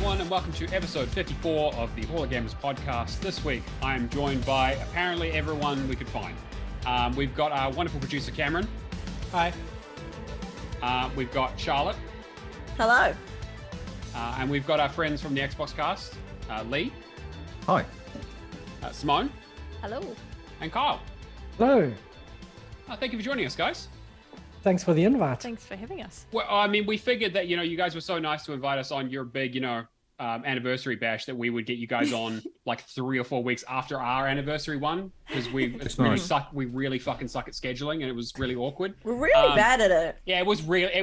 everyone, and welcome to episode 54 of the Hall of Gamers podcast. This week, I'm joined by apparently everyone we could find. We've got our wonderful producer, Cameron. Hi. We've got Charlotte. Hello. And we've got our friends from the XboxCast, Lee. Hi. Simone. Hello. And Kyle. Hello. Thank you for joining us, guys. Thanks for the invite. Thanks for having us. Well, I mean, we figured that, you guys were so nice to invite us on your big, anniversary bash that we would get you guys on like 3 or 4 weeks after our anniversary one, because we really fucking suck at scheduling, and it was really awkward. We're really bad at it. Yeah, it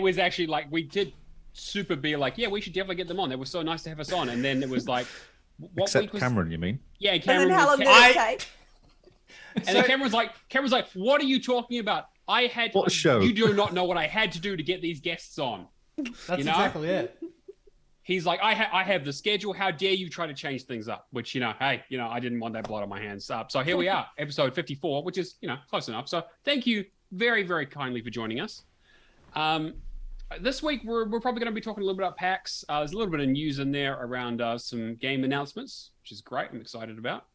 was actually like, we did super be like, yeah, we should definitely get them on. They were so nice to have us on. And then it was like, what Except week was... Cameron, you mean? Yeah, Cameron. And then how long did it take? And then Cameron's like, what are you talking about? What show? You do not know what I had to do to get these guests on. That's exactly it. He's like, I have the schedule. How dare you try to change things up? Which, I didn't want that blood on my hands. So here we are, episode 54, which is, close enough. So thank you very, very kindly for joining us. This week, we're probably going to be talking a little bit about PAX. There's a little bit of news in there around some game announcements, which is great. I'm excited about.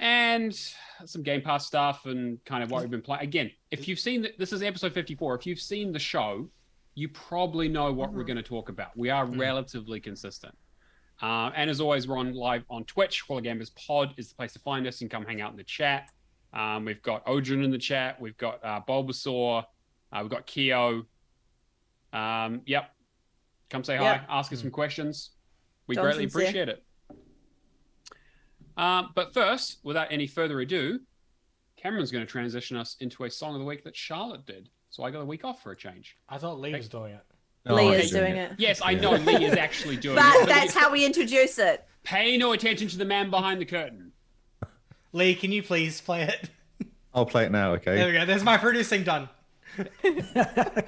And some Game Pass stuff and kind of what we've been playing. Again, if you've seen, this is episode 54. If you've seen the show, you probably know what we're going to talk about. We are relatively consistent. And as always, we're on live on Twitch. Hall of Gamers Pod is the place to find us. You can come hang out in the chat. We've got Odrin in the chat. We've got Bulbasaur. We've got Keo. Yep. Come say hi. Ask us some questions. We greatly appreciate it. But first, without any further ado, Cameron's going to transition us into a song of the week that Charlotte did. So I got a week off for a change. I thought Lee was doing it. Lee is doing it. Yes, I know Lee is actually doing it. But that's how we introduce it. Pay no attention to the man behind the curtain. Lee, can you please play it? I'll play it now, okay? There we go. There's my producing done.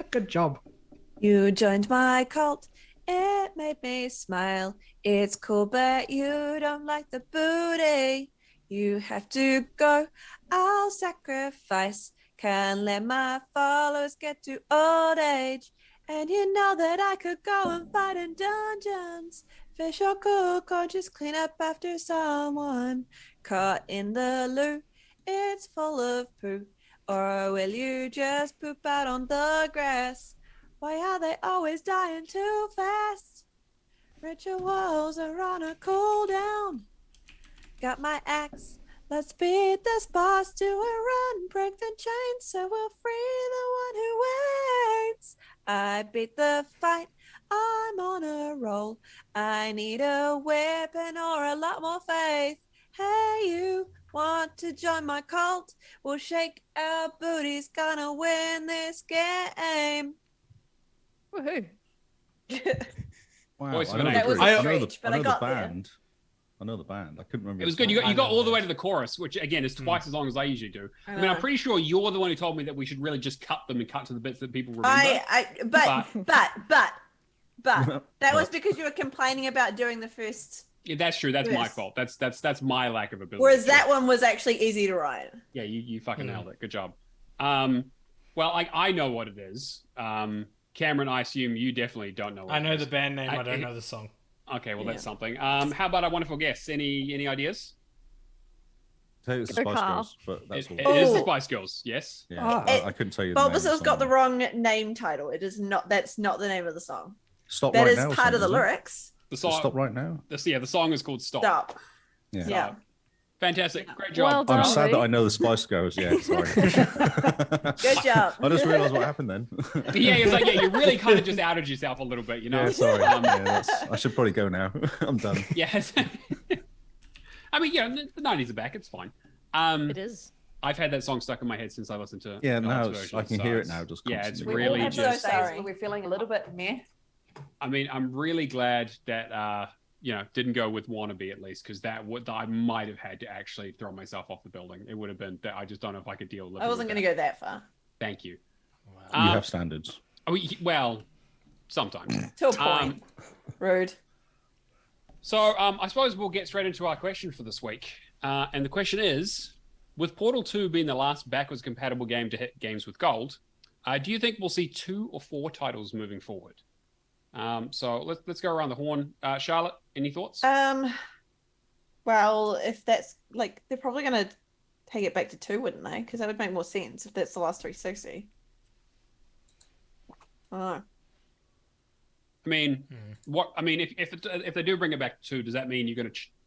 Good job. You joined my cult. It made me smile. It's cool, but you don't like the booty. You have to go. I'll sacrifice. Can't let my followers get to old age. And you know that I could go and fight in dungeons. Fish or cook or just clean up after someone. Caught in the loo, it's full of poo. Or will you just poop out on the grass? Why are they always dying too fast? Rituals are on a cooldown. Got my axe. Let's beat this boss to a run. Break the chains so we'll free the one who waits. I beat the fight. I'm on a roll. I need a weapon or a lot more faith. Hey, you want to join my cult? We'll shake our booties. Gonna win this game. Woohoo. Wow, That was I a know stretch, but I got there. I know the band. I couldn't remember. It was good. You got all the way to the chorus, which again is twice as long as I usually do. I mean, I'm pretty sure you're the one who told me that we should really just cut them and cut to the bits that people remember. But that was because you were complaining about doing the first. Yeah, that's true. That's my fault. That's my lack of ability. Whereas that one was actually easy to write. Yeah, you fucking nailed it. Good job. Well, I know what it is. Cameron, I assume you definitely don't know what I know the band name. I don't know the song. Okay, well, that's something. How about our wonderful guests? Any ideas? Tell you it's the Spice Girls, but that's all. It is the Spice Girls, yes. Yeah, I couldn't tell you. Bulbasaur's got the wrong name title. It is not. That's not the name of the song. Stop that right is now. Part of the lyrics. The song. Stop right now. The song is called Stop. Stop. Yeah. Fantastic. Great job. I'm sad that I know the Spice Girls. Yeah, sorry. Good job. I just realised what happened then. Yeah, it's like, you really kind of just outed yourself a little bit, Yeah, sorry. I should probably go now. I'm done. Yes. I mean, the 90s are back. It's fine. It is. I've had that song stuck in my head since I listened to now I can hear it now. Just yeah, it's constantly. really I'm just. so sorry. We're feeling a little bit meh. I mean, I'm really glad that didn't go with Wannabe at least, because I might have had to actually throw myself off the building. It would have been that I just don't know if I could deal with it. I wasn't going to go that far. Thank you. Wow. You have standards. Well, sometimes. To a point. Rude. So I suppose we'll get straight into our question for this week. And the question is, with Portal 2 being the last backwards compatible game to hit games with gold, do you think we'll see 2 or 4 titles moving forward? So let's go around the horn. Charlotte, any thoughts? Well, if that's like, they're probably gonna take it back to 2, wouldn't they? Because that would make more sense if that's the last 360. Oh. I mean, what? I mean, if they do bring it back to 2, does that mean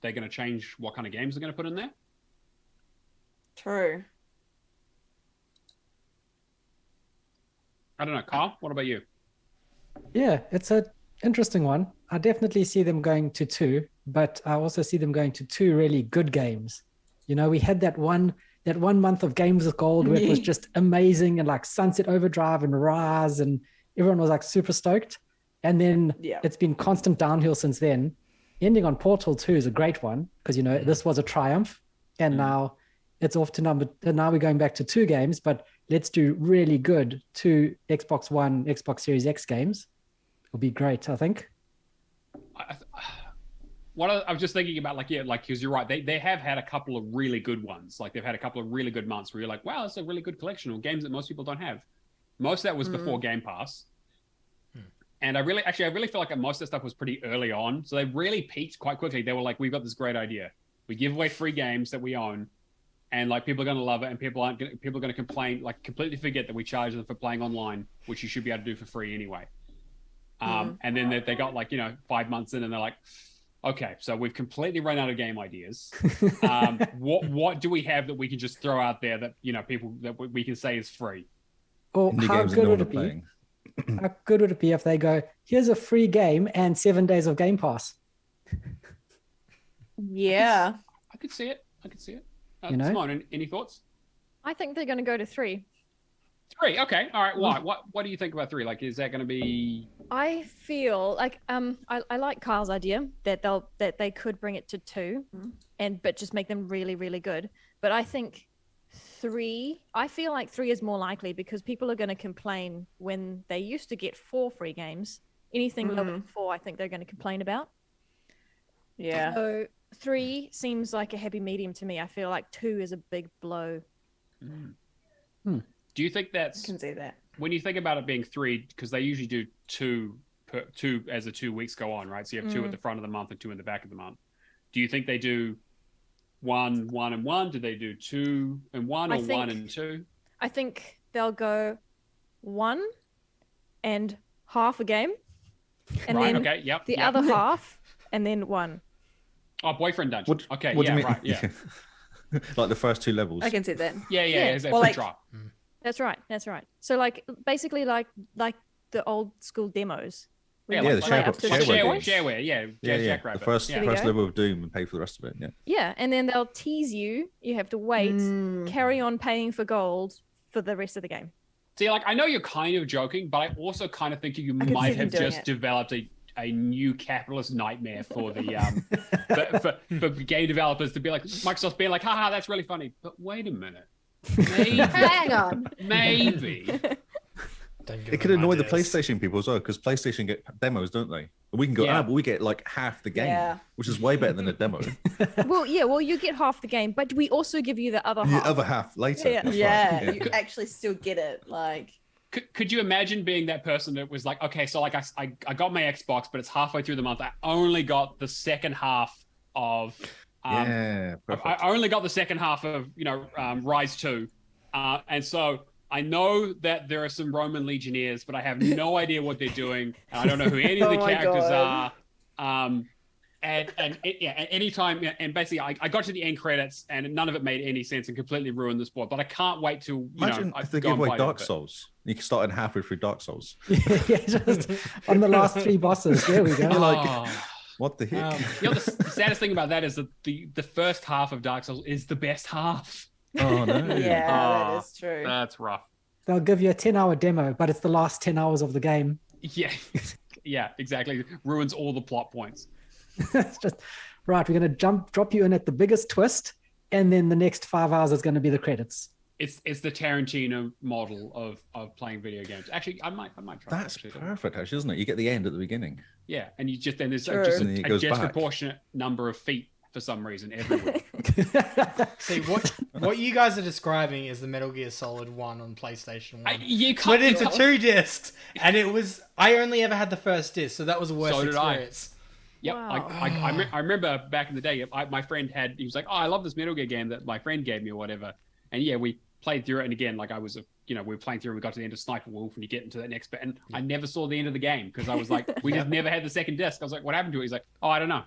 they're gonna change what kind of games they're gonna put in there? True. I don't know, Kyle. What about you? Yeah, it's an interesting one. I definitely see them going to 2, but I also see them going to 2 really good games. You know, we had that one month of Games with Gold where it was just amazing, and like Sunset Overdrive and Rise, and everyone was like super stoked. And then it's been constant downhill since then. Ending on Portal 2 is a great one because, you know, this was a triumph, and now it's off to now we're going back to 2 games, but let's do really good 2 Xbox One, Xbox Series X games. It'll be great, I think. I was just thinking about, like, because you're right. They have had a couple of really good ones. Like, they've had a couple of really good months where you're like, wow, it's a really good collection of games that most people don't have. Most of that was before Game Pass. And I really feel like most of that stuff was pretty early on. So they really peaked quite quickly. They were like, we've got this great idea. We give away free games that we own, and like people are going to love it, and people are going to complain, like completely forget that we charge them for playing online, which you should be able to do for free anyway. And then they got, like, 5 months in, and they're like, okay, so we've completely run out of game ideas. What do we have that we can just throw out there that people that we can say is free? Or how good would it be? How good would it be if they go, here's a free game and 7 days of Game Pass? Yeah. I could see it. Simone, any thoughts? I think they're going to go to 3. 3, okay, all right. Why? What do you think about 3? Like, is that going to be? I feel like I like Kyle's idea that they could bring it to 2, but just make them really, really good. But I think 3. I feel like 3 is more likely because people are going to complain when they used to get 4 free games. Anything lower than 4, I think they're going to complain about. Yeah. So 3 seems like a happy medium to me. I feel like 2 is a big blow. Do you think that's? I can see that. When you think about it being 3, because they usually do 2 as the 2 weeks go on, right? So you have 2 at the front of the month and 2 in the back of the month. Do you think they do 1, 1, and 1? Do they do 2 and 1, or 1 and 2? I think they'll go 1 and half a game, and then the other half, and then 1. Oh, Boyfriend Dungeon. What do you mean? Right, yeah. Like the first 2 levels. I can see that. Yeah. Well, like, That's right. So, like, basically like the old school demos. The shareware. Jackrabbit. The first level of Doom and pay for the rest of it. Yeah, and then they'll tease you. You have to wait, carry on paying for gold for the rest of the game. See, like, I know you're kind of joking, but I also kind of think you might have just developed a new capitalist nightmare for the for game developers to be like, Microsoft's being like, haha, that's really funny. But wait a minute. Maybe. Hang on. Maybe. It could annoy the PlayStation people as well, because PlayStation get demos, don't they? We can go, but we get like half the game, which is way better than a demo. Well, you get half the game, but we also give you the other half. The other half later. Yeah. You actually still get it. Like, could you imagine being that person that was like, okay, so like I got my Xbox, but it's halfway through the month. I only got the second half of I only got the second half of Rise 2, and so I know that there are some Roman legionnaires, but I have no idea what they're doing, and I don't know who any of the characters are. And anytime, and basically, I got to the end credits, and none of it made any sense and completely ruined the sport. But I can't wait to imagine if they give away Dark Souls. You can start in halfway through Dark Souls. Just on the last 3 bosses. There we go. You're like, what the heck? The saddest thing about that is that the first half of Dark Souls is the best half. Oh no! That is true. That's rough. They'll give you a 10-hour demo, but it's the last 10 hours of the game. Yeah, exactly. Ruins all the plot points. It's just right. We're going to drop you in at the biggest twist, and then the next 5 hours is going to be the credits. It's the Tarantino model of playing video games. Actually, I might try. That's perfect, isn't it? You get the end at the beginning. Yeah, and there's just a disproportionate number of feet for some reason everywhere. See, what you guys are describing is the Metal Gear Solid 1 on PlayStation 1. You Split into 2 discs, and it was... I only ever had the first disc, so that was a worse experience. Yep, Wow. I remember back in the day, my friend he was like, oh, I love this Metal Gear game that my friend gave me or whatever. And yeah, we played through it, and again, like we were playing through, and we got to the end of Sniper Wolf, and you get into that next bit, and I never saw the end of the game, because I was like, we just never had the second disc. I was like, what happened to it? He's like, oh, I don't know.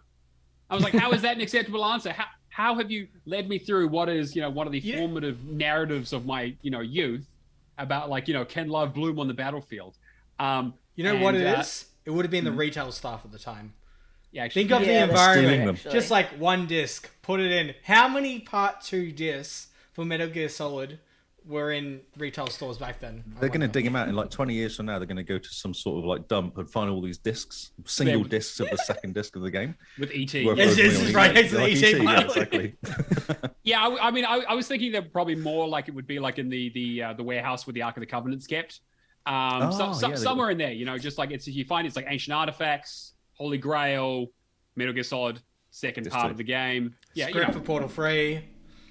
I was like, how is that an acceptable answer? How have you led me through what is, one of the formative narratives of my, youth about, like, can love bloom on the battlefield? You know what it is? It would have been the retail staff at the time. Yeah, actually, think of the environment. Actually. Just like one disc, put it in. How many Part 2 discs for Metal Gear Solid were in retail stores back then? They're going to dig them out in like 20 years from now. They're going to go to some sort of like dump and find all these discs, single discs of the second disc of the game. With ET. It's right next to the Like ET, yeah, exactly. Yeah, I mean, I was thinking that probably more like it would be like in the warehouse where the Ark of the Covenant's kept. Somewhere in there, just like you find it's like ancient artifacts, Holy Grail, Metal Gear Solid, second part of the game. Yeah, Script for Portal 3.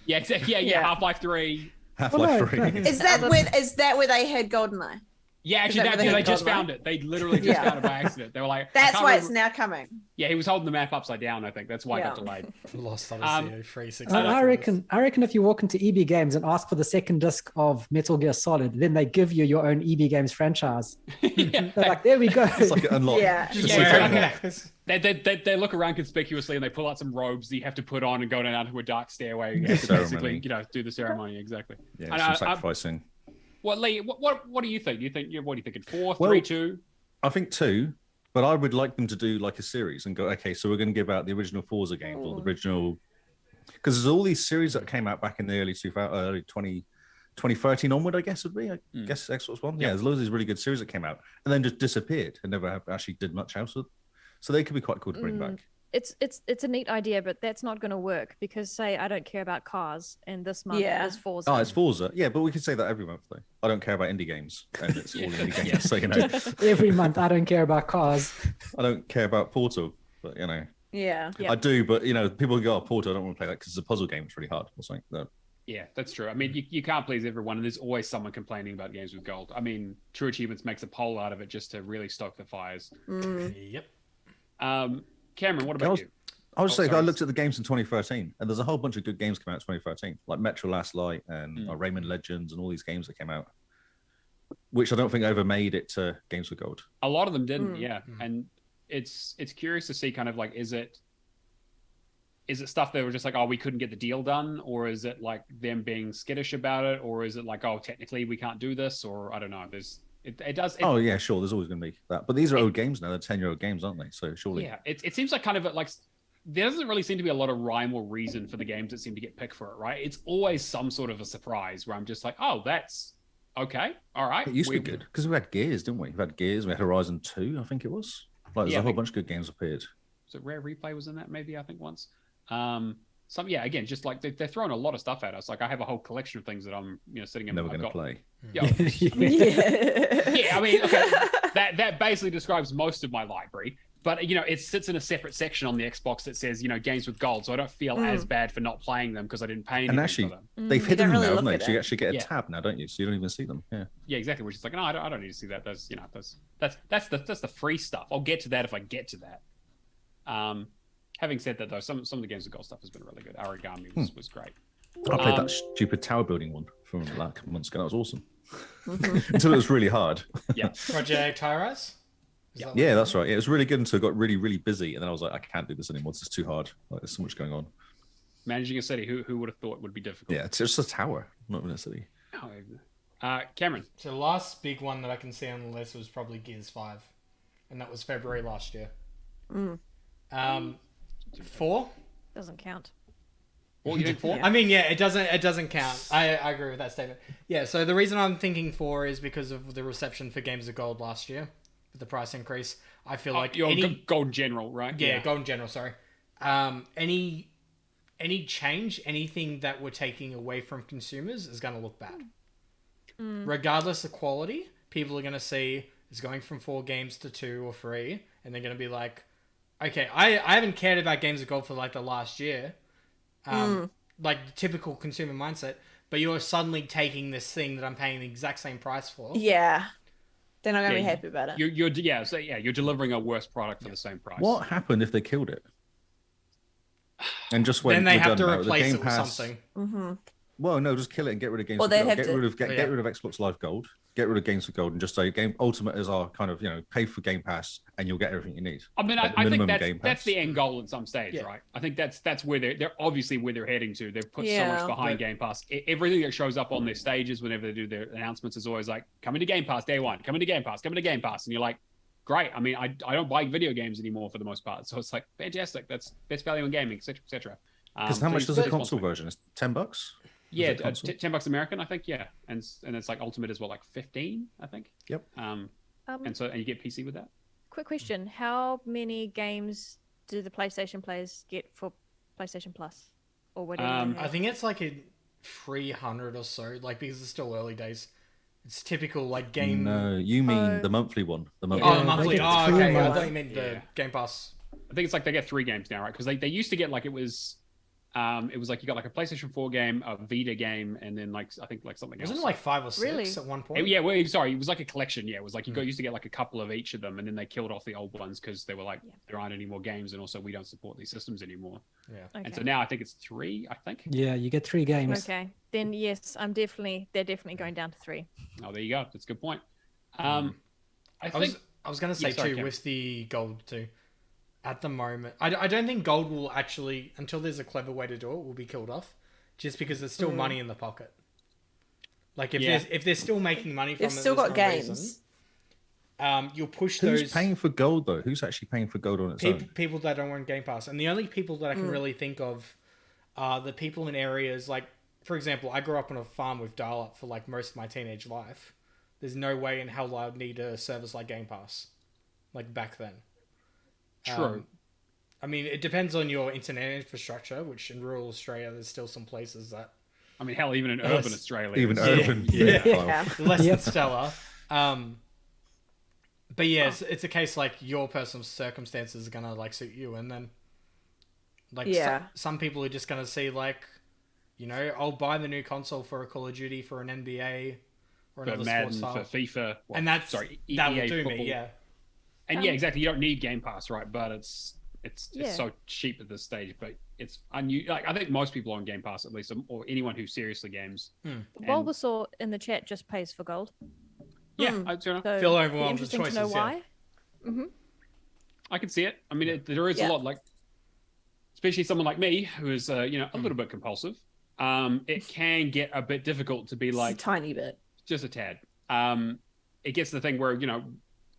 Yeah, exactly. Yeah. Half-Life 3. Half-Life 3. Is that where they had GoldenEye? Yeah, actually, they just found it. They literally just found it by accident. They were like, that's why it's now coming. Yeah, he was holding the map upside down, I think. That's why it got delayed. Lost Odyssey 360. I reckon if you walk into EB Games and ask for the second disc of Metal Gear Solid, then they give you your own EB Games franchise. They're like, there we go. It's like an unlock. They look around conspicuously and they pull out some robes that you have to put on and go down to a dark stairway. You have to basically, do the ceremony. Exactly. Yeah, some sacrificing. Well, Lee, what do you think? What are you thinking? 4, 3, 2? I think 2, but I would like them to do like a series and go, okay, so we're going to give out the original Forza games or the original, because there's all these series that came out back in the early 2013 onward, I guess would be. I guess Xbox One. Yeah, there's loads of these really good series that came out and then just disappeared and never actually did much else with. So they could be quite cool to bring back. It's a neat idea, but that's not going to work because, say, I don't care about cars, and this month is Forza. Oh, it's Forza. Yeah, but we can say that every month, though. I don't care about indie games, and it's all indie games. So, every month, I don't care about cars. I don't care about Portal, but, Yeah. I do, but, people go, oh, Portal, I don't want to play that because it's a puzzle game. It's really hard or something. No. Yeah, that's true. I mean, you can't please everyone, and there's always someone complaining about games with gold. I mean, True Achievements makes a poll out of it just to really stoke the fires. Yep. Cameron, what about you? I was saying, I looked at the games in 2013, and there's a whole bunch of good games come out in 2013, like Metro Last Light and Rayman Legends and all these games that came out, which I don't think ever made it to Games with Gold. A lot of them didn't, and it's curious to see kind of like, is it stuff that were just like, oh, we couldn't get the deal done, or is it like them being skittish about it, or is it like, oh, technically we can't do this, or I don't know. Oh yeah, sure. There's always going to be that, but these are old games now. They're 10-year-old games, aren't they? So surely, yeah. It seems like kind of like there doesn't really seem to be a lot of rhyme or reason for the games that seem to get picked for it, right? It's always some sort of a surprise where I'm just like, oh, that's okay, all right. It used to be good because we had Gears, didn't we? We had Gears. We had Horizon 2, I think it was. Like, there's a whole bunch of good games appeared. So Rare Replay was in that, maybe I think once. Again, just like they're throwing a lot of stuff at us. Like I have a whole collection of things that I'm sitting in. Never going to play. Yeah, I mean, okay, that basically describes most of my library. But it sits in a separate section on the Xbox that says games with gold, so I don't feel as bad for not playing them because I didn't pay anything for them. They've hidden them now, haven't they? So you actually get a tab now, don't you? So you don't even see them. Yeah, exactly. Which is like, no, I don't need to see that. That's the free stuff. I'll get to that if I get to that. Having said that, though, some of the games with gold stuff has been really good. Origami was great. I played that stupid tower building one from like a couple months ago. That was awesome. Until it was really hard. Yeah. Project High-Rise? Yeah, that's right. It was really good until it got really, really busy. And then I was like, I can't do this anymore. This is too hard. Like, there's so much going on. Managing a city, who would have thought would be difficult? Yeah, it's just a tower, not even a city. Cameron. So the last big one that I can see on the list was probably Gears 5. And that was February last year. 4? Doesn't count. Well, you think 4? I mean, yeah, it doesn't count. I agree with that statement. Yeah, so the reason I'm thinking 4 is because of the reception for Games of Gold last year. With the price increase. I feel like Gold in general, right? Yeah, Gold in general, sorry. Any change, anything that we're taking away from consumers is going to look bad. Regardless of quality, people are going to see it's going from 4 games to 2 or 3, and they're going to be like, okay, I haven't cared about games of gold for like the last year, like the typical consumer mindset. But you're suddenly taking this thing that I'm paying the exact same price for. Yeah. They're not going to Yeah, be happy about it. You're delivering a worse product for the same price. What happened if they killed it? And just went. Then they we're have done to now. The replace Game it with Pass- something. Mm-hmm. Well, no, just kill it and get rid of games. Well, for they'd gold. have Get to- rid of get rid of Xbox Live Gold. Get rid of Games for Gold and just say Game Ultimate is our kind of pay for Game Pass and you'll get everything you need. I mean, Like I think minimum that's the end goal at some stage, Yeah. right? I think that's where they're obviously where they're heading to. They've put so Yeah. much behind Game Pass. Everything that shows up on their stages whenever they do their announcements is always like, coming to Game Pass day one, coming to Game Pass, coming to Game Pass. And you're like, great. I mean, I don't buy video games anymore for the most part. So it's like, fantastic. That's best value in gaming, etc., etc. Because how much does the console version? It's $10. Yeah, Is it console? $10 American, I think. Yeah, and it's like Ultimate is what, like 15, I think. Yep. And you get PC with that. Quick question: how many games do the PlayStation players get for PlayStation Plus, or whatever? I think it's like a 300 or so. Like because it's still early days. It's typical like game. No, you mean the monthly one. The monthly. Oh, Yeah, the monthly. they get Oh, three okay. I months. thought you meant the Game Pass. I think it's like they get 3 games now, right? Because they used to get like it was like you got like a PlayStation 4 game, a Vita game, and then like I think like something else. Wasn't it like 5 or 6 Really? at one point? Yeah, well, sorry, it was like a collection. Yeah, it was like used to get like a couple of each of them, and then they killed off the old ones because they were like, there aren't any more games, and also we don't support these systems anymore. Yeah. Okay. And so now I think it's 3. I think. Yeah, you get 3 games. Okay, then yes, they're definitely going down to 3. Oh, there you go. That's a good point. I think was going to say sorry, too Cam. with the gold too. At the moment, I don't think gold will actually, until there's a clever way to do it, will be killed off, just because there's still money in the pocket. Like if they're still making money from They've it, still there's got no games. reason. You'll push Who's those paying for gold though? Who's actually paying for gold on its own? people that don't want Game Pass, and the only people that I can really think of are the people in areas like, for example, I grew up on a farm with dial-up for like most of my teenage life. There's no way in hell I'd need a service like Game Pass, like back then. true. I mean, it depends on your internet infrastructure, which in rural Australia, there's still some places that I mean, hell, even in Yes. urban Australia, Even it's- urban. Yeah. Yeah. less Yep. than stellar. But yeah, it's a case like your personal circumstances are gonna like suit you, and then like Yeah. some people are just gonna see like, I'll buy the new console for a Call of Duty, for an NBA, or for another Madden, sports for style, FIFA, and that EA will do football. me. Yeah, And yeah, exactly. You don't need Game Pass, right? But it's Yeah. so cheap at this stage. But it's like I think most people on Game Pass, at least, or anyone who seriously games. And- Bulbasaur in the chat just pays for gold. Yeah, I don't know. So Feel it'd be overwhelmed with interesting to know choices, yeah. why. I can see it. I mean, there is a Yeah. lot, like, especially someone like me who is, a little bit compulsive. It can get a bit difficult to be Just like a tiny bit. just a tad. It gets to the thing where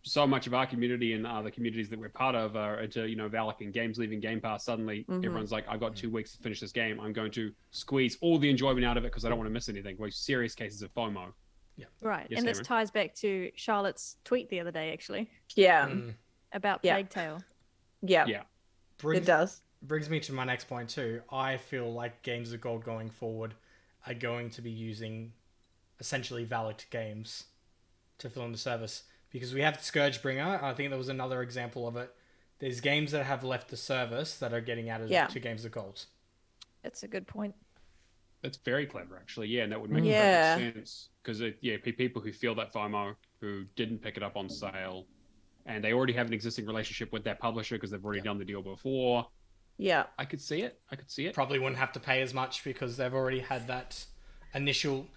so much of our community and other communities that we're part of are into Valak and games leaving Game Pass. Suddenly, everyone's like, "I've got 2 weeks to finish this game. I'm going to squeeze all the enjoyment out of it because I don't want to miss anything." Well, serious cases of FOMO. Right, Yes, and this Cameron? ties back to Charlotte's tweet the other day, actually, Yeah. about Yeah. Plague Tale. Yeah. Yeah. It does. Brings me to my next point too. I feel like Games of Gold going forward are going to be using essentially valid games to fill in the service, because we have Scourgebringer. I think there was another example of it. There's games that have left the service that are getting added Yeah. to Games of Gold. That's a good point. That's very clever, actually. Yeah, and that would make Yeah. perfect sense because people who feel that FOMO, who didn't pick it up on sale, and they already have an existing relationship with that publisher because they've already done the deal before. Yeah. I could see it. Probably wouldn't have to pay as much because they've already had that initial,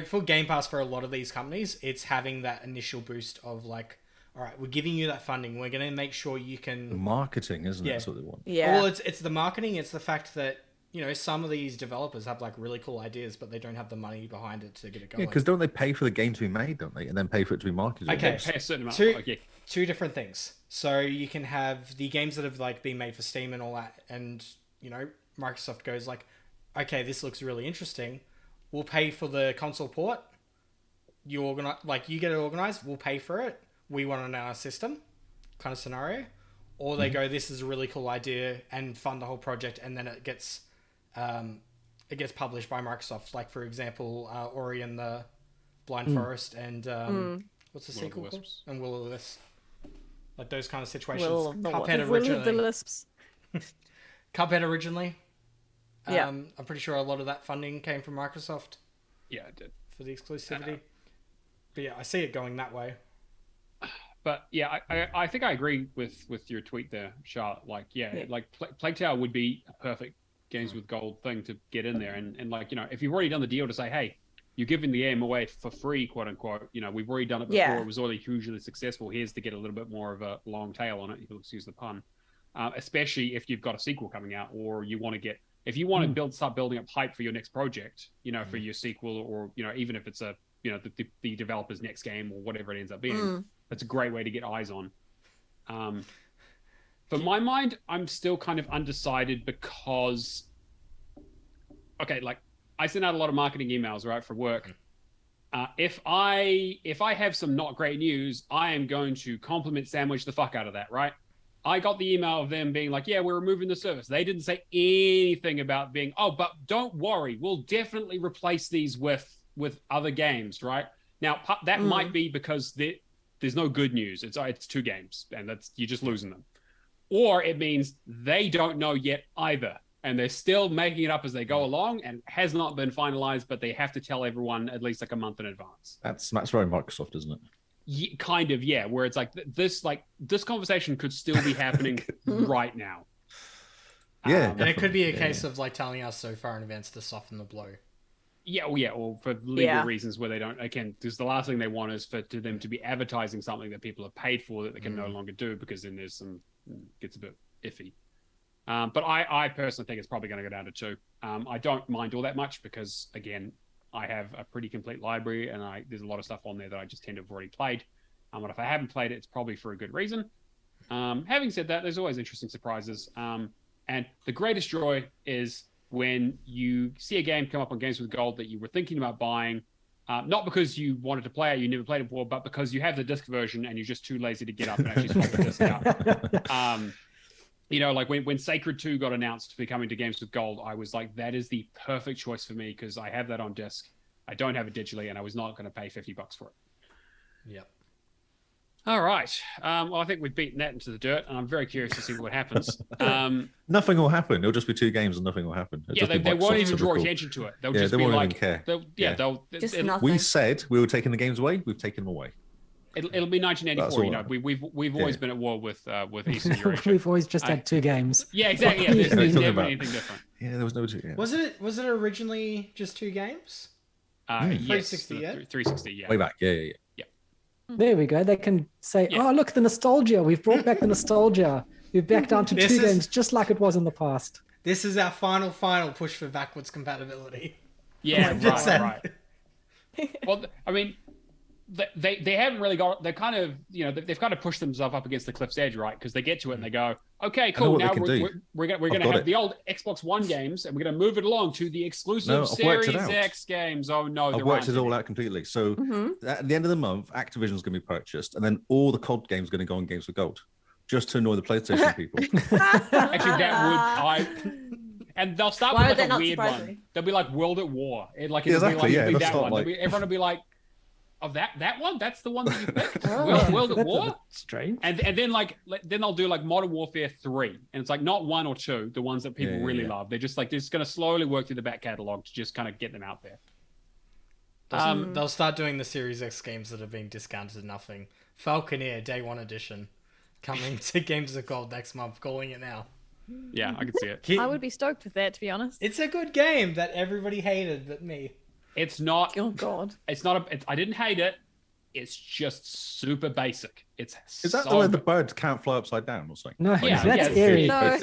for Game Pass, for a lot of these companies, it's having that initial boost of like, all right, we're giving you that funding. We're going to make sure you can. Marketing, isn't it? Yeah. That's what they want. Yeah. Well, it's the marketing. It's the fact that some of these developers have like really cool ideas, but they don't have the money behind it to get it going. Yeah, because don't they pay for the game to be made, don't they? And then pay for it to be marketed. Okay. Pay a certain amount. Two- Okay. Two different things. So you can have the games that have like been made for Steam and all that, and Microsoft goes like, okay, this looks really interesting. We'll pay for the console port. You get it organized. We'll pay for it. We want it in our system, kind of scenario. Or they go, this is a really cool idea, and fund the whole project, and then it gets published by Microsoft. Like for example, Ori and the Blind Forest, and what's the Will o' the sequel called? Wisps. And Will o' the Wisps. Like those kind of situations. Will of the Cuphead Will of the originally. lisps. Cuphead originally. Yeah. I'm pretty sure a lot of that funding came from Microsoft Yeah, it did. for the exclusivity. But yeah, I see it going that way. But yeah, I think I agree with your tweet there, Charlotte. Like, like Plague Tower would be a perfect games with gold thing to get in there. And like, you know, if you've already done the deal to say, hey, you're giving the game away for free, quote unquote, you know, we've already done it before. Yeah. It was already hugely successful. Here's to get a little bit more of a long tail on it. You'll excuse the pun. Especially if you've got a sequel coming out, or you want to get, if you want to start building up hype for your next project, you know, for your sequel, or, you know, even if it's a, you know, the developer's next game or whatever it ends up being, that's a great way to get eyes on. For my mind, I'm still kind of undecided because, okay, like I send out a lot of marketing emails, right, for work. If I have some not great news, I am going to compliment sandwich the fuck out of that, right? I got the email of them being like, yeah, we're removing the service. They didn't say anything about being, oh, but don't worry, we'll definitely replace these with other games, right? Now, that might be because there's no good news. It's 2 games, and you're just losing them. Or it means they don't know yet either, and they're still making it up as they go along, and has not been finalized, but they have to tell everyone at least like a month in advance. That's very Microsoft, isn't it? Kind of, yeah. Where it's like this conversation could still be happening right now. Yeah, And it could be a case of like telling us so far in advance to soften the blow. Yeah, or for legal reasons where they don't, again, because the last thing they want is for them to be advertising something that people have paid for that they can no longer do, because then there's gets a bit iffy. But I personally think it's probably going to go down to 2. I don't mind all that much because, again, I have a pretty complete library, and there's a lot of stuff on there that I just tend to have already played. But if I haven't played it, it's probably for a good reason. Having said that, there's always interesting surprises. And the greatest joy is when you see a game come up on Games with Gold that you were thinking about buying, not because you wanted to play it, you never played it before, but because you have the disc version and you're just too lazy to get up and actually swap the disc out. You know, like when Sacred 2 got announced to be coming to Games with Gold, I was like, that is the perfect choice for me because I have that on disc. I don't have it digitally, and I was not going to pay $50 for it. Yep. All right. Well, I think we've beaten that into the dirt, and I'm very curious to see what happens. Nothing will happen. It'll just be 2 games and nothing will happen. They won't even draw attention to it. They'll just they be won't like, even care. Nothing. We said we were taking the games away. We've taken them away. It'll be 1994. You know, we've always been at war with Eastern Eurasia. We've always just had 2 games. Yeah, exactly. Yeah, there's never anything different. Yeah, there was no 2. Yeah. Was it originally just 2 games? Yes, 360, yeah? 360, yeah. Way back. Yeah. There we go. They can say, oh, look, the nostalgia. We've brought back the nostalgia. We've back down to 2 games just like it was in the past. This is our final push for backwards compatibility. Yeah, right. Well, I mean, they haven't really got. They're kind of, you know, they've kind of pushed themselves up against the cliff's edge, right? Because they get to it and they go, okay, cool. Now we're going to have the old Xbox One games, and we're going to move it along to the exclusive Series X games. Oh no, I've worked it all out completely. So at the end of the month, Activision's going to be purchased, and then all the COD games are going to go on Games with Gold, just to annoy the PlayStation people. Actually, that would and they'll start with like a weird one. They'll be like World at War. It'll be that one. Everyone will be like, oh, that one? That's the one that you picked? World at War? Strange. And then then they'll do like Modern Warfare 3. And it's like not 1 or 2, the ones that people really love. They're just going to slowly work through the back catalog to just kind of get them out there. They'll start doing the Series X games that are being discounted to nothing. Falconeer Day 1 Edition coming to Games of Gold next month, calling it now. Yeah, I can see it. I would be stoked with that, to be honest. It's a good game that everybody hated but me. It's not. Oh God! It's not. I didn't hate it. It's just super basic. Is that the way the bird can't fly upside down or something? No, that's eerie. No.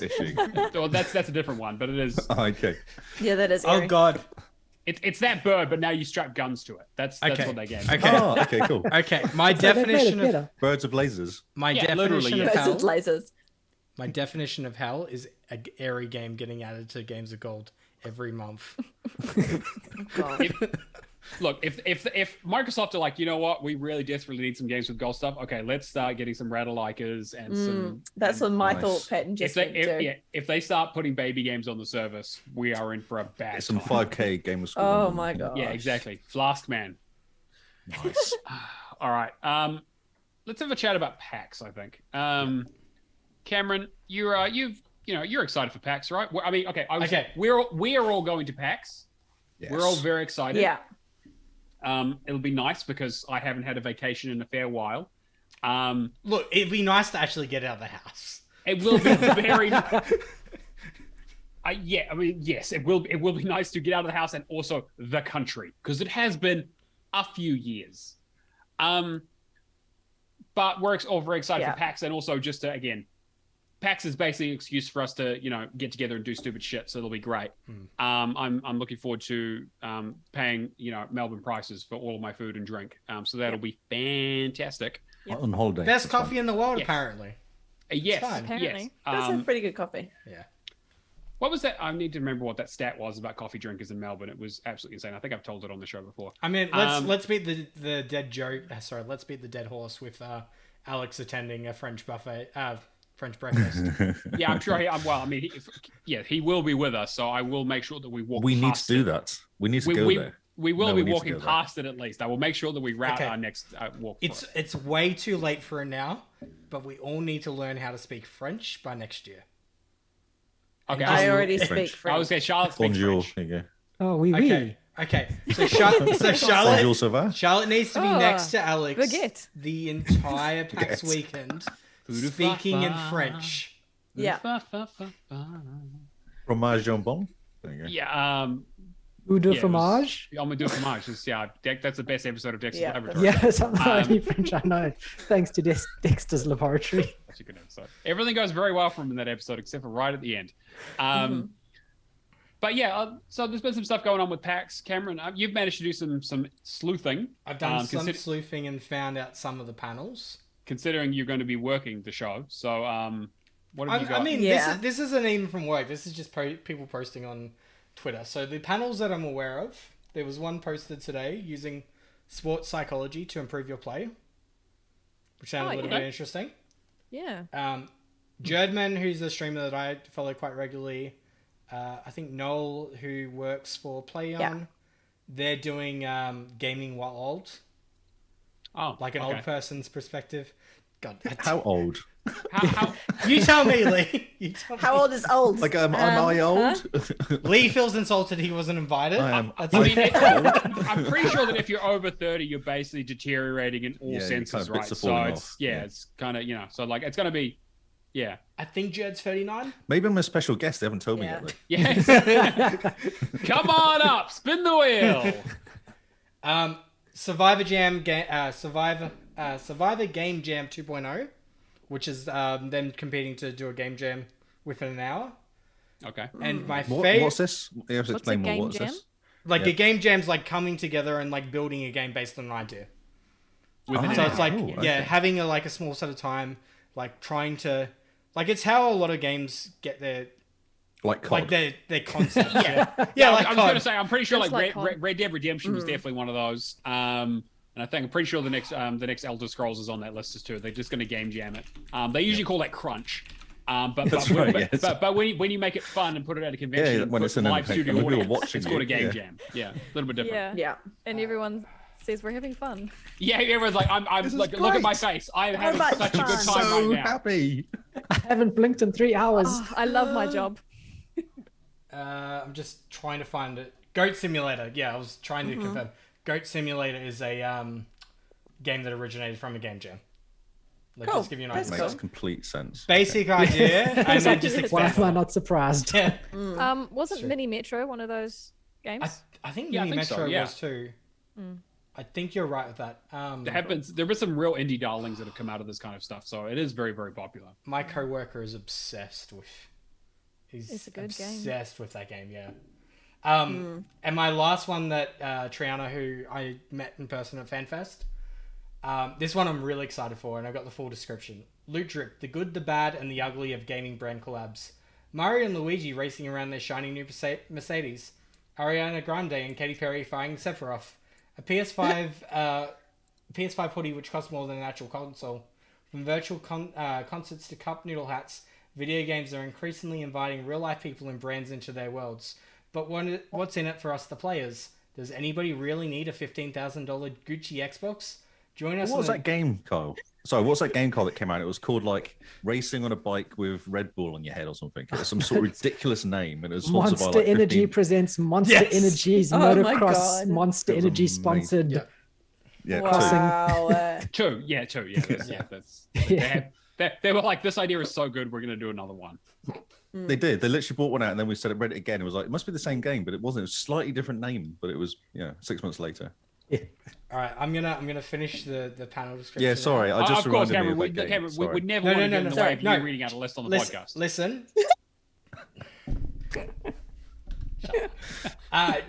Well, that's a different one, but it is. Okay. Yeah, that is. Eerie. Oh God! It's that bird, but now you strap guns to it. That's what they gave. Okay. Oh, okay, cool. Okay, my definition of birds of lasers. My definition of Birds hell. with lasers. My definition of hell is an airy game getting added to Games of Gold every month. God. Look, if Microsoft are like, you know what, we really desperately need some games with gold stuff. Okay, let's start getting some Rattalikers and some. That's what my thought pattern just went to. If they start putting baby games on the service, we are in for a bad. Some time. 5K game of school. Oh my God. Yeah, exactly. Flask Man. Nice. All right. let's have a chat about PAX. I think. Cameron, you're excited for PAX, right? I mean, okay. We are all going to PAX. Yes. We're all very excited. Yeah. It'll be nice because I haven't had a vacation in a fair while. Look, it'd be nice to actually get out of the house. It will be very. Yes, it will be nice to get out of the house and also the country because it has been a few years. But we're all very excited for PAX and also just to, again, PAX is basically an excuse for us to, get together and do stupid shit. So it'll be great. I'm looking forward to paying, Melbourne prices for all of my food and drink. So that'll be fantastic. On holiday. Best coffee in the world, apparently. Yes. Apparently. Yes. That's a pretty good coffee. Yeah. What was that? I need to remember what that stat was about coffee drinkers in Melbourne. It was absolutely insane. I think I've told it on the show before. I mean, let's beat the dead joke. Sorry, let's beat the dead horse with Alex attending a French buffet, French breakfast. Yeah, I'm sure. He will be with us, so I will make sure that we walk. We need past to do it. that. We need to go there. We will No, be we need to walking go there. past it at least. I will make sure that we route Okay. our next walk. It's way too late for it now, but we all need to learn how to speak French by next year. Okay, I already French. speak I was French. going Charlotte speaks Bonjour. French. There you go. Oh, oui, Okay. Okay. So Bonjour, Charlotte ça va? Charlotte needs to be Oh, next to Alex baguette. the entire PAX Baguette. weekend, speaking in French. Yeah. Fromage jambon. There you go. Yeah. Ou de Yeah, it was- fromage? I'm gonna do fromage. That's the best episode of Dexter's Yeah, Laboratory. Yeah, something only French I know. Thanks to Dexter's Laboratory. That's a good episode. Everything goes very well for him in that episode, except for right at the end. But yeah, so there's been some stuff going on with PAX. Cameron, you've managed to do some sleuthing. I've done some consider- sleuthing and found out some of the panels. considering you're going to be working the show. So, what have you got? I mean, Yeah. this isn't even from work. This is just people posting on Twitter. So the panels that I'm aware of, there was one posted today using sports psychology to improve your play, which sounded a little yeah. bit interesting. Yeah. Jerdman, who's a streamer that I follow quite regularly, I think Noel, who works for PlayOn, Yeah. they're doing gaming while old, like an okay. old person's perspective. God, How old? How, you tell me, Lee. You tell me. How old is old? Like, am I old? Lee feels insulted he wasn't invited. I am. That's I like- mean, I'm pretty sure that if you're over 30, you're basically deteriorating in all Yeah, you're senses, kind of right? bits are So falling it's off. it's kind of so like it's gonna be, yeah, I think Jerd's 39. Maybe I'm a special guest. They haven't told me Yeah. yet. Though. yes. Come on up, spin the wheel. Survivor Game Jam 2.0, which is them competing to do a game jam within an hour. Okay. And my What's favorite, this? You have to What's a explain more. game What's jam? this? like Yeah. a game jam's like coming together and like building a game based on an idea. Within an So hour. it's like, Ooh, yeah, okay. having a small set of time, like trying to, like it's how a lot of games get their, Like COD. like their concept. yeah, Yeah, like I was COD. going to say, I'm pretty sure Just like like Red Dead Redemption was definitely one of those. And I think I'm pretty sure the next Elder Scrolls is on that list as too. They're just going to game jam it. They usually call that crunch. That's right, yes. But when you make it fun and put it at a convention, Yeah, and when put it's in live a- studio when people are audience, watching it's called a you, game yeah. jam. Yeah, a little bit different. Yeah. Yeah. And everyone says we're having fun. Yeah, everyone's like, I'm This is like, look at my great. face. I'm How having much such a good fun? time so right now. happy. I haven't blinked in 3 hours. Oh, I love my job. I'm just trying to find it. Goat Simulator. Yeah, I was trying to confirm. Goat Simulator is a game that originated from a game jam. Like, Cool. just give you an That's idea. Makes complete sense. Basic idea, and then just Why expand. am I not surprised? Yeah. Wasn't Sure. Mini Metro one of those games? I think Yeah, I Mini think so, Metro yeah. was too. I think you're right with that. There were some real indie darlings that have come out of this kind of stuff, so it is very, very popular. My coworker is obsessed with. He's It's a good game. obsessed with that game. Yeah. And my last one that Triana, who I met in person at FanFest. This one I'm really excited for, and I got the full description. Loot Drip, the good, the bad, and the ugly of gaming brand collabs. Mario and Luigi racing around their shiny new Mercedes. Ariana Grande and Katy Perry firing Sephiroth. A PS5 hoodie which costs more than an actual console. From virtual concerts to cup noodle hats, video games are increasingly inviting real-life people and brands into their worlds. But what's in it for us, the players? Does anybody really need a $15,000 Gucci Xbox? Join us. What was that game, Kyle? Sorry, what's that game, Kyle, that came out? It was called like Racing on a Bike with Red Bull on your head or something. It was some sort of ridiculous name, and it was sponsored Monster by like Energy 15... presents Monster Yes! Energy's Oh my motocross. God. Monster That was Energy amazing. sponsored. Yeah. Yeah, Wow. Two. Yeah. That's, they were like, this idea is so good, we're gonna do another one. they did. They literally bought one out, and then we said it, read it again. It was like it must be the same game, but it wasn't. It was a slightly different name, but it was 6 months later. All right, I'm gonna finish the panel description. Yeah, sorry, now. I just of course, reminded me Cameron, of that game. Cameron, we Sorry. would never No, want to no, get no, in the sorry, way of no. you reading out a list on the Listen, podcast. listen.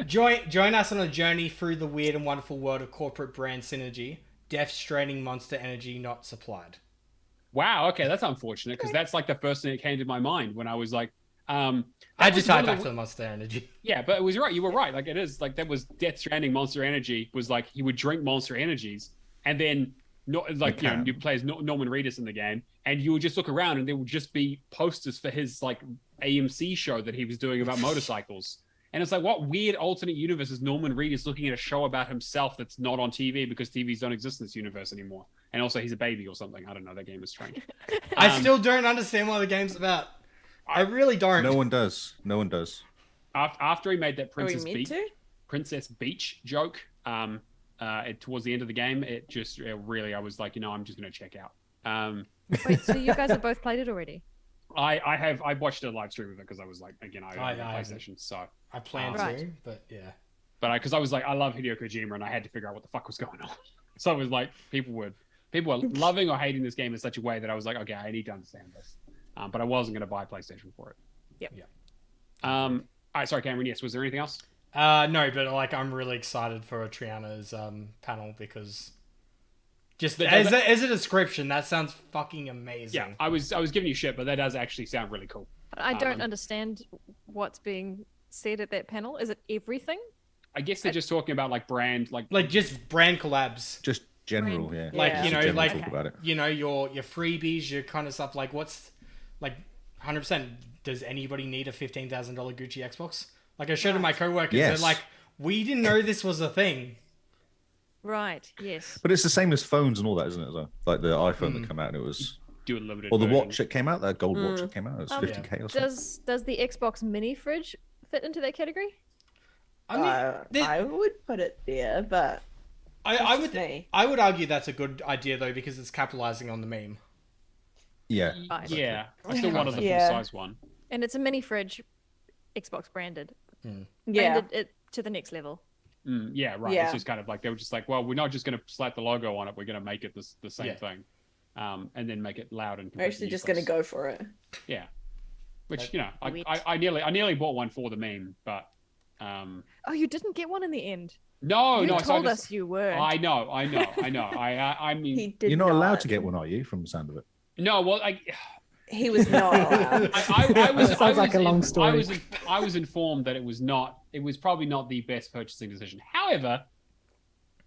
Join us on a journey through the weird and wonderful world of corporate brand synergy. Death Stranding Monster Energy not supplied. Wow. Okay, that's unfortunate because that's like the first thing that came to my mind when I was like, I had to was tie one of back the- to the Monster Energy. yeah, but it was right. You were right. Like it is like that was Death Stranding. Monster Energy was like he would drink Monster Energies, and then not like You can. you play as Norman Reedus in the game, and you would just look around, and there would just be posters for his like AMC show that he was doing about motorcycles. And it's like, what weird alternate universe is Norman Reedus looking at a show about himself that's not on TV because TVs don't exist in this universe anymore? And also, he's a baby or something. I don't know. That game is strange. I still don't understand what the game's about. I really don't. No one does. No one does. After he made that Are we Princess meant to? Beach joke, towards the end of the game, it really, I was like, I'm just gonna check out. Wait, so you guys have both played it already? I watched a live stream of it because I was like, again, I own a I PlayStation, so. I plan Right. to, but yeah. But because I was like, I love Hideo Kojima, and I had to figure out what the fuck was going on. So it was like people were loving or hating this game in such a way that I was like, okay, I need to understand this. But I wasn't going to buy a PlayStation for it. Yep. Yeah. All right, sorry, Cameron. Yes, was there anything else? No, but like I'm really excited for Triana's panel because just as a description, that sounds fucking amazing. Yeah, I was giving you shit, but that does actually sound really cool. I don't understand what's being said at that panel. Is it everything? I guess they're just talking about like brand, like just brand collabs. Just general, yeah. Like, Yeah. you know, Just general like, talk about it. you know, your freebies, your kind of stuff. Like, what's like 100%? Does anybody need a $15,000 Gucci Xbox? Like, I showed to my coworkers, Yes. they're like, we didn't know this was a thing. Right. Yes. But it's the same as phones and all that, isn't it? As well? Like the iPhone that came out, and it was, do a limited. or the version. watch that came out, that gold watch that came out, it was 50k or something. Does the Xbox mini fridge fit into that category? I mean, I would put it there, but I that's would just me. I would argue that's a good idea though because it's capitalizing on the meme. Yeah. Right. Yeah, I still wanted the Yeah. full size one. And it's a mini fridge, Xbox branded. Yeah. Branded it to the next level. Yeah, right. Yeah. It's just kind of like they were just like, well, we're not just going to slap the logo on it. We're going to make it the same Yeah. thing, and then make it loud and. We're actually just going to useless. go for it. Yeah, which Sweet. I nearly bought one for the meme, but Oh, you didn't get one in the end. no, You no. so I told just- us you were. I know. I mean, He did You're not allowed to get one, are you? From the sound of it. no. Well, He was not allowed. I was. Sounds I was like a long story. I was informed that it was not. It was probably not the best purchasing decision. However,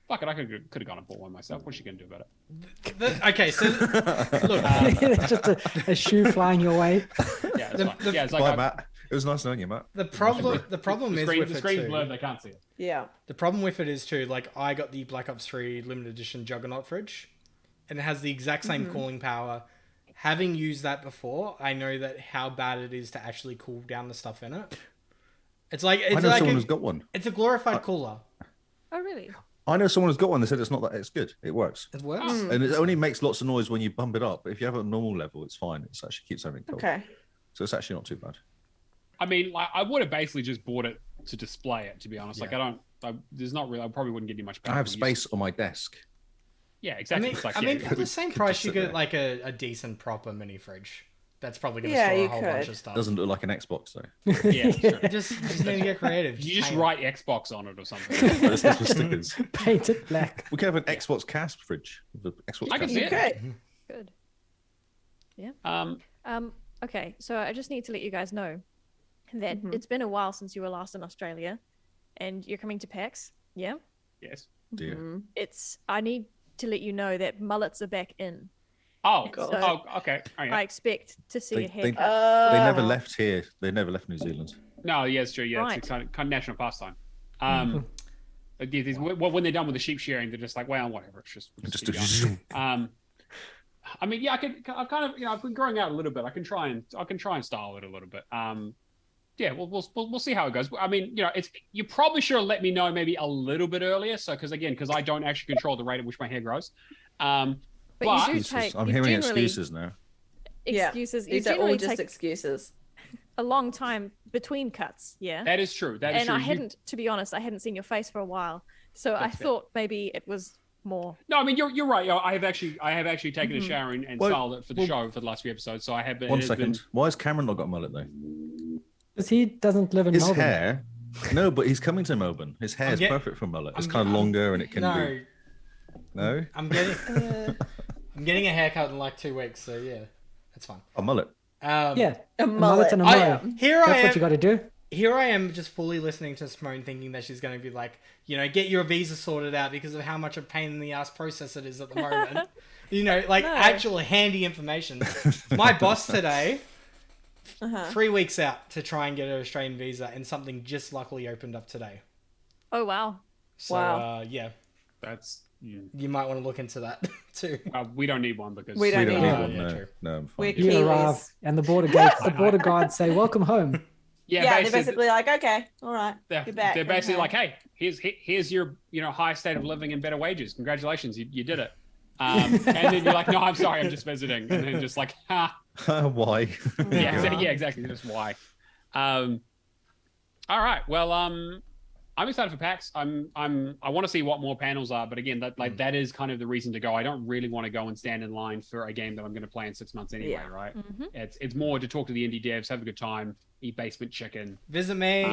fuck it, I could have gone and bought one myself. What's she gonna do about it? Okay, so look, It's just a shoe flying your way. Yeah, it's fine. Yeah, it's like Bye, Matt. It was nice knowing you, Matt. the problem the is screen, with the it screen's too. blurred. They can't see it. Yeah. The problem with it is too, like I got the Black Ops 3 limited edition Juggernaut fridge, and it has the exact same cooling power. Having used that before, I know that how bad it is to actually cool down the stuff in it. It's like I know someone who's got one. It's a glorified cooler. Oh, really? I know someone who's got one. They said it's not that it's good. It works, It works. and it only makes lots of noise when you bump it up. But if you have it at a normal level, it's fine. It actually keeps everything cold. Okay. So it's actually not too bad. I mean, like, I would have basically just bought it to display it. To be honest, like Yeah. there's not really. I probably wouldn't get you much. I have practical use. space on my desk. Yeah, I exactly. mean, It's like, I yeah, mean, you for the could- same could price, just you sit get there. like a decent proper mini fridge. That's probably going to Yeah, store a you whole bunch could. of stuff. Doesn't look like an Xbox though. yeah, sure. Just need to get creative. You just hang it. write Xbox on it or something. This is with stickers. Paint it black. We can have an Xbox Cast fridge. The Xbox I can Cast. see You it. could. Good. Um, Okay, so I just need to let you guys know that it's been a while since you were last in Australia, and you're coming to PAX. Yeah. yes. Dear. I need to let you know that mullets are back in. Oh, So- okay. Oh, yeah. I expect to see a They haircut. never left here. They never left New Zealand. No, yeah, it's true. Yeah, Right. it's kind of national pastime. When they're done with the sheep shearing, they're just like, well, whatever. It's just keep going. I mean, yeah, I've kind of, I've been growing out a little bit. I can try and style it a little bit. Yeah, we'll see how it goes. I mean, you probably should have let me know maybe a little bit earlier. So, because I don't actually control the rate at which my hair grows. But you do take. I'm hearing excuses now. Excuses. These you are all generally just take excuses. a long time between cuts. Yeah. That is true. And I hadn't, to be honest, I hadn't seen your face for a while, so I thought maybe it was more. No, I mean you're right. I have actually taken a shower and styled it for the show for the last few episodes. So I have been. 1 second. Why has Cameron not got a mullet though? Because he doesn't live in His Melbourne. hair. No, but he's coming to Melbourne. His hair is perfect for a mullet. It's kind of longer and it can be. No. I'm getting a haircut in like 2 weeks, so yeah, that's fine. A mullet. Yeah, A mullet and a mow. That's what you got to do. Here I am just fully listening to Simone thinking that she's going to be like, get your visa sorted out because of how much a pain in the ass process it is at the moment. Actual handy information. My boss today, 3 weeks out to try and get an Australian visa, and something just luckily opened up today. Oh, wow. So, yeah. That's... You might want to look into that too. We don't need one because we don't need one. No, I'm fine. You arrive and the border guards say, "Welcome home." Yeah, they're basically like, "Okay, all right, you're back." They're basically like, "Hey, here's your high state of living and better wages. Congratulations, you did it." And then you're like, "No, I'm sorry, I'm just visiting." And then just like, "Ha, why?" Yeah, exactly. Just why. All right. Well, I'm excited for PAX. I want to see what more panels are, but again, that is kind of the reason to go. I don't really want to go and stand in line for a game that I'm going to play in 6 months anyway, right? Mm-hmm. It's more to talk to the indie devs, have a good time, eat basement chicken, visit me.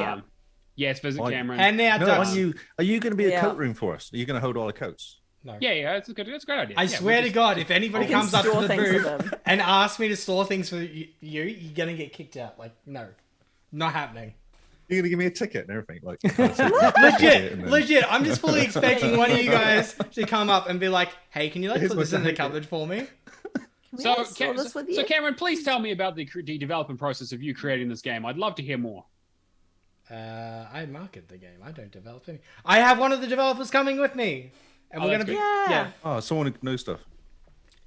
Yes, visit Cameron. And now, are you going to be a coat room for us? Are you going to hold all the coats? No. Yeah, it's a great idea. I swear to God, if anybody comes up to the booth and asks me to store things for you're going to get kicked out. Like, no, not happening. You're gonna give me a ticket and everything, like legit. I'm just fully expecting one of you guys to come up and be like, "Hey, can you put this in the cupboard for me?" So Cameron, please tell me about the development process of you creating this game. I'd love to hear more. I market the game. I don't develop any. I have one of the developers coming with me, and we're gonna be Oh, someone who knows stuff.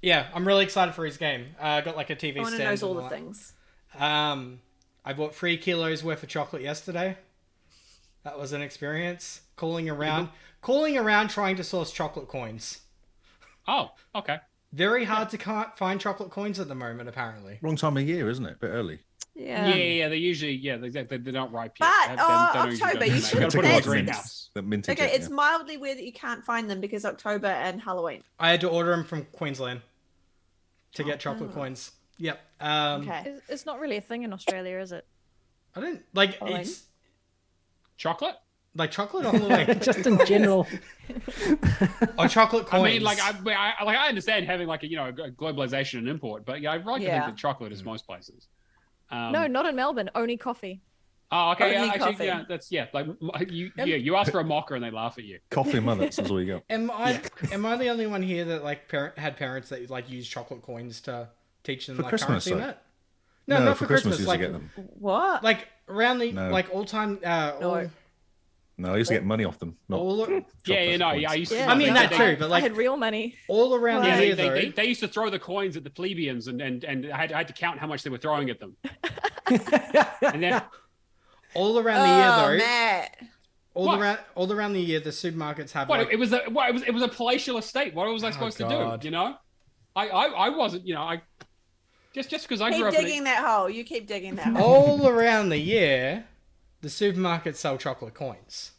Yeah, I'm really excited for his game. I got like a TV stand. Knows all the things. I bought 3 kilos worth of chocolate yesterday. That was an experience. Calling around trying to source chocolate coins. Oh, okay. Very hard to find chocolate coins at the moment, apparently. Wrong time of year, isn't it? A bit early. Yeah. They usually, exactly. They're not ripe yet. But October, you should put them in a greenhouse. Okay, it's mildly weird that you can't find them because October and Halloween. I had to order them from Queensland to get chocolate coins. Yep. Okay. It's not really a thing in Australia, is it? I don't like it's chocolate. Like chocolate all the way. Just in general. Or chocolate coins. I mean, I understand having like a globalization and import, but I like to think that chocolate is most places. No, not in Melbourne. Only coffee. Oh, okay. Only coffee. Yeah, that's you ask for a mocha and they laugh at you. Coffee mullets, that's all you got. Am I the only one here that like had parents that like use chocolate coins to teach them for like Christmas, currency and that? No, not for Christmas. Like, get them. What? Like around the like all time. No, I used to get money off them. Not I used to. I mean that too, but like I had real money. All around the year, they used to throw the coins at the plebeians, and I had to count how much they were throwing at them. And then all around the year, though. Matt. All around the year, the supermarkets have. What? It was a palatial estate. What was I supposed to do? You know, I wasn't. You know, I just because I grew up. Keep digging that hole. You keep digging that hole. All around the year, the supermarkets sell chocolate coins.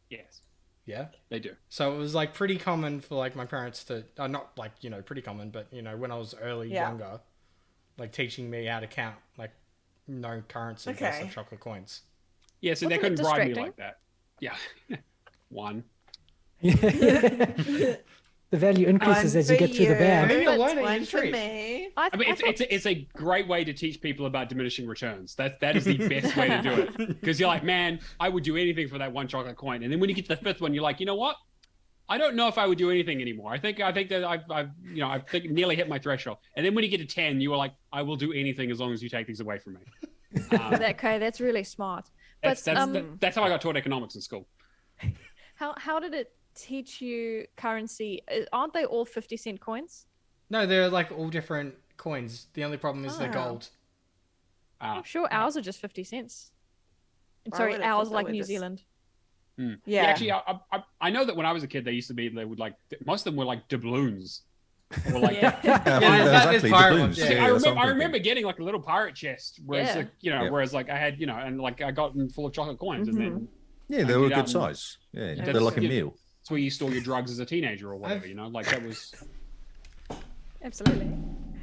Yes. Yeah, they do. So it was like pretty common for like my parents to, not like pretty common, but when I was younger, like teaching me how to count like known currency based on chocolate coins. Yeah, so they couldn't bribe me like that. Yeah, one. The value increases as you get through the bag. I mean, it's a great way to teach people about diminishing returns. That is the best way to do it, because you're like, man, I would do anything for that one chocolate coin, and then when you get to the 5th one, you're like, you know what? I don't know if I would do anything anymore. I think that I've nearly hit my threshold. And then when you get to 10, you were like, I will do anything as long as you take these away from me. Okay, that's really smart. But that's how I got taught economics in school. How did it teach you currency? Aren't they all 50-cent coins? No, they're like all different coins. The only problem is the Oh. gold. I'm sure ours are just 50 cents. I Sorry, would've thought ours they like were New just- Zealand. Yeah. Actually, I know that when I was a kid, they used to be, they would like, most of them were like doubloons. Or like, Yeah. Yeah, exactly. there's pirate the ones, balloons. yeah. I that's what I'm remember thinking. getting like a little pirate chest, whereas Yeah. like, you know, Yeah. whereas like I had, you know, and like I got them full of chocolate coins, and then Yeah, they were a Yeah, good size. Yeah, that's- they're like a yeah. meal. it's where you store your drugs as a teenager or whatever, you know, like that was. Absolutely.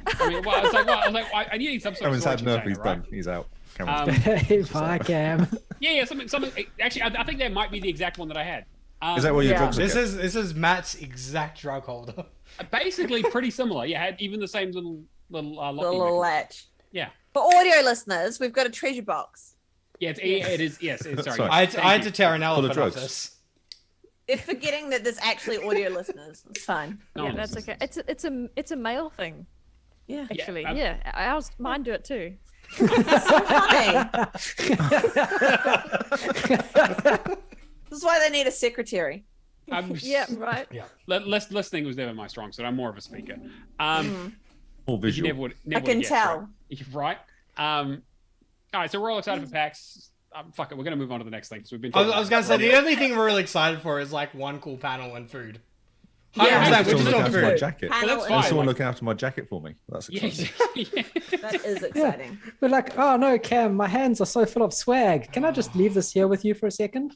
I mean, well, I was like, I need some sort of Cameron's had storage enough. container, He's right? done. He's out. Cameron's Um, Hey, bye, Cam. yeah, something. Actually, I think that might be the exact one that I had. Is that where your Yeah. drugs are? This is Matt's exact drug holder. Basically pretty similar. Yeah, had even the same little The locking little mechanism. latch. Yeah, For audio listeners, we've got a treasure box. yeah, it is. Yes, sorry. Sorry. I had Thank to you. tear an Full of elephant off drugs. this. They're forgetting that there's actually audio listeners. It's fine. No Yeah, one that's listens. okay. It's a male thing, Yeah. actually. um, Yeah, ours, mine do it too. It's so funny. This is why they need a secretary. Yeah, right. Listening was never my strong suit. I'm more of a speaker. More You visual. never would. I Never can would guess, tell. Right. All right. So we're all excited for PAX. Fuck it. We're gonna move on to the next thing because we've been. I talking was gonna about say it the only thing we're really excited for is like one cool panel and food. 100%, Yeah. we're Someone just looking on after my food. jacket. Panel that's and- fine. Someone like- looking after my jacket for me. That's Yeah, exciting. yeah. That is exciting. We're like, oh no, Cam, my hands are so full of swag. Can I just leave this here with you for a second?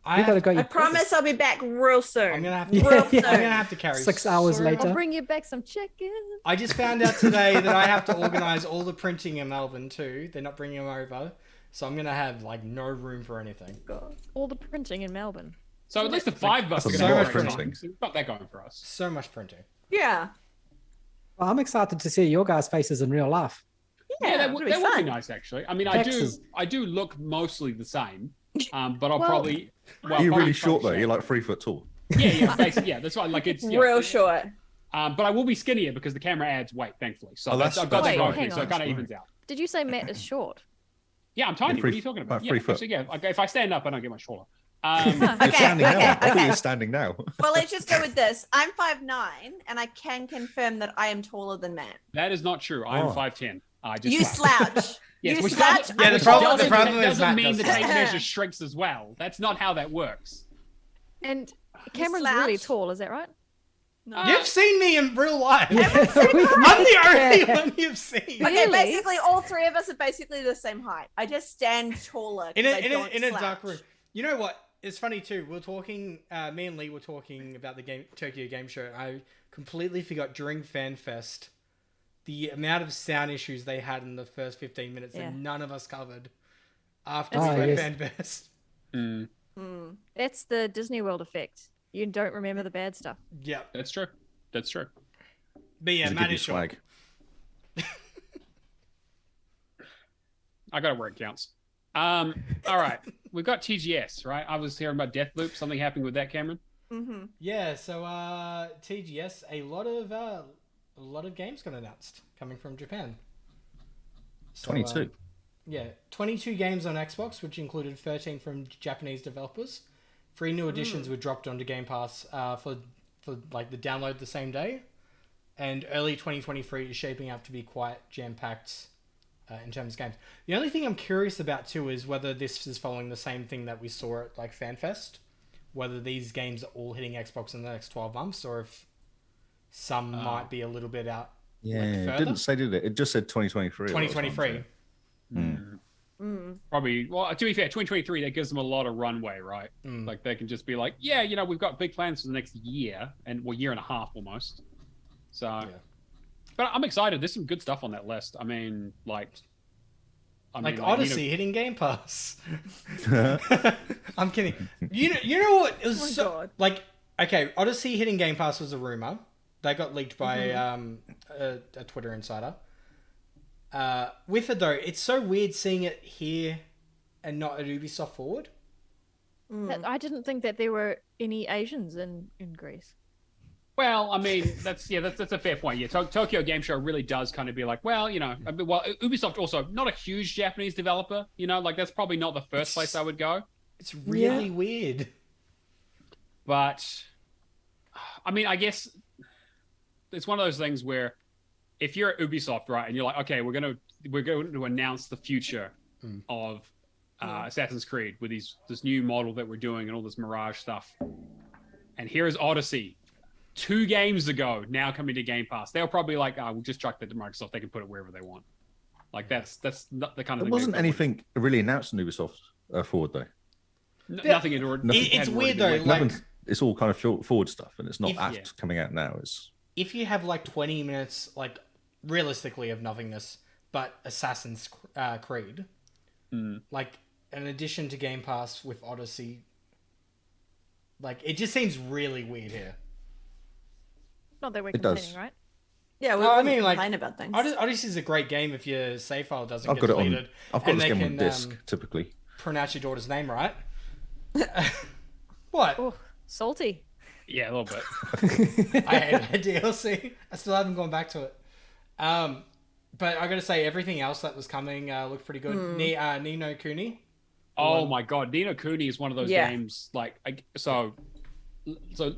I We gotta have- go. I promise I'll be back real soon. I'm gonna have to. Yeah, Real I'm soon. gonna have to carry 6 hours so later. I'll bring you back some chicken. I just found out today that I have to organize all the printing in Melbourne too. They're not bringing them over, so I'm gonna have like no room for anything. All the printing in Melbourne. So at least the five of us are That's going a to lot be of printing. printing. So we've got that going for us. So much printing. Yeah. Well, I'm excited to see your guys' faces in real life. Yeah, that it'll would be that would be fun. nice actually. I mean, Texas. I do look mostly the same, but I'll Well- probably. Well, You're probably really short though. shape. You're like 3 foot tall. Yeah, basically, yeah. That's why. Like it's yeah. Real short. But I will be skinnier because the camera adds weight, thankfully. So Oh, that's, that's- I've got that Wait, going for me, hang so it on. kind of evens out. Did you say Matt is short? Yeah, I'm tiny. Three- What are you talking about? about Yeah, 3 foot. actually, yeah. Okay, if I stand up, I don't get much taller. You're Okay, standing okay, now. I thought okay. you were standing now. Well, let's just go with this. I'm 5'9", and I can confirm that I am taller than Matt. that is not true. I am Oh. 5'10". I just You slouch. slouch. Yes, You which slouch. doesn't- Yeah, the I'm problem- taller. problem is doesn't Matt mean does the that. tape measure shrinks as well. That's not how that works. And Cameron's really slouch. tall, is that right? No. You've seen me in real life. Yeah, I'm the only one you've seen. Okay, Really? basically, all three of us are basically the same height. I just stand taller. In 'cause a, I in, don't a, in a slouch. dark room. You know what? It's funny too. We're talking. Me and Lee were talking about the Tokyo Game Show. I completely forgot during FanFest the amount of sound issues they had in the first 15 minutes Yeah. that none of us covered after Oh, we went yes. FanFest. Mm. That's the Disney World effect. You don't remember the bad stuff. Yeah, That's true. That's true. but yeah, Does it Matt give you is short. swag? I got it where it counts. All right. We've got TGS, right? I was hearing about Deathloop. Something happening with that, Cameron? Mm-hmm. Yeah, so TGS, a lot of games got announced coming from Japan. So, 22. Yeah, 22 games on Xbox, which included 13 from Japanese developers. 3 new additions were dropped onto Game Pass for like the download the same day, and early 2023 is shaping up to be quite jam-packed in terms of games. The only thing I'm curious about too is whether this is following the same thing that we saw at like FanFest, whether these games are all hitting Xbox in the next 12 months, or if some might be a little bit out. Yeah, like, it further? didn't say, did it? It just said 2023. 2023. Probably. Well, to be fair, 2023, that gives them a lot of runway, right? Like they can just be like, yeah, you know, we've got big plans for the next year year and a half almost. So, but I'm excited. There's some good stuff on that list. I mean, like Odyssey hitting Game Pass. I'm kidding. You know what? It was Oh my so, God. like, okay, Odyssey hitting Game Pass was a rumor. That got leaked by a Twitter insider. With it though, it's so weird seeing it here and not at Ubisoft Forward. I didn't think that there were any Asians in Greece. Well, I mean, that's a fair point. Yeah, Tokyo Game Show really does kind of be like, well, you know, Ubisoft also not a huge Japanese developer. You know, like that's probably not the first place I would go. It's really weird. But I mean, I guess it's one of those things where if you're at Ubisoft, right, and you're like, okay, we're going to announce the future of Assassin's Creed with this new model that we're doing and all this Mirage stuff. And here is Odyssey, 2 games ago, now coming to Game Pass. They'll probably like, we'll just chuck that to Microsoft. They can put it wherever they want. Like that's not the kind of There thing. wasn't anything really announced in Ubisoft forward though. Nothing had already. It's weird though. Like, it's all kind of forward stuff, and it's not coming out now. It's if you have like 20 minutes, like realistically of nothingness, but Assassin's Creed, like an addition to Game Pass with Odyssey, like it just seems really weird here. Not that we're It complaining, does. right? Yeah, we I mean, like, complain about things. Odyssey is a great game if your save file doesn't I've get got it deleted. on. I've got and this they game on can, disc typically. pronounce your daughter's name right. What? Oh, salty. yeah, a little bit. I hate that DLC. I still haven't gone back to it. But I gotta say, everything else that was coming looked pretty good. Ni no Kuni. Oh my god, Ni no Kuni is one of those games. Like,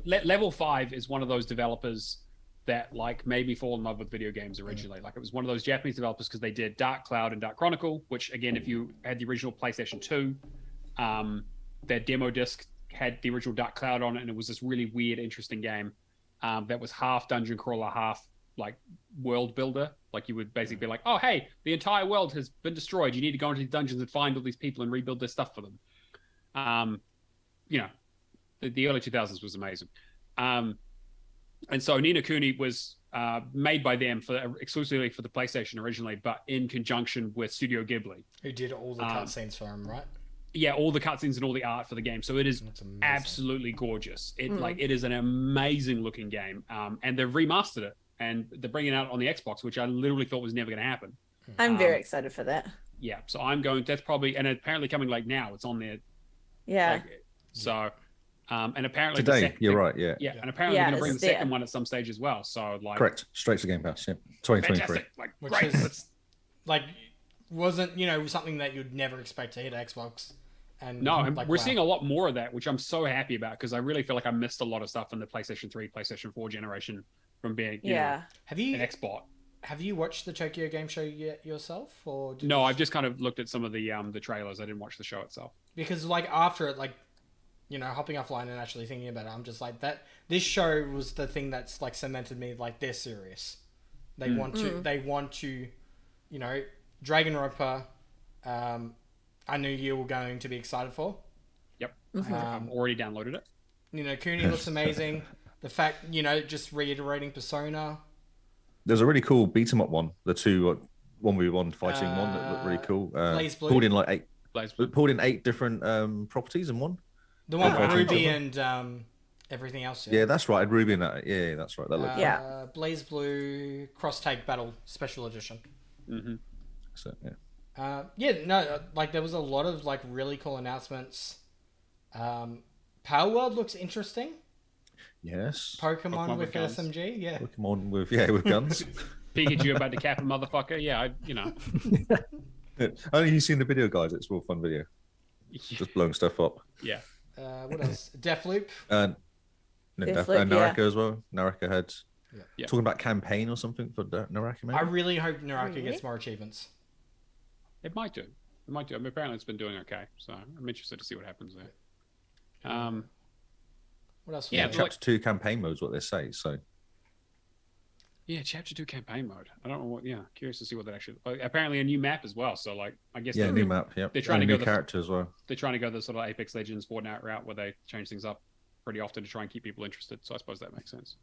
Level 5 is one of those developers that like made me fall in love with video games originally. Like it was one of those Japanese developers because they did Dark Cloud and Dark Chronicle, which again, if you had the original PlayStation 2, their demo disc had the original Dark Cloud on it, and it was this really weird, interesting game that was half dungeon crawler, half like world builder. Like you would basically be like, oh hey, the entire world has been destroyed. You need to go into these dungeons and find all these people and rebuild their stuff for them. You know, the early 2000s was amazing. And so Ni no Kuni was made by them exclusively for the PlayStation originally, but in conjunction with Studio Ghibli, Who did all the cutscenes for him, right? Yeah, all the cutscenes and all the art for the game. So it is absolutely gorgeous. It is an amazing looking game, and they've remastered it and they're bringing it out on the Xbox, which I literally thought was never going to happen. I'm very excited for that. Yeah, so I'm going. That's probably and apparently coming like now. It's on there. Yeah. Like, so. And apparently Today, you're right, yeah. Yeah, and apparently they're going to bring the second one at some stage as well. So like, correct, straight to Game Pass, yeah, 2023. Fantastic. Like, Which great. is, like, wasn't something that you'd never expect to hit Xbox. And no, and like, we're seeing a lot more of that, which I'm so happy about because I really feel like I missed a lot of stuff in the PlayStation 3, PlayStation 4 generation from being you know, Have you an Xbox. Have you watched the Tokyo Game Show yet yourself, or no? I've just kind of looked at some of the trailers. I didn't watch the show itself because like after it, like. Hopping offline and actually thinking about it, I'm just like that. This show was the thing that's like cemented me. Like they're serious. They want to, Dragonroper. I knew you were going to be excited for. Yep, I've already downloaded it. Kuni looks amazing. The fact, just reiterating Persona. There's a really cool beat 'em up one. The two 1v1 fighting one that looked really cool. Blaze Blue. Pulled in like 8 different properties in one. The one with Ruby and everything else. Yeah, that's right. Ruby and that. Yeah, that's right. That looked Blaze Blue Cross Take Battle Special Edition. Mm-hmm. So, there was a lot of like really cool announcements. Power World looks interesting. Yes. Pokemon with guns. SMG, yeah. Pokemon with guns. Pikachu about to cap a motherfucker. Yeah, Only you've seen the video, guys. It's a real fun video. Just blowing stuff up. Yeah. What else? Deathloop. Naraka as well. Naraka had Yeah. talking about campaign or something for Naraka. Maybe? I really hope Naraka gets more achievements. It might do. I mean, apparently it's been doing okay. So I'm interested to see what happens there. What else? Yeah, Chapter 2 campaign mode is what they say. So yeah, Chapter 2 campaign mode. I don't know what. Yeah, curious to see what that actually. Apparently a new map as well. So like, I guess new map. Yep. They're trying to new go character as well. They're trying to go the sort of Apex Legends Fortnite route where they change things up pretty often to try and keep people interested. So I suppose that makes sense.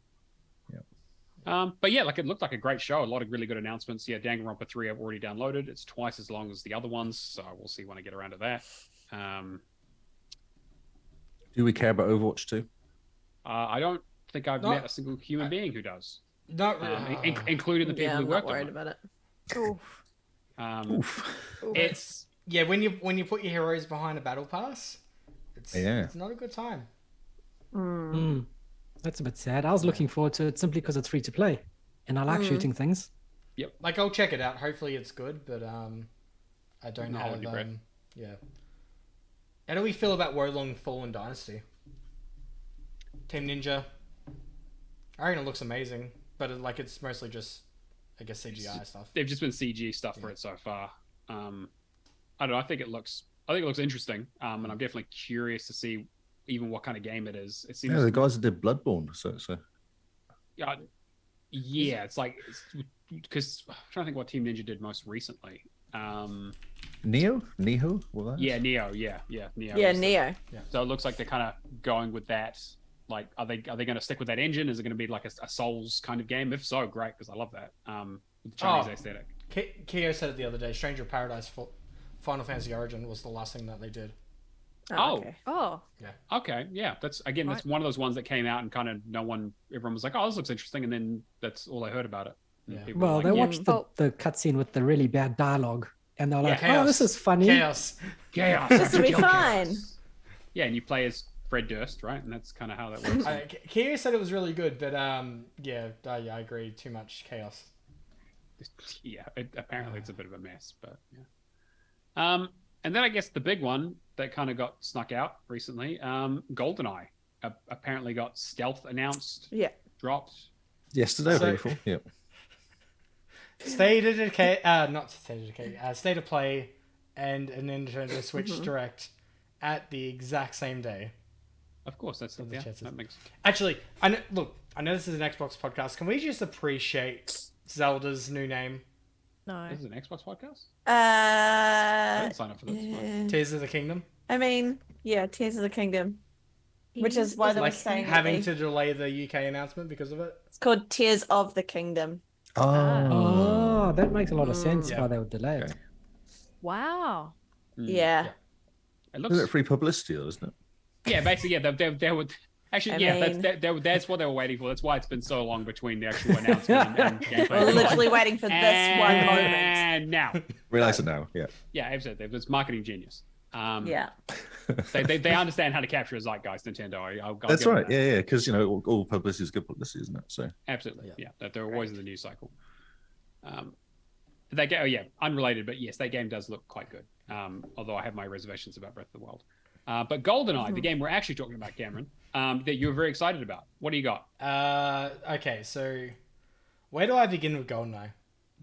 Yeah. But yeah, like it looked like a great show. A lot of really good announcements. Yeah, Danganronpa 3 I've already downloaded. It's twice as long as the other ones, so we'll see when I get around to that. Do we care about Overwatch 2? I don't think I've met a single human being who does. Not really. Including the people who I'm worked not worried on about it. It's Yeah, when you put your heroes behind a battle pass, it's not a good time. That's a bit sad. I was looking forward to it simply because it's free to play, and I like shooting things. Yep. Like I'll check it out. Hopefully it's good, but I don't Not have. holding your breath. Yeah. How do we feel about Wolong Fallen Dynasty? Team Ninja. I reckon it looks amazing, but it's mostly just, I guess, CGI stuff. They've just been CG stuff for it so far. I don't know. I think it looks interesting, and I'm definitely curious to see even what kind of game it is. It seems the guys that did Bloodborne. So. Yeah, it's like because I'm trying to think what Team Ninja did most recently. Neo? Neo? Yeah, Neo. Yeah, Neo. Yeah, Neo. So it looks like they're kind of going with that. Like, are they going to stick with that engine? Is it going to be like a Souls kind of game? If so, great, because I love that. With the Chinese aesthetic. Keo said it the other day. Stranger of Paradise for Final Fantasy Origin was the last thing that they did. Okay. Oh. Yeah. Okay. Yeah. That's one of those ones that came out and kind of everyone was like, oh, this looks interesting, and then that's all I heard about it. Yeah. Well, they watched the cutscene with the really bad dialogue, and they're like, chaos. "Oh, this is funny." Chaos. This will be fine. Yeah, and you play as Fred Durst, right? And that's kind of how that works. Keo said it was really good, but yeah, I agree. Too much chaos. Yeah, apparently it's a bit of a mess, but yeah. And then I guess the big one that kind of got snuck out recently, GoldenEye apparently got stealth announced. Yeah. Dropped. Yesterday, or before? Yeah. State of Play and a Nintendo Switch Direct at the exact same day. Of course, that makes. Actually, I know this is an Xbox podcast. Can we just appreciate Zelda's new name? No. This is an Xbox podcast? I didn't sign up for this. Tears of the Kingdom. I mean, yeah, Tears of the Kingdom. Which is why they were saying having to delay the UK announcement because of it. It's called Tears of the Kingdom. Oh, that makes a lot of sense why they would delay it. Wow. Yeah. It looks... Isn't it free publicity, though, isn't it? Yeah, basically, yeah. They would actually, that's what they were waiting for. That's why it's been so long between the actual announcement and gameplay. We're literally waiting for this one moment. And now, realize it now. Yeah. Yeah, absolutely. It's marketing genius. Yeah. They understand how to capture a zeitgeist, Nintendo. I'll that's right. Yeah. Because all publicity is good publicity, isn't it? So absolutely, yeah. That they're always in the news cycle. That game, unrelated, but yes, that game does look quite good. Although I have my reservations about Breath of the Wild. But GoldenEye, the game we're actually talking about, Cameron, that you were very excited about. What do you got? Okay, so where do I begin with GoldenEye?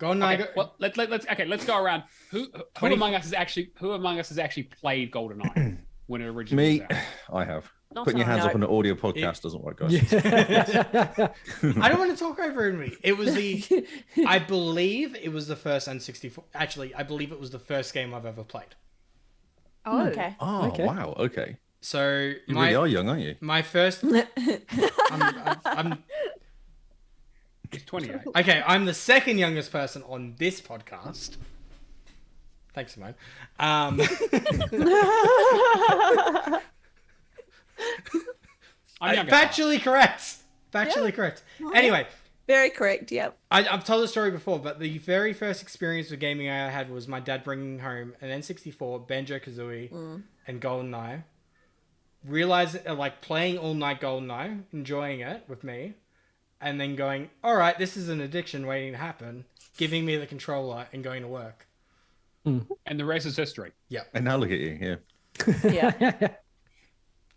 Well, let's go around. Who among us has actually played GoldenEye when it originally was out? I have. Not Putting your hands no. up on an audio podcast doesn't work, guys. I don't want to talk over me. It was I believe it was the first N64. Actually, I believe it was the first game I've ever played. Oh. Okay. Oh, Okay. wow. Okay. So You really are young, aren't you? my first. I'm It's 28. okay. I'm the second youngest person on this podcast. Thanks, Simone. I'm younger. Factually correct. Factually correct. Anyway, Very correct, yep. I've told the story before, but the very first experience with gaming I had was my dad bringing home an N64, Banjo-Kazooie, and GoldenEye. Playing all night GoldenEye, enjoying it with me, and then going, all right, this is an addiction waiting to happen, giving me the controller and going to work. And the rest is history. And now look at you. Yeah. Yeah.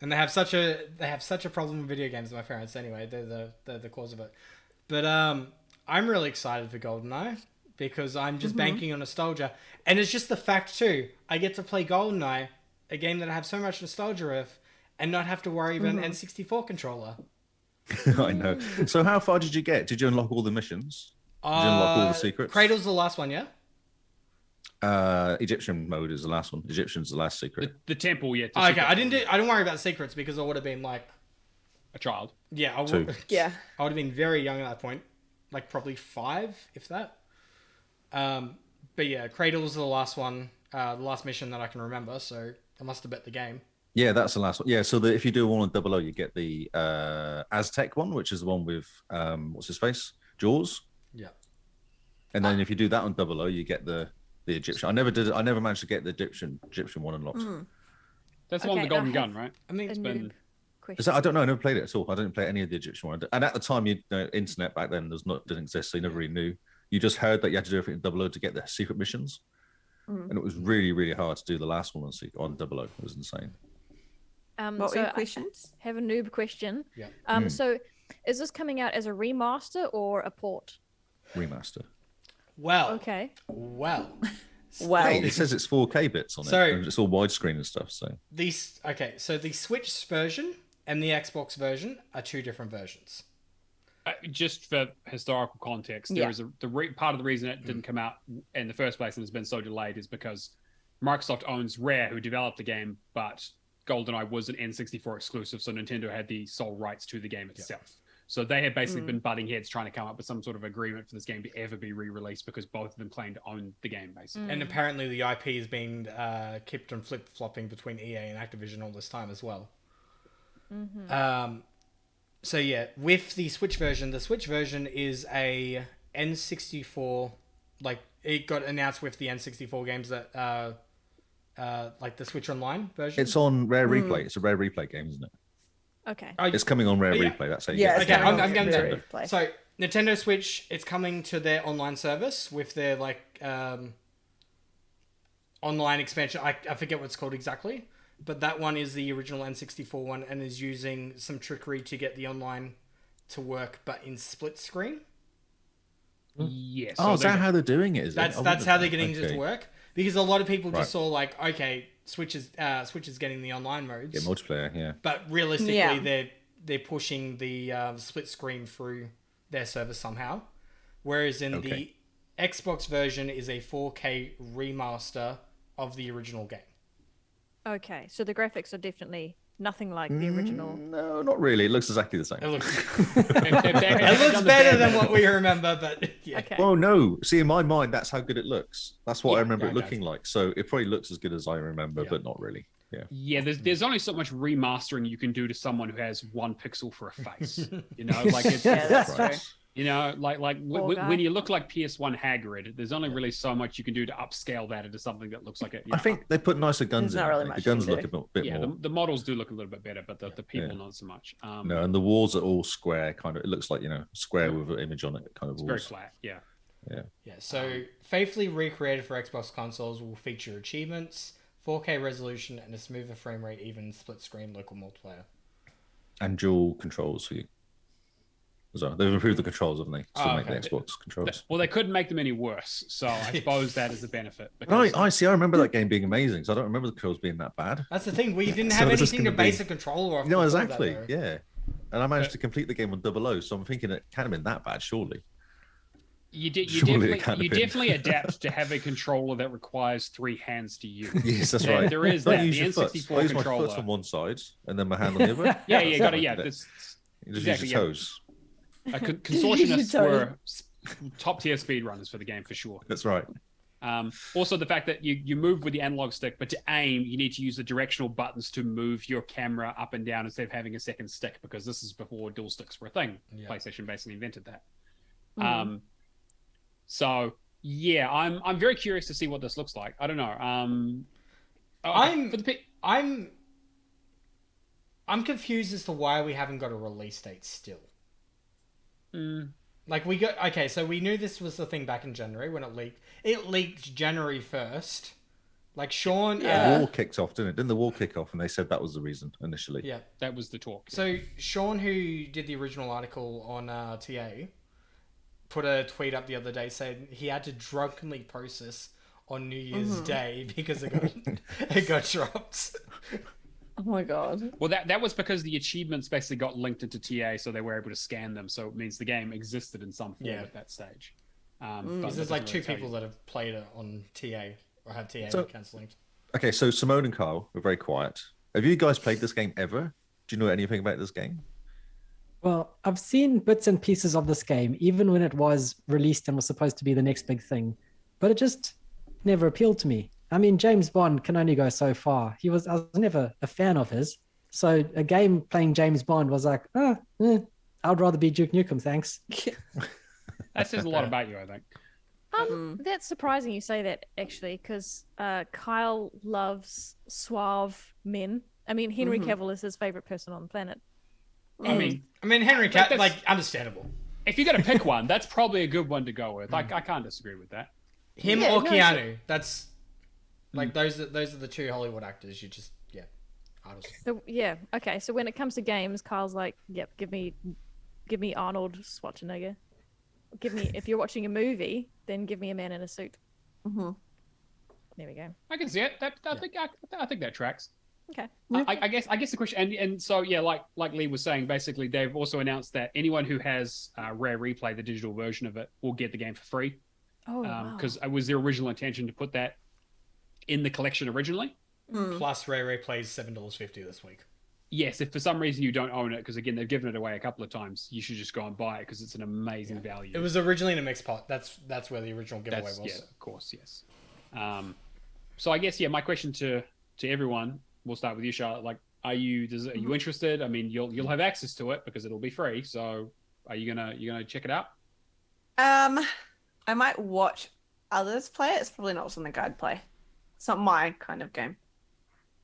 And they have such a problem with video games, my parents. Anyway, they're the cause of it. But I'm really excited for GoldenEye because I'm just banking on nostalgia, and it's just the fact too. I get to play GoldenEye, a game that I have so much nostalgia with, and not have to worry about an N64 controller. I know. So how far did you get? Did you unlock all the missions? Did you unlock all the secrets? Cradle's the last one, yeah? Egyptian mode is the last one. Egyptian's the last secret. The temple, yeah. Okay, I didn't worry about secrets because I would have been like a child. Yeah, I Two. would. Yeah. I would have been very young at that point, like probably 5, if that. But yeah, Cradle's the last one, the last mission that I can remember. So I must have bet the game. Yeah, that's the last one. Yeah, so if you do one on 00, you get the Aztec one, which is the one with what's his face, Jaws. Yeah. And then if you do that on 00, you get the Egyptian. I never managed to get the Egyptian one unlocked. That's the one with the golden gun, right? I mean, It's been... Is that, I don't know. I never played it at all. I didn't play any of the Egyptian one. And at the time, internet back then didn't exist, so you never really knew. You just heard that you had to do everything in 00 to get the secret missions, and it was really, really hard to do the last one on 00. It was insane. What were your questions? I have a noob question. Yeah. So is this coming out as a remaster or a port? Remaster. Well. Okay. Well. Hey, it says it's 4K bits on it. And it's all widescreen and stuff. So so the Switch version and the Xbox version are two different versions. Just for historical context, there is part of the reason it didn't come out in the first place and has been so delayed is because Microsoft owns Rare, who developed the game, but GoldenEye was an N64 exclusive, so Nintendo had the sole rights to the game itself. So they had basically been butting heads trying to come up with some sort of agreement for this game to ever be re-released because both of them claimed to own the game, basically. And apparently the IP has been kept on flip-flopping between EA and Activision all this time as well. So yeah, with the Switch version is a N64, like it got announced with the N64 games that like the Switch Online version. it's on Rare Replay. It's a Rare Replay game, isn't it? Okay. It's coming on Rare Replay. That's how you Yeah, get it. Okay, I'm Rare going to. Replay. So Nintendo Switch, it's coming to their online service with their like online expansion. I forget what it's called exactly, but that one is the original N64 one and is using some trickery to get the online to work, but in split screen. Yes. Oh, is that how they're doing it? Is That's it? how they're getting it to work, because a lot of people Right. just saw like, okay, Switch is getting the online modes, Yeah, multiplayer. Yeah. but realistically Yeah. they're pushing the split screen through their service somehow, whereas in the Xbox version is a 4K remaster of the original game. Okay. So the graphics are definitely nothing like the original. No, not really. It looks exactly the same. It looks It looks better than what we remember, but yeah. Okay. Well, no. See, in my mind, that's how good it looks. That's what I remember Yeah, it looking like. So it probably looks as good as I remember, Yeah. but not really. Yeah. Yeah, there's only so much remastering you can do to someone who has 1 pixel for a face. You know, like it's Yeah, that's Right. true. you know, like Poor guy. when you look like PS1 Hagrid, there's only really so much you can do to upscale that into something that looks like it. I think they put nicer guns There's in. not really I think. much The guns you look can a bit yeah, more. the models do look a little bit better, but the people Yeah. not so much. No, and the walls are all square, kind of. It looks like, square with an image on it, kind of it's walls. very flat. Yeah. Yeah, so faithfully recreated for Xbox consoles will feature achievements, 4K resolution, and a smoother frame rate, even split screen local multiplayer. And dual controls for you. So they've improved the controls, haven't they? To make okay. the Xbox controls. Well, they couldn't make them any worse, so I suppose that is a benefit. Right, because- I see. I remember that game being amazing. So I don't remember the controls being that bad. That's the thing, we didn't So have it's just anything to gonna be- base a controller off. No, before that, exactly. though. Yeah. And I managed to complete the game on 00, so I'm thinking it can't have been that bad, surely. You, you Surely it can't definitely, you have been. definitely adapt to have a controller that requires 3 hands to use. Yes, that's Yeah, right. there is Don't that. use The your foot. N64 I use my controller. foot on one side and then my hand on the other. Yeah, you got to. Yeah, You this, just exactly, use yeah. your toes. Consortionists Totally. were top tier speedrunners for the game for sure. That's right. Also, the fact that you move with the analog stick, but to aim, you need to use the directional buttons to move your camera up and down instead of having a second stick, because this is before dual sticks were a thing. Yeah. PlayStation basically invented that. So yeah, I'm very curious to see what this looks like. I don't know. I'm confused as to why we haven't got a release date still. Like so we knew this was the thing back in January when it leaked. It leaked January 1st. Like Sean, The war kicked off, didn't it? Didn't the war kick off? And they said that was the reason initially. yeah. that was the talk. So Sean, who did the original article on TA, put a tweet up the other day saying he had to drunkenly post this on New Year's Day because it got dropped. Oh my god. Well, that was because the achievements basically got linked into TA, so they were able to scan them. So it means the game existed in some form at that stage. But Because there's that like doesn't 2 really tell people you. that have played it on TA or have TA So- accounts linked. Okay, so Simone and Carl were very quiet. Have you guys played this game ever? Do you know anything about this game? Well, I've seen bits and pieces of this game, even when it was released and was supposed to be the next big thing, but it just never appealed to me. I mean, James Bond can only go so far. I was never a fan of his. So a game playing James Bond was like, I'd rather be Duke Nukem, thanks. That says a lot about you, I think. That's surprising you say that, actually, because Kyle loves suave men. I mean, Henry Cavill is his favorite person on the planet. I mean, Henry Cavill, that's- like, understandable. if you got to pick one, that's probably a good one to go with. I can't disagree with that. Him Yeah, or no, Keanu. That's like those are the 2 Hollywood actors. You just artist. So yeah, okay. So when it comes to games, Carl's like, "Yep, give me Arnold Schwarzenegger. Give me if you're watching a movie, then give me a man in a suit." Mm-hmm. There we go. I can see it. I think that tracks. Okay. I guess the question and so yeah, like Lee was saying, basically they've also announced that anyone who has Rare Replay, the digital version of it, will get the game for free. Oh, wow. Because it was their original intention to put that in the collection originally. Plus, Rare Replay's $7.50 this week. Yes, if for some reason you don't own it, because again they've given it away a couple of times, you should just go and buy it because it's an amazing value. It was originally in a mixed pot. That's where the original giveaway was. Yeah, of course, yes. So I guess my question to everyone, we'll start with you, Charlotte. Like, are you interested? I mean, you'll have access to it because it'll be free. So, are you gonna check it out? I might watch others play it. It's probably not something I'd play. It's not my kind of game.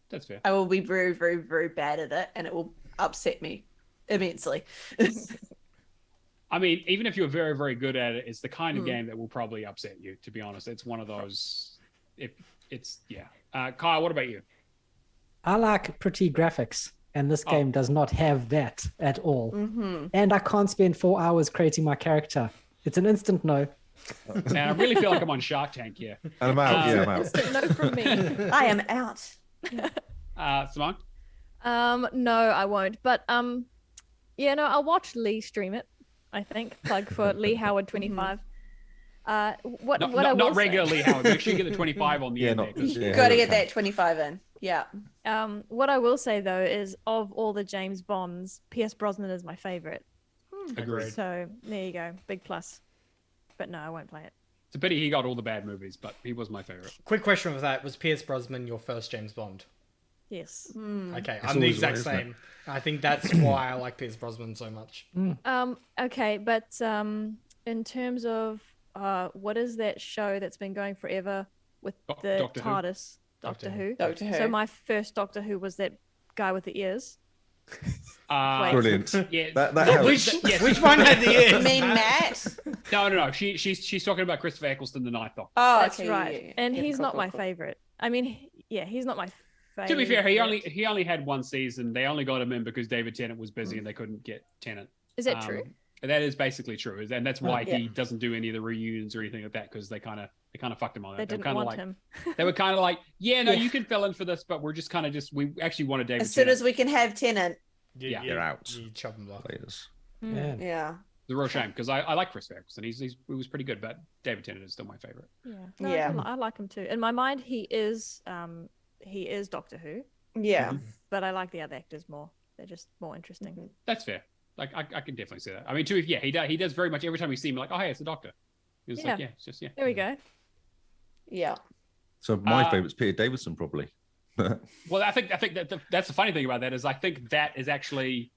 That's fair. I will be very, very, very bad at it, and it will upset me immensely. I mean, even if you're very, very good at it, it's the kind of game that will probably upset you. To be honest, it's one of those. Kyle, what about you? I like pretty graphics, and this game does not have that at all. Mm-hmm. And I can't spend 4 hours creating my character. It's an instant no. Man, I really feel like I'm on Shark Tank here. And I'm out. I'm out. No from me. I am out. Simone? No, I won't. But I'll watch Lee stream it. I think plug for Lee Howard 25. What I will not say- regularly, Howard. Make sure you get the 25 on the end. There, 'cause- You got to get that 25 in. Yeah. What I will say though is, of all the James Bonds, Pierce Brosnan is my favorite. Agreed. So there you go, big plus. But no, I won't play it. It's a pity he got all the bad movies, but he was my favorite. Quick question with that: was Pierce Brosnan your first James Bond? Yes. Okay, It's I'm the always exact right, isn't it? same. I think that's why I like Pierce Brosnan so much. Okay, but in terms of what is that show that's been going forever with the Doctor Who? TARDIS? Doctor Who. Doctor Who. So my first Doctor Who was that guy with the ears. Wait. Brilliant. Yeah. That helps. Which one had the ears? You mean Matt? No. She's talking about Christopher Eccleston, the Ninth Doctor. Oh, That's okay, right. yeah. And Yeah, he's cool, not cool, my cool. favorite. I mean, he's not my favorite. To be fair, he only had one season. They only got him in because David Tennant was busy and they couldn't get Tennant. Is that true? That is basically true, and that's why yeah. he doesn't do any of the reunions or anything like that because they kind of fucked him on They that. didn't were want like, him. They were kind of like, you can fill in for this, but we're just we actually wanted David. As soon Tennant. as we can have Tennant. Yeah. You're out. You chop them off. Players. Yeah. Yeah. It's a real shame because I like Chris Eccleston. He was pretty good, but David Tennant is still my favorite. Yeah. No, Yeah. I like him too. In my mind, he is Doctor Who, Yeah. but I like the other actors more. They're just more interesting. That's fair. Like I can definitely see that. I mean, he does very much every time we see him. Like, oh hey, it's the Doctor. It's Yeah. like it's just There we go. Yeah. So my favorite's Peter Davidson, probably. Well, I think that's the funny thing about that is I think that is actually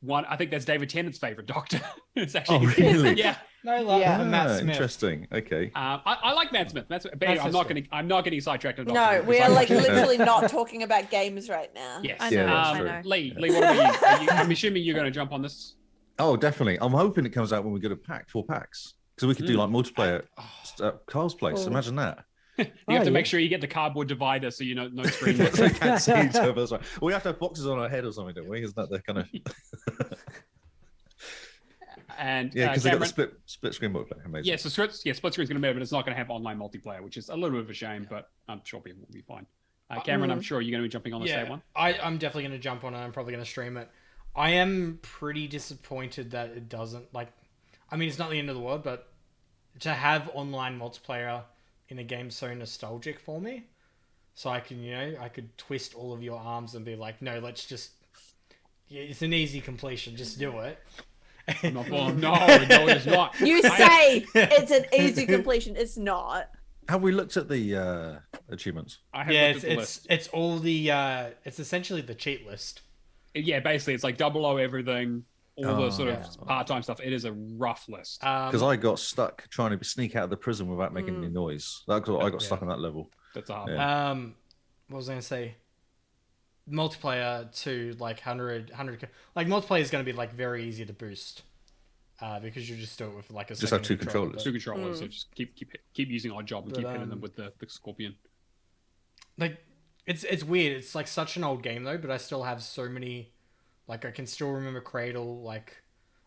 one. I think that's David Tennant's favorite Doctor. It's actually really? yeah. No love Yeah. for Matt Smith. Interesting. Okay. I like Matt Smith. But anyway, I'm not getting sidetracked. On Doctor No, Who, we because are I like like- literally not talking about games right now. Yes. I Yeah, know. that's I true. know. Lee, what about you? I'm assuming you're going to jump on this. Oh, definitely. I'm hoping it comes out when we go to for PAX because we could do like multiplayer at Carl's place. Oh. Imagine that. You have to yeah. make sure you get the cardboard divider so you know no screen. So we can't see each other. That's right. We have to have boxes on our head or something, don't we? Isn't that the kind of And yeah? Because they got the Cameron, split screen multiplayer. Amazing. yeah, so split screen is going to be, but it's not going to have online multiplayer, which is a little bit of a shame, but I'm sure people will be fine. Cameron, I'm sure you're going to be jumping on the same one. I'm definitely going to jump on it. I'm probably going to stream it. I am pretty disappointed that it doesn't I mean, it's not the end of the world, but to have online multiplayer in a game so nostalgic for me, so I can I could twist all of your arms and be like, no, let's just. Yeah, it's an easy completion. Just do it. No, it's not. You say it's an easy completion. It's not. Have we looked at the achievements? I have Yeah, looked at the list. it's all the it's essentially the cheat list. Yeah, basically, it's like 00 everything, all the sort of part-time stuff. It is a rough list. Because I got stuck trying to sneak out of the prison without making any noise. I got stuck on that level. That's a hard Yeah. one. What was I gonna say? Multiplayer to 100 like multiplayer is going to be very easy to boost because you just do it with a Just have two controller, controllers. Two controllers, so just keep using Odd Job and keep hitting um, them with the scorpion. It's weird. It's like such an old game though, but I still have so many. Like I can still remember Cradle. Like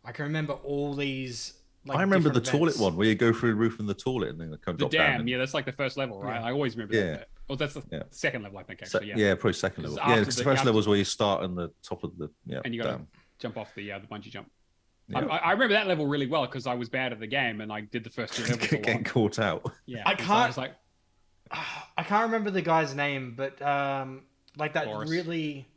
I can remember all these. Like, I remember the different toilet events. one where you go through the roof in the toilet and then come The drop down. dam, yeah, that's like the first level, right? Yeah. I always remember Yeah. that bit. Well, that's the second level, I think, So, actually. yeah, probably second Because level. Yeah, after because the- the first after- level is where you start on the top of the And you got to dam. jump off the bungee jump. Yeah. I remember that level really well because I was bad at the game and I did the first two levels a lot. Getting caught out. Yeah, I and so can't- was like, I can't remember the guy's name, but like that Boris. really.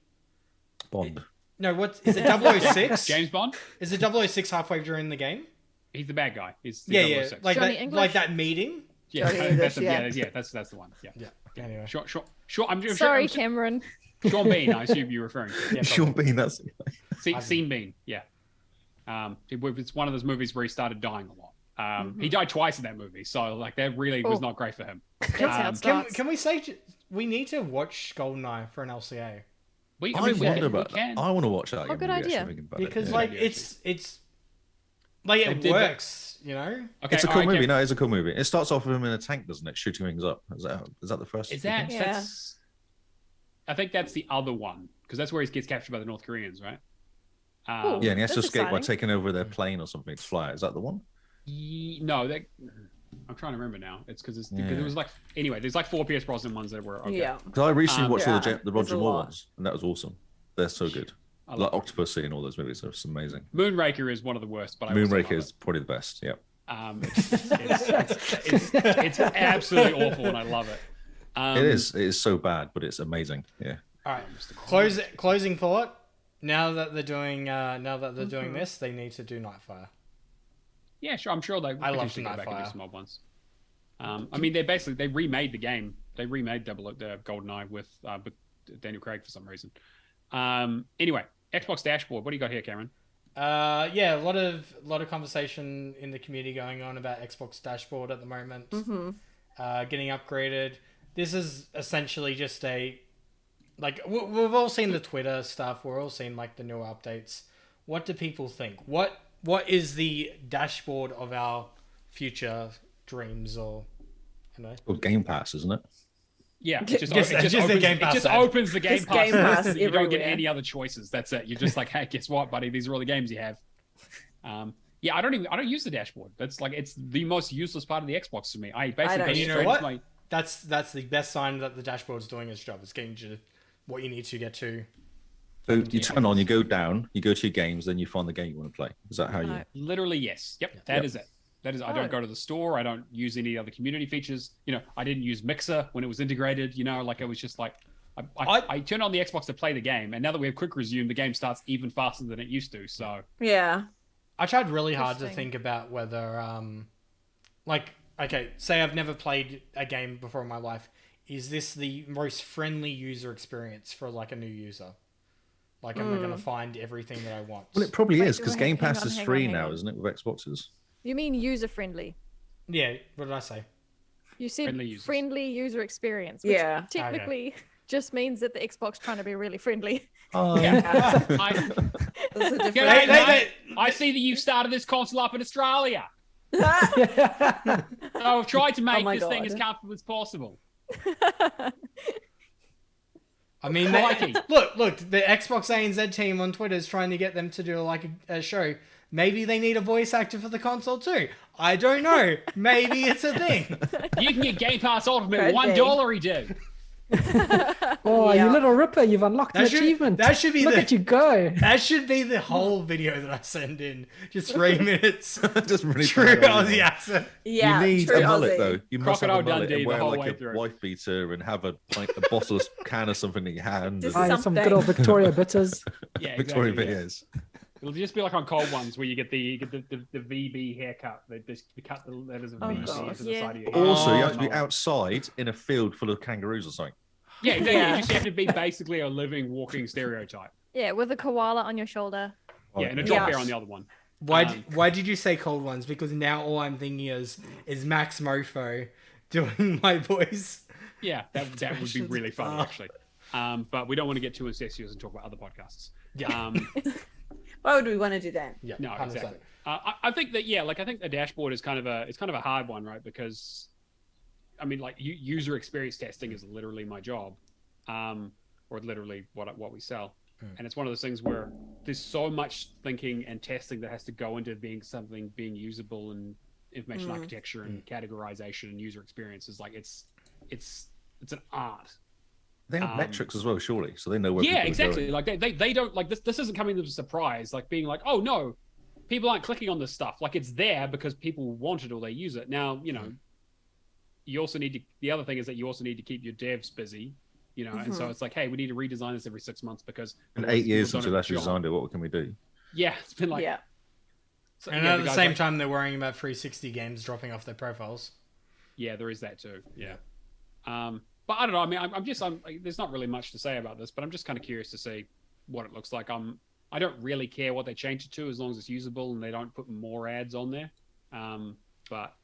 Bond. No, what is it? 006? James Bond. Is it 006 halfway during the game? He's the bad guy. He's Yeah, 006. like Johnny that, English? like that meeting. yeah, Johnny that's English, the, yeah. yeah, that's the one. Yeah. Yeah. Anyway. Sure. I'm Sorry, sure, Cameron. Sean Bean. I assume you're referring to. Yeah, Sean probably. Bean, that's Scene Bean. Yeah. It's one of those movies where he started dying a lot. He died twice in that movie, so like that really was Oh. not great for him. That's how it Can, starts. can we say we need to watch GoldenEye for an LCA? We, I mean, we wonder can- about we can. that. I want to watch that. Oh, again, good maybe, actually, idea. thinking about it, Because yeah. like Yeah. it's like They it did that- works, you know. Okay, It's a all cool right, movie. Cam- No, it's a cool movie. It starts off with him in a tank, doesn't it? Shooting things up. Is that the first? Is that? Yeah. That's, I think that's the other one because that's where he gets captured by the North Koreans, right? Cool. Yeah, and he has to That's escape by exciting. taking over their plane or something to fly. Is that the one? No, that I'm trying to remember now. It's because Yeah. it was like anyway. There's like 4 Pierce Brosnan ones that were okay. Yeah. Because I recently watched all yeah, the there's Roger a Moore lot. ones, and that was awesome. They're so good. I Like love Octopussy and all those movies are just amazing. Moonraker is one of the worst, but I also Moonraker love is probably the best. Yeah. it's absolutely awful, and I love it. It is. It is so bad, but it's amazing. Yeah. All right. Closing thought. Now that they're doing this, they need to do Nightfire. Yeah, sure. I'm sure they I love potentially go back and do Nightfire. some odd ones. I mean, they remade the game. They remade the GoldenEye with Daniel Craig for some reason. Anyway, Xbox dashboard. What do you got here, Cameron? Yeah, a lot of conversation in the community going on about Xbox dashboard at the moment. Getting upgraded. This is essentially just we've all seen the Twitter stuff. We're all seeing like the newer updates. What do people think? What is the dashboard of our future dreams, or you know? Well, Game Pass, isn't it? Yeah, it just, Just- it just, just the opens, Game it Pass just ad. opens the Game Just Pass. Game Pass you don't get everywhere. any other choices. That's it. You're just like, hey, guess what, buddy? These are all the games you have. Yeah, I don't use the dashboard. That's like it's the most useless part of the Xbox to me. I basically don't And you know straight what? to my- That's the best sign that the dashboard's doing its job. It's getting you what you need to get to. So you turn on, you go down, you go to your games, then you find the game you want to play. Is that how you? No. Literally, yes. Yep, that is it. That is. I Oh. don't go to the store. I don't use any other community features. You know, I didn't use Mixer when it was integrated. You know, like it was just like I turned on the Xbox to play the game, and now that we have Quick Resume, the game starts even faster than it used to. So Yeah. I tried really hard to Interesting. think about whether, okay, say I've never played a game before in my life. Is this the most friendly user experience for like a new user? Like, am I going to find everything that I want? Well, it probably Wait, is because hang Game Pass on, is hang free on, hang now, on. isn't it, with Xboxes? You mean user friendly? Yeah, what did I say? You said Friendly friendly, users. user experience, which Yeah. technically just means that the Xbox trying to be really friendly. yeah, I, That's a different. G'day, Hey, mate. I see that you've started this console up in Australia. So I've tried to make my this thing God. as comfortable as possible. I mean, Crikey. look, the Xbox ANZ team on Twitter is trying to get them to do like a show. Maybe they need a voice actor for the console too. I don't know. Maybe it's a thing. You can get Game Pass Ultimate Could $1 be. he did. Oh, Yeah. you little ripper, you've unlocked That an should- achievement. that should be Look the- at you go. That should be the whole video that I send in. Just 3 minutes. Just really True bad Aussie audio. accent. Yeah. You need true a mullet Aussie. though. You must have Crocodile a mullet Dundee and the wear whole like way a through. wife beater and have a bottle of can or something in your hand. Just and Some something. good old Victoria bitters. Yeah, Victoria exactly, yeah. videos. It'll just be like on cold ones where you get the VB haircut. They cut the letters of Oh, VB God, into the yeah. side of your But also, you have to be Oh. outside in a field full of kangaroos or something. Yeah, exactly. Yeah. You just have to be basically a living, walking stereotype. Yeah, with a koala on your shoulder. Yeah, and a drop Yeah. bear on the other one. Why did you say cold ones? Because now all I'm thinking is Max Mofo doing my voice. Yeah, that would be Impressions. really funny, Ah. actually. But we don't want to get too incestuous and talk about other podcasts. Yeah. Why would we want to do that? Yeah. No, 100%. exactly. I think that I think the dashboard is kind of a hard one, right? Because I mean, like user experience testing is literally my job. or literally what we sell. And it's one of those things where there's so much thinking and testing that has to go into being usable, and information architecture and categorization and user experiences. Like it's an art. They have metrics as well, surely, so they know where. Yeah, exactly. Like they don't like this. This isn't coming as a surprise. Like being like, oh no, people aren't clicking on this stuff. Like it's there because people want it or they use it. Now you also need to. The other thing is that you also need to keep your devs busy. And so it's like, hey, we need to redesign this every 6 months because in 8 years since we actually designed it, what can we do? Yeah, it's been like So, and at the same time, they're worrying about 360 games dropping off their profiles. Yeah, there is that too. Yeah. But I don't know. I mean, there's not really much to say about this, but I'm just kind of curious to see what it looks like. I don't really care what they change it to as long as it's usable and they don't put more ads on there. But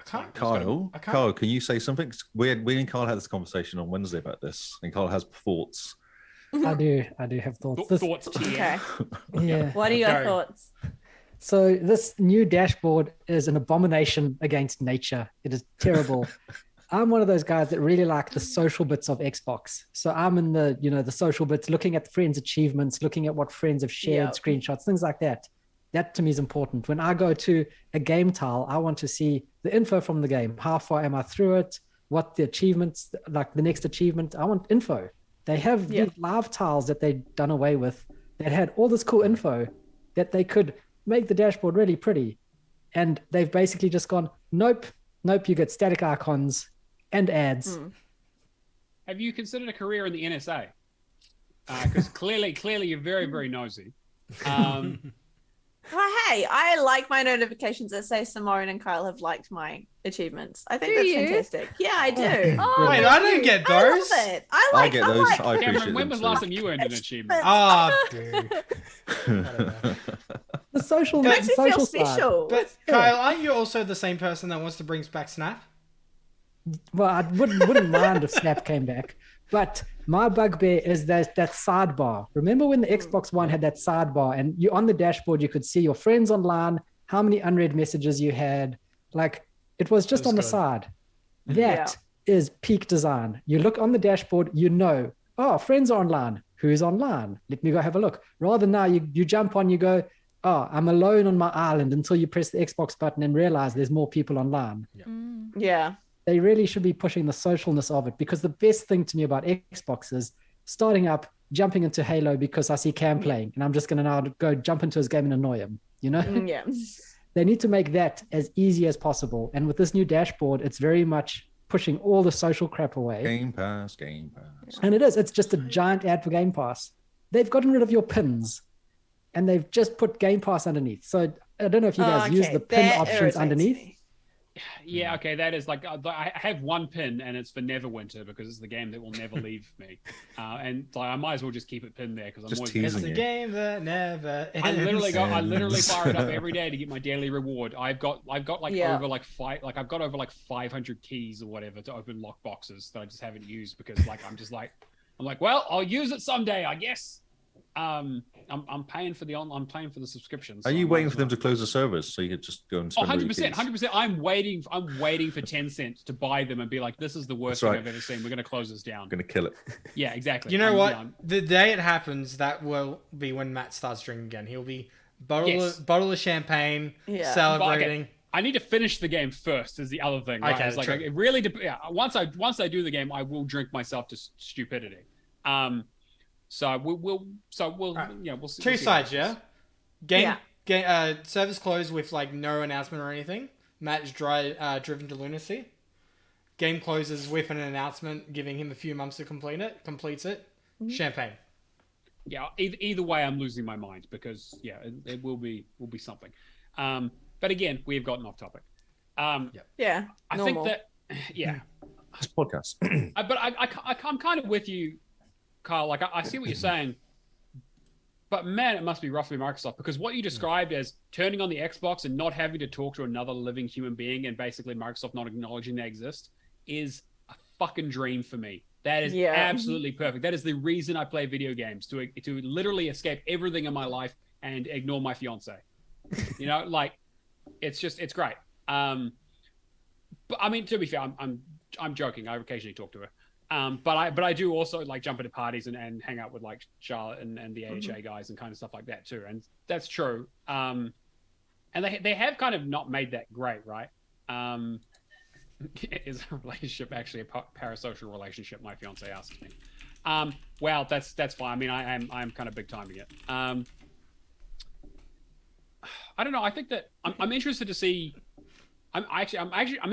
Kyle, can you say something? We and Kyle had this conversation on Wednesday about this, and Kyle has thoughts. I do have thoughts. Thoughts, okay. Yeah. What are your thoughts? So this new dashboard is an abomination against nature. It is terrible. I'm one of those guys that really like the social bits of Xbox. So I'm in the social bits, looking at friends' achievements, looking at what friends have shared, screenshots, things like that. That to me is important. When I go to a game tile, I want to see the info from the game. How far am I through it? What the achievements, like the next achievement, I want info. They have these live tiles that they've done away with that had all this cool info that they could make the dashboard really pretty. And they've basically just gone, nope, you get static icons and ads. Have you considered a career in the NSA? Because clearly you're very, very nosy. Well, hey, I like my notifications that say Simone and Kyle have liked my achievements. I think that's fantastic. Yeah, I do. Oh, wait, I don't get those. I love it. I get those. I appreciate Cameron, when was the last time you earned an achievement? The social makes you feel side. special. But Kyle, aren't you also the same person that wants to bring back Snap? Well, I wouldn't mind if Snap came back. But my bugbear is that sidebar. Remember when the Xbox One had that sidebar and you on the dashboard, you could see your friends online, how many unread messages you had. Like it was just on the side. That is peak design. You look on the dashboard, friends are online. Who's online? Let me go have a look. Rather now you jump on, you go, I'm alone on my island until you press the Xbox button and realize there's more people online. Yeah. They really should be pushing the socialness of it, because the best thing to me about Xbox is starting up, jumping into Halo because I see Cam playing and I'm just going to now go jump into his game and annoy him, Yeah. They need to make that as easy as possible. And with this new dashboard, it's very much pushing all the social crap away. Game Pass. And it's just a giant ad for Game Pass. They've gotten rid of your pins and they've just put Game Pass underneath. So I don't know if you guys use the pin options underneath. Yeah, okay, that is like I have one pin and it's for Neverwinter because it's the game that will never leave me, and like, I might as well just keep it pinned there because I'm always it's the game that never ends. I literally fire it up every day to get my daily reward. I've got over 500 keys or whatever to open lock boxes that I just haven't used because I'm like, well, I'll use it someday, I guess. I'm paying for the subscription. So are you waiting for them to close the servers so you could just go and spend 100%. I'm waiting for Tencent to buy them and be like, this is the worst thing I've ever seen. We're going to close this down. Going to kill it. Yeah, exactly. You know what? The day it happens, that will be when Matt starts drinking again. He'll be bottle of champagne, celebrating. Okay. I need to finish the game first. Is the other thing. Right? Okay, it's like it really. Once I do the game, I will drink myself to stupidity. So we'll see. Two sides, yeah. Game servers closed with like no announcement or anything. Matt is driven to lunacy. Game closes with an announcement, giving him a few months to completes it. Champagne. Yeah. Either way, I'm losing my mind because it will be something. But again, we have gotten off topic. Yeah. I think that It's podcast. But I'm kind of with you, Kyle. Like I see what you're saying, but man, it must be roughly Microsoft, because what you described as turning on the Xbox and not having to talk to another living human being and basically Microsoft not acknowledging they exist is a fucking dream for me. That is absolutely perfect. That is the reason I play video games, to literally escape everything in my life and ignore my fiance. Like it's great. But I mean, to be fair, I'm joking. I occasionally talk to her. But I do also like jump into parties and hang out with like Charlotte and the AHA guys and kind of stuff like that too, and that's true. And they have kind of not made that great, right? Is a relationship actually a parasocial relationship? My fiance asks me. Well, that's fine. I mean, I'm kind of big timing it. I don't know. I think that I'm interested to see. I'm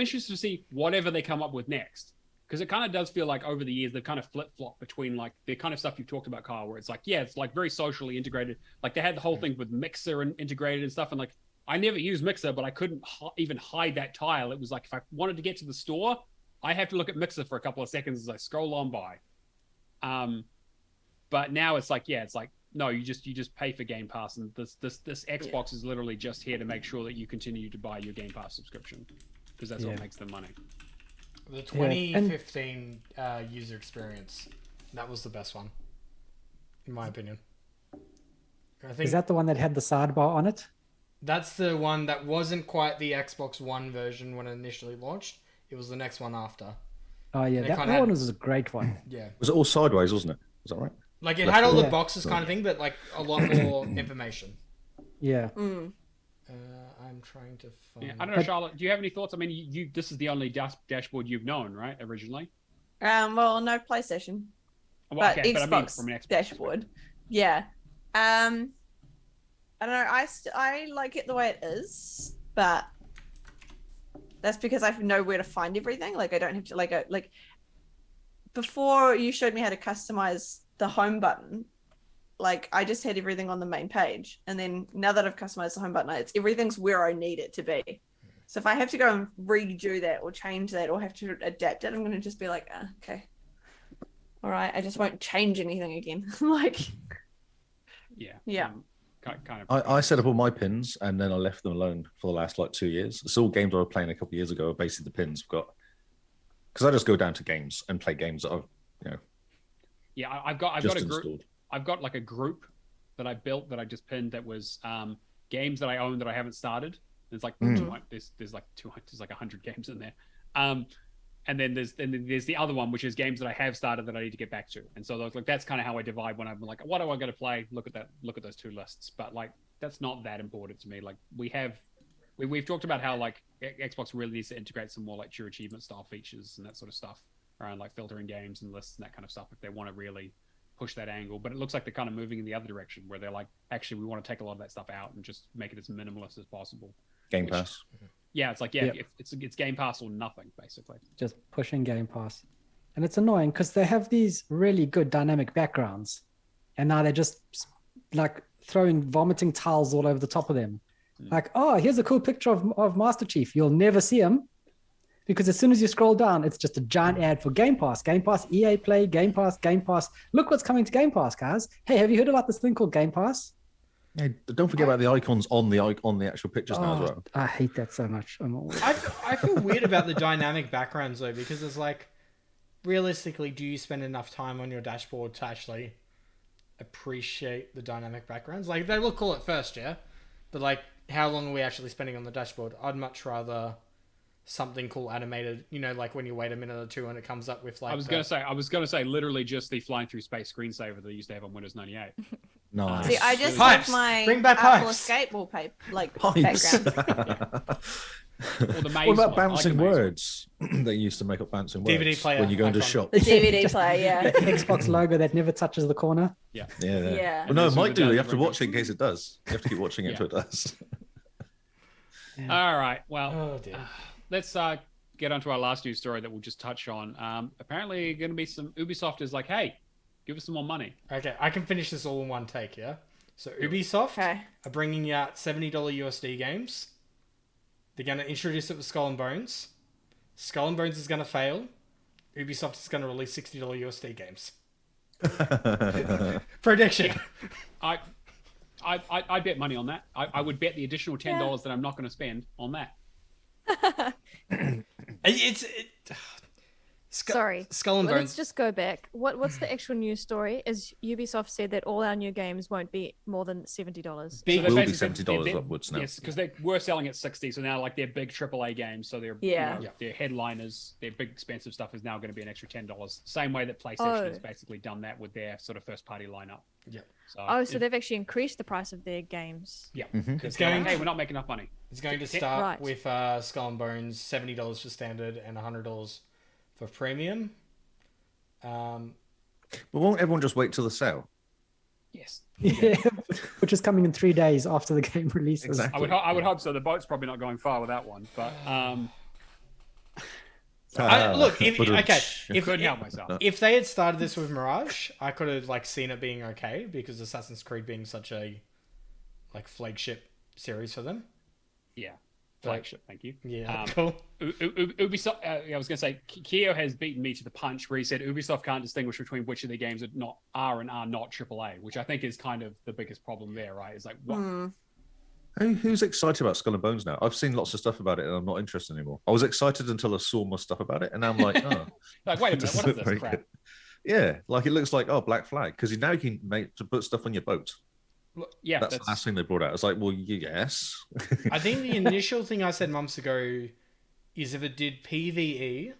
interested to see whatever they come up with next, because it kind of does feel like over the years they've kind of flip flop between like the kind of stuff you've talked about, Kyle, where it's like, yeah, it's like very socially integrated. Like they had the whole thing with Mixer and integrated and stuff, and like I never used Mixer, but I couldn't even hide that tile. It was like if I wanted to get to the store, I have to look at Mixer for a couple of seconds as I scroll on by. But now it's like, yeah, it's like, no, you just pay for Game Pass, and this Xbox is literally just here to make sure that you continue to buy your Game Pass subscription, because that's what makes them money. The 2015 user experience, that was the best one, in my opinion. I think Is that the one that had the sidebar on it? that's the one that wasn't quite the Xbox One version when it initially launched. It was the next one after. Oh yeah, They that kinda had- one was a great one. Yeah. Was it all sideways, wasn't it? Was that right? Like it Left had all the Yeah. boxes kind of thing, but like a lot more information. Yeah. I'm trying to find... Yeah, I don't know, Charlotte. Do you have any thoughts? I mean, you this is the only dashboard you've known, right? Originally. Well, no PlayStation, Well, but okay, Xbox, I mean from an Xbox dashboard. Yeah. I don't know. I like it the way it is, but that's because I know where to find everything. Like I don't have to like before you showed me how to customize the home button. Like I just had everything on the main page, and then now that I've customized the home button, everything's where I need it to be. So if I have to go and redo that or change that or have to adapt it, I'm going to just be like, okay, all right, I just won't change anything again. Like, yeah. Kind of. I set up all my pins and then I left them alone for the last like 2 years. It's all games I was playing a couple of years ago. Basically, the pins I've got, because I just go down to games and play games that I've Yeah, I've got a group. installed. I've got like a group that I built that I just pinned that was games that I own that I haven't started. There's like there's like 200, there's like 100 games in there. And then there's the other one, which is games that I have started that I need to get back to. And so like that's kind of how I divide when I'm like, what do I got to play? Look at those two lists. But like that's not that important to me. Like we've talked about how like Xbox really needs to integrate some more like true achievement style features and that sort of stuff around like filtering games and lists and that kind of stuff if they want to really push that angle. But it looks like they're kind of moving in the other direction where they're like, actually we want to take a lot of that stuff out and just make it as minimalist as possible. Game Pass. Yeah, it's like it's Game Pass or nothing basically. Just pushing Game Pass. And it's annoying because they have these really good dynamic backgrounds, and now they're just like throwing vomiting tiles all over the top of them. Like, oh, here's a cool picture of Master Chief. You'll never see him because as soon as you scroll down, it's just a giant ad for Game Pass, EA Play, Game Pass. Look what's coming to Game Pass, guys. Hey, have you heard about this thing called Game Pass? Yeah, don't forget about the icons on the actual pictures now as well. I hate that so much. I feel weird about the dynamic backgrounds though, because it's like, realistically, do you spend enough time on your dashboard to actually appreciate the dynamic backgrounds? Like they look cool at first, yeah, but like how long are we actually spending on the dashboard? I'd much rather something cool animated, you know, like when you wait a minute or two and it comes up with like I was gonna say literally just the flying through space screensaver that they used to have on Windows 98. Nice. See, I just Pipes. have my Bring back Artful pipes. Escape wallpaper, like Pipes. background. Or the maze What about one. I like bouncing the maze one. words? They used to make up bouncing words DVD player, when you go into icon. shop. The DVD player, yeah. The Xbox logo that never touches the corner. Yeah. Yeah. Well, no, it might do. You have to Right. watch it in case it does. You have to keep watching it until it does. All right. Well, Oh dear. let's get onto our last news story that we'll just touch on. Apparently, going to be some Ubisoft is like, hey, give us some more money. Okay, I can finish this all in one take, yeah? So Ubisoft Okay. are bringing out $70 USD games. They're going to introduce it with Skull and Bones. Skull and Bones is going to fail. Ubisoft is going to release $60 USD games. Prediction. I bet money on that. I would bet the additional $10 that I'm not going to spend on that. Sorry. Skull and Well, Bones. let's just go back. What's the actual news story? Is Ubisoft said that all our new games won't be more than $70. Big- they Will be basically- $70 they're- upwards now. Yes, because they were selling at 60, so now like their big AAA games, so their Yeah. their headliners, their big expensive stuff is now going to be an extra $10. Same way that PlayStation has basically done that with their sort of first party lineup. Yeah. So they've actually increased the price of their games. yeah, It's going. hey, we're not making enough money. It's going to Ten- start Right. with Skull and Bones, $70 for standard and $100 for premium. But won't everyone just wait till the sale? Yes, Yeah, which is coming in 3 days after the game releases. Exactly. I would hope so. The boat's probably not going far with that one, but Look, if couldn't help myself. if they had started this with Mirage, I could have like seen it being okay because Assassin's Creed being such a like flagship series for them. Yeah, flagship. Thank you. Yeah, cool. Ubisoft. I was going to say, Keo has beaten me to the punch where he said Ubisoft can't distinguish between which of their games are and are not AAA, which I think is kind of the biggest problem there, right? It's like, what? Who's excited about Skull and Bones now? I've seen lots of stuff about it, and I'm not interested anymore. I was excited until I saw more stuff about it, and now I'm like, oh, Like, wait a minute, doesn't what is look this very crap? good. Yeah, like it looks like Black Flag because now you can make to put stuff on your boat. Yeah, That's the last thing they brought out. It's like, well, yes. I think the initial thing I said months ago is if it did PVE,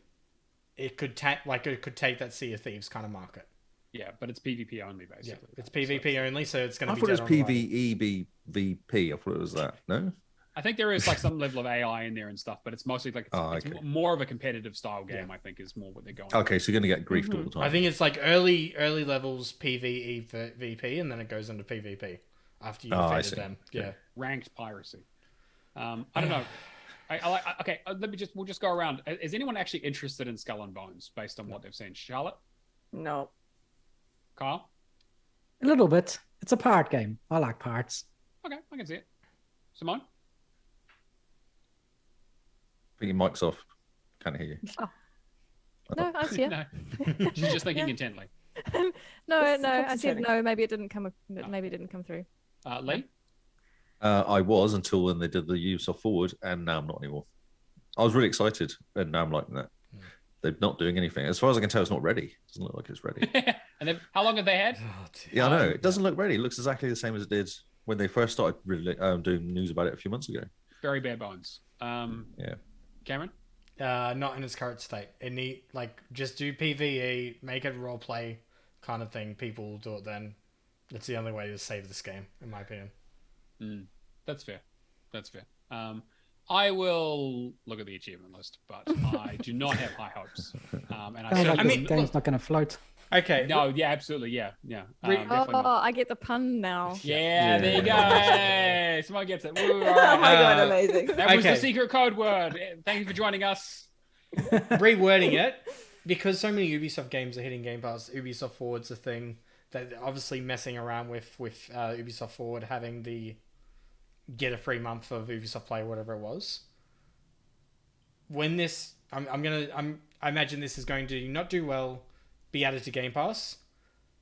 it could take that Sea of Thieves kind of market. yeah, but it's PvP only basically. Yeah, it's PvP only, so it's going I to be. thought it was dead on arrival. PVE VP. I thought it was that. No. I think there is like some level of AI in there and stuff, but it's mostly like it's okay. more of a competitive style game. I think is more what they're going. Okay, so you're gonna get griefed all the time. I think it's like early levels PVE for VP, and then it goes into PvP after you I defeated see. them. Yeah. Ranked piracy. I don't know. Okay, we'll just go around. Is anyone actually interested in Skull and Bones based on what they've seen? Charlotte, No. Kyle. A little bit. It's a part game. I like parts. Okay, I can see it. Simone. I think your mic's off. Can't hear you. No, I see it. No, she's just thinking intently. No, It's I said concerning. no. Maybe it didn't come. Maybe it didn't come through. Lee. I was until when they did the Ubisoft Forward, and now I'm not anymore. I was really excited, and now I'm like that. They're not doing anything. As far as I can tell, it's not ready. It doesn't look like it's ready. And then, how long have they had? Yeah, I know. It doesn't look ready. It looks exactly the same as it did when they first started doing news about it a few months ago. Very bare bones. Yeah. Cameron. Not in its current state. It need just do PVE, make it role play kind of thing. People will do it then. It's the only way to save this game, in my opinion. That's fair. That's fair. I will look at the achievement list, but I do not have high hopes. And Sounds like certainly- this game's not going to float. Okay. no, yeah, absolutely, yeah. Definitely Oh, not. I get the pun now. Yeah, there you go. Hey, someone gets it. Woo, all right. Oh my god, amazing. That was the Okay. secret code word. Thank you for joining us. Rewording it, because so many Ubisoft games are hitting Game Pass. Ubisoft Forward's a thing that they're obviously messing around with Ubisoft Forward having the get a free month of Ubisoft Play, whatever it was. When this, I imagine this is going to not do well, be added to Game Pass,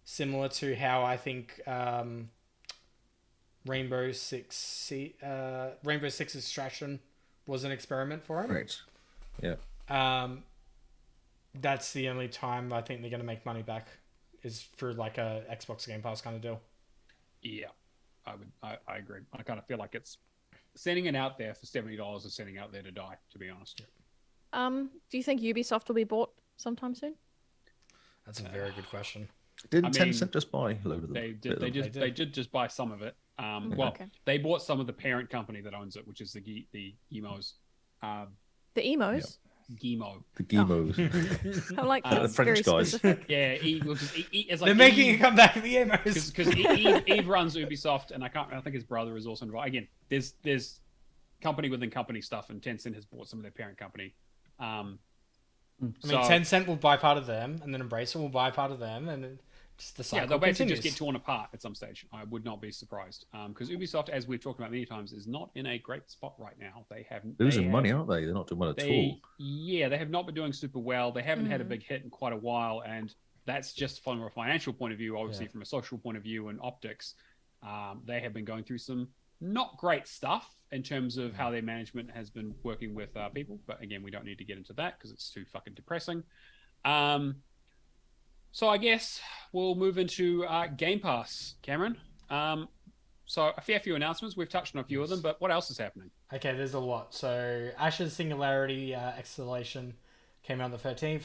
similar to how I think Rainbow Six Extraction was an experiment for him. Great. Yeah. That's the only time I think they're going to make money back is for like a Xbox Game Pass kind of deal. Yeah, I agree. I kind of feel like it's sending it out there for $70 is sending out there to die, to be honest. Do you think Ubisoft will be bought sometime soon? That's a very good question. Didn't I mean, Tencent just buy a load of them? They did just buy some of it. Well, Okay. they bought some of the parent company that owns it, which is the Emos. The emos. Gimo. The Gimos. I'm like The that's French very guys. specific. Yeah, it's like They're making it come back to the emos. because Eve runs Ubisoft, and I think his brother is also involved. Again, there's company within company stuff, and Tencent has bought some of their parent company. I mean, Tencent will buy part of them, and then Embracer will buy part of them, and then just the cycle they'll basically continues. just get torn apart at some stage. I would not be surprised because Ubisoft, as we've talked about many times, is not in a great spot right now. They haven't Losing money, aren't they? They're not doing well at all. Yeah, they have not been doing super well. They haven't had a big hit in quite a while, and that's just from a financial point of view. Obviously, from a social point of view and optics, they have been going through some not great stuff in terms of how their management has been working with people. But again, we don't need to get into that because it's too fucking depressing. So I guess we'll move into Game Pass, Cameron. So a fair few announcements. We've touched on a few of them, but what else is happening? Okay, there's a lot. So Ashes Singularity Exhalation came out on the 13th.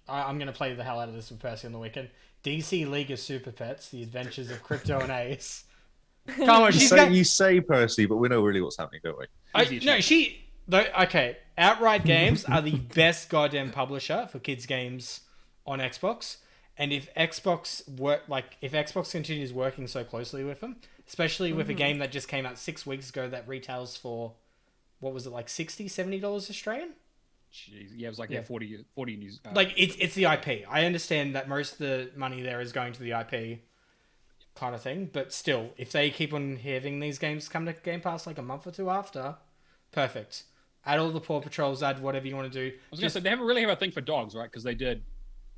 I'm going to play the hell out of this with Percy on the weekend. DC League of Super Pets, The Adventures of Crypto and Ace. Come on, You say Percy, but we know really what's happening, don't we? Okay, Outright Games are the best goddamn publisher for kids games on Xbox. And if Xbox continues working so closely with them, especially with a game that just came out 6 weeks ago that retails for, what was it, like $60, $70 Australian? Jeez, yeah, it was like 40 news. Like it's the IP. I understand that most of the money there is going to the IP kind of thing, but still, if they keep on having these games come to Game Pass like a month or two after, perfect. Add all the Paw Patrols, add whatever you want to do. I was gonna say they haven't really have a thing for dogs, right? Because they did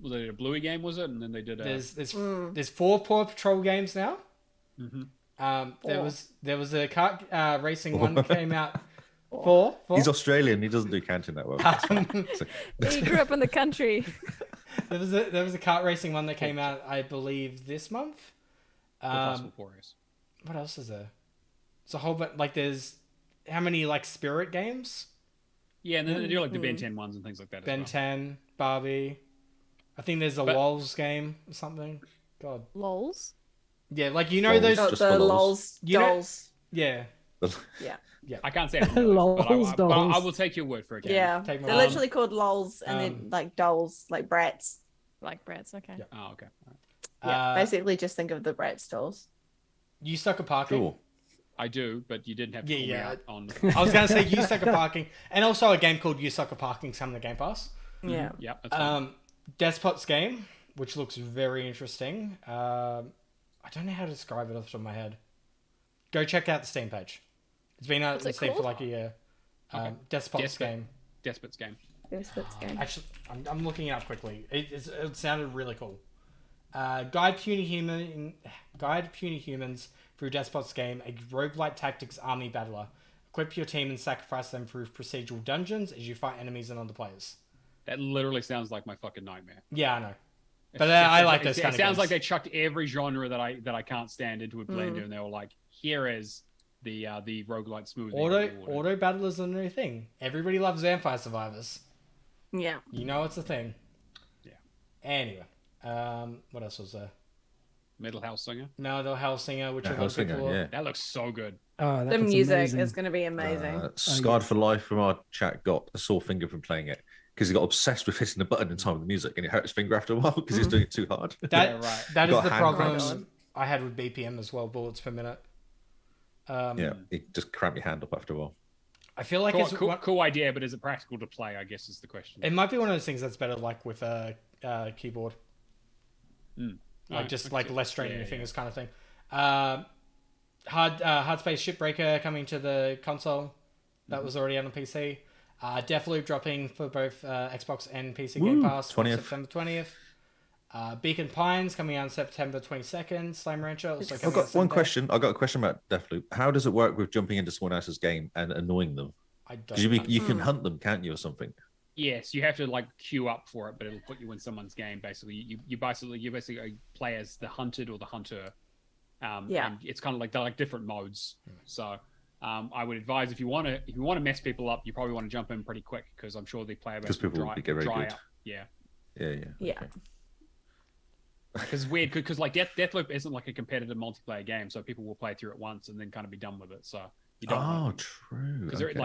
a Bluey game, was it? And then they did. There's 4 Paw Patrol games now. There was a kart racing one that came out. Four. He's Australian. He doesn't do counting that well. He grew up in the country. There was a kart racing one that came out, I believe, this month. What else is there? It's a whole bunch. Like, there's how many like Spirit games? Yeah, and then they do like the Ben 10 ones and things like that. Ben 10, Barbie. I think there's a LOLs game or something. God. LOLs? Yeah, like you know those. The LOLs dolls. Yeah. Yeah. I can't say it. LOLs but dolls. I will take your word for it. Cameron. Yeah. Take my They're word. literally called LOLs and then like dolls, like brats. Like brats, okay. Yeah. Oh, okay. Yeah. Basically, just think of the Bratz dolls. You suck at parking. Cool. I do, but you didn't have to call me out on. I was going to say You Suck at Parking, and also a game called You Suck at Parking coming to Game Pass. Yeah. Yeah. That's fine. Despot's game, which looks very interesting. I don't know how to describe it off the top of my head. Go check out the Steam page. It's been out on What's it Steam for called? like a year. Despot's game. Despot's game. Actually, I'm looking it up quickly. It sounded really cool. Guide puny humans through Despot's game, a roguelike tactics army battler. Equip your team and sacrifice them through procedural dungeons as you fight enemies and other players. That literally sounds like my fucking nightmare. Yeah, I know. But I like those kind of games. It sounds games. like they chucked every genre that I can't stand into a blender, and they were like, here is the roguelite smoothie. Auto battlers are a new thing. Everybody loves Vampire Survivors. Yeah. You know it's a thing. Yeah. Anyway, what else was there? Metal Hellsinger. Metal Hellsinger, which yeah. That looks so good. Oh, The that looks music amazing. is going to be amazing. Scarred for Life from our chat got a sore finger from playing it because he got obsessed with hitting the button in time with the music and it hurt his finger after a while because he was doing it too hard. That is Got the hand problem cramps. I had with BPM as well, bullets per minute. Yeah, it just cramped your hand up after a while. I feel like Cool idea, but is it practical to play? I guess is the question. it might be one of those things that's better like with a keyboard. Like like less strain on your fingers kind of thing. Hardspace Shipbreaker coming to the console. That was already out on PC. Deathloop dropping for both Xbox and PC Game Pass on 20th. September 20th. Beacon Pines coming out on September 22nd. Slime Rancher also I've coming got out one Sunday. question. I've got a question about Deathloop. How does it work with jumping into someone else's game and annoying them? I don't Because you can hunt them, can't you, or something? Yes, you have to like queue up for it, but it'll put you in someone's game. Basically, you basically play as the hunted or the hunter. And it's kind of like they're like different modes. So I would advise if you want to mess people up, you probably want to jump in pretty quick because I'm sure the player base Because people will get very good. up. Yeah. Yeah. Okay. Because it's weird because like Deathloop isn't like a competitive multiplayer game, so people will play through it once and then kind of be done with it. So you don't. True. Because there isn't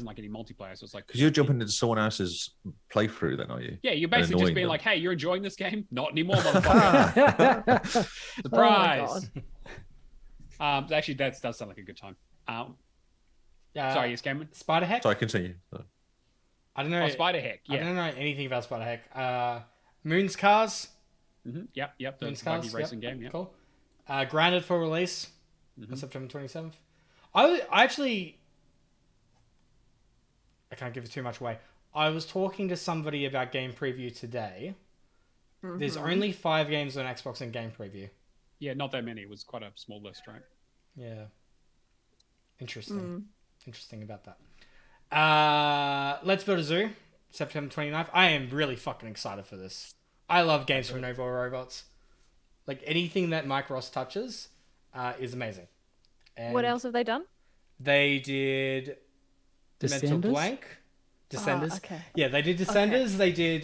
like any multiplayer, so it's like Because you're jumping into someone else's playthrough, then, are you? yeah, you're basically just annoying being them. like, hey, you're enjoying this game? Not anymore, motherfucker. Surprise. Actually, that does sound like a good time. Sorry, yes, Cameron. Spider Heck. Sorry, continue. I don't know. Oh, Spider Heck. I Yeah. don't know anything about Spider Heck. Moon's Cars. Yep. The Moon's buggy Cars. racing game. Yeah. Cool. Granted for release on September 27th. I can't give it too much away. I was talking to somebody about game preview today. There's only 5 games on Xbox in game preview. Yeah, not that many. It was quite a small list, right? Yeah. Interesting. Interesting about that. Let's Build a Zoo September 29th. I am really fucking excited for this. I love games from Nova Robots. Like, anything that Mike Ross touches is amazing. And What else have they done? they did Mental Descenders? Blank. Descenders. okay. Yeah, they did Descenders. They did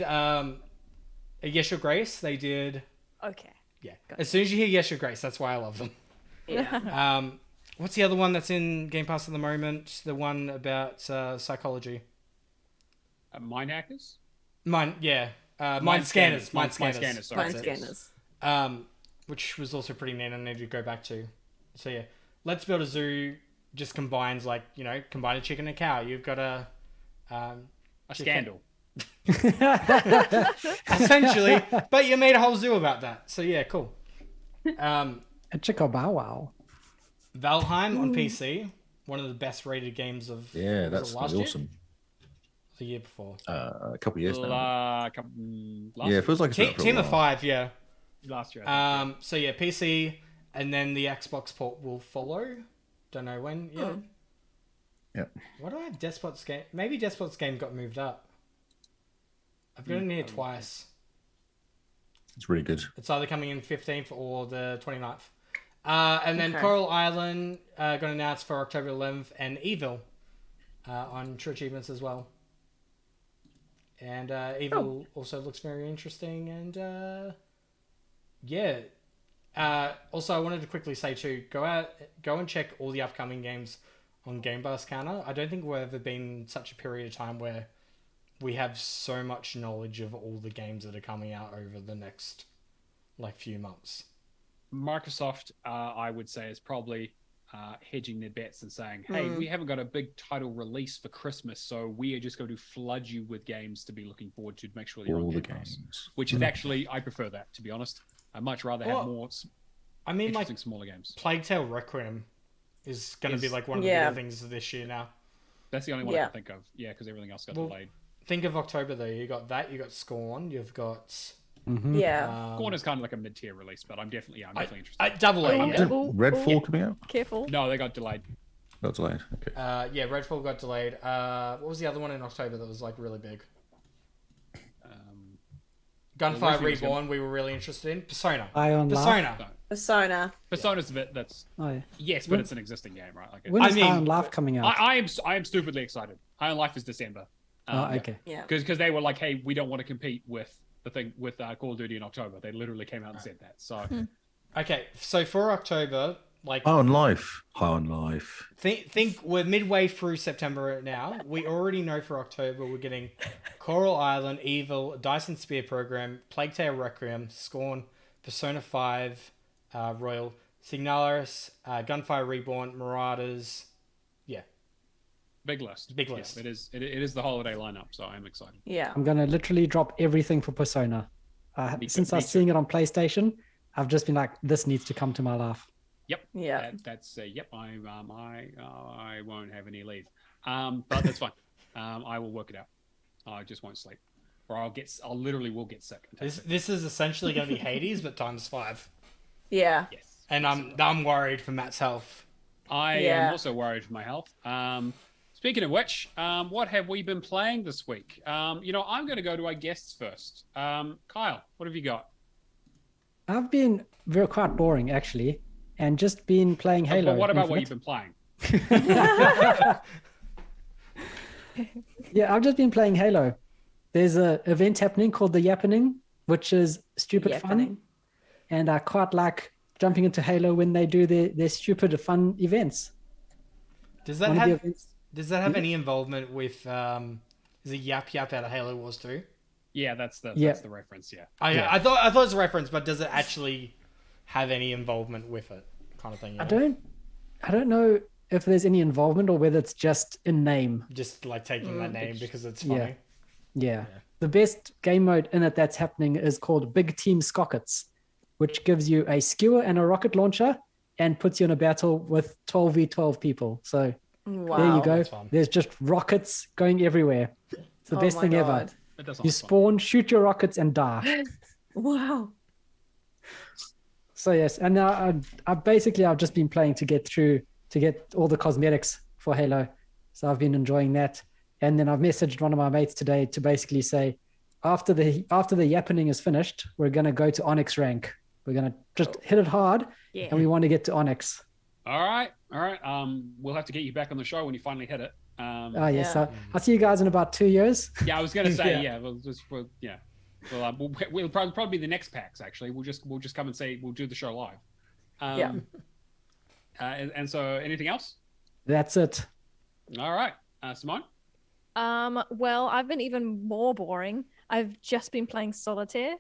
Yes Your Grace. They did... Okay. Yeah. As soon as you hear Yes Your Grace, that's why I love them. Yeah. What's the other one that's in Game Pass at the moment? The one about psychology. Mind hackers? Mind Scanners. Mind Scanners. Sorry. Mind That's it. scanners. Which was also pretty neat. I need to go back to. So yeah, Let's Build a Zoo just combines combine a chicken and a cow. You've got a scandal. essentially, but you made a whole zoo about that. So yeah, cool. A chicka bow wow. Valheim on PC, one of the best rated games of Yeah, was it that's last awesome. year? The year before. A couple of years now. Last Yeah, it feels like it's been out for a Team of while. 5, yeah. last year. I think, So yeah, PC, and then the Xbox port will follow. Don't know when yet. Yeah. What do I have? Despot's Game? Maybe Despot's Game got moved up. I've got it in here twice. It's really good. It's either coming in 15th or the 29th. And then Okay. Coral Island got announced for October 11th, and Evil on True Achievements as well. And Evil also looks very interesting. And yeah. Also, I wanted to quickly say too, go and check all the upcoming games on Game Pass Counter. I don't think we've ever been in such a period of time where we have so much knowledge of all the games that are coming out over the next few months. Microsoft, I would say, is probably hedging their bets and saying, hey, we haven't got a big title release for Christmas, so we are just going to flood you with games to be looking forward to make sure that you're All on the Game Pass. games. Which is actually, I prefer that, to be honest. I'd much rather have more I mean, interesting smaller games. Plague Tale Requiem is going to be one of the Yeah. bigger things this year now. That's the only one I Yeah. can think of. Yeah, because everything else got Well, delayed. Think of October though. You got that. You got Scorn. You've got Yeah. Scorn is kind of like a mid-tier release, but I'm definitely interested. Double A. I'm Yeah. Redfall coming out? Careful. No, they got delayed. That's delayed. Okay. Yeah. Redfall got delayed. What was the other one in October that was really big? Gunfire originally was Reborn. We were really interested in Persona. Ion Life. Persona. Persona. Persona's a bit, that's, Oh, yeah. yes, but it's an existing game, right? Like, When is mean, Ion Life coming out? I am stupidly excited. Iron Life is December. Okay. Yeah. Because they were like, hey, we don't want to compete with the thing with Call of Duty in October. They literally came out and said that. So Okay. So for October, High on Life. High on Life. think we're midway through September now. We already know for October we're getting Coral Island, Evil, Dyson Spear Program, Plague Tale Requiem, Scorn, Persona 5, Royal, Signalis, Gunfire Reborn, Marauders. Yeah. big list. Big list. Yeah, it is the holiday lineup, so I'm excited. Yeah. I'm gonna literally drop everything for Persona. Since I was seeing it on PlayStation, I've just been like, this needs to come to my life. Yep. Yeah. That's yep. I won't have any leave. But that's fine. I will work it out. I just won't sleep, or I'll literally will get sick. This is essentially going to be Hades, but times 5. Yeah. Yes. And I'm worried for Matt's health. I Yeah. am also worried for my health. Speaking of which, what have we been playing this week? I'm going to go to our guests first. Kyle, what have you got? I've been quite boring actually, and just been playing Halo. But what about what Infinite. you've been playing? Yeah, I've just been playing Halo. There's a event happening called the Yappening, which is stupid fun, Yappening. and I quite like jumping into Halo when they do their stupid fun events. Does that One of the have events- any involvement with is it Yap Yap out of Halo Wars 2? Yeah, that's the reference. Yeah. I thought it was a reference, but does it actually have any involvement with it, kind of thing? I don't know if there's any involvement or whether it's just in name. Just taking that name because it's funny. Yeah. The best game mode in it that's happening is called Big Team Scockets, which gives you a skewer and a rocket launcher and puts you in a battle with 12v12 people. So Wow. there you go. that's fun. There's just rockets going everywhere. It's the Oh best my thing ever. God. That does You sound fun. spawn, shoot your rockets, and die. Wow. So yes, and now I've just been playing to get all the cosmetics for Halo. So I've been enjoying that. And then I've messaged one of my mates today to basically say, after the yappening is finished, we're going to go to Onyx rank. We're going to just hit it hard, and we want to get to Onyx. All right. We'll have to get you back on the show when you finally hit it. Yes. I'll see you guys in about 2 years. Yeah, I was going to say, we'll probably be the next PAX. Actually, we'll just come and say we'll do the show live. And so, anything else? That's it. All right, Simone. Well, I've been even more boring. I've just been playing solitaire.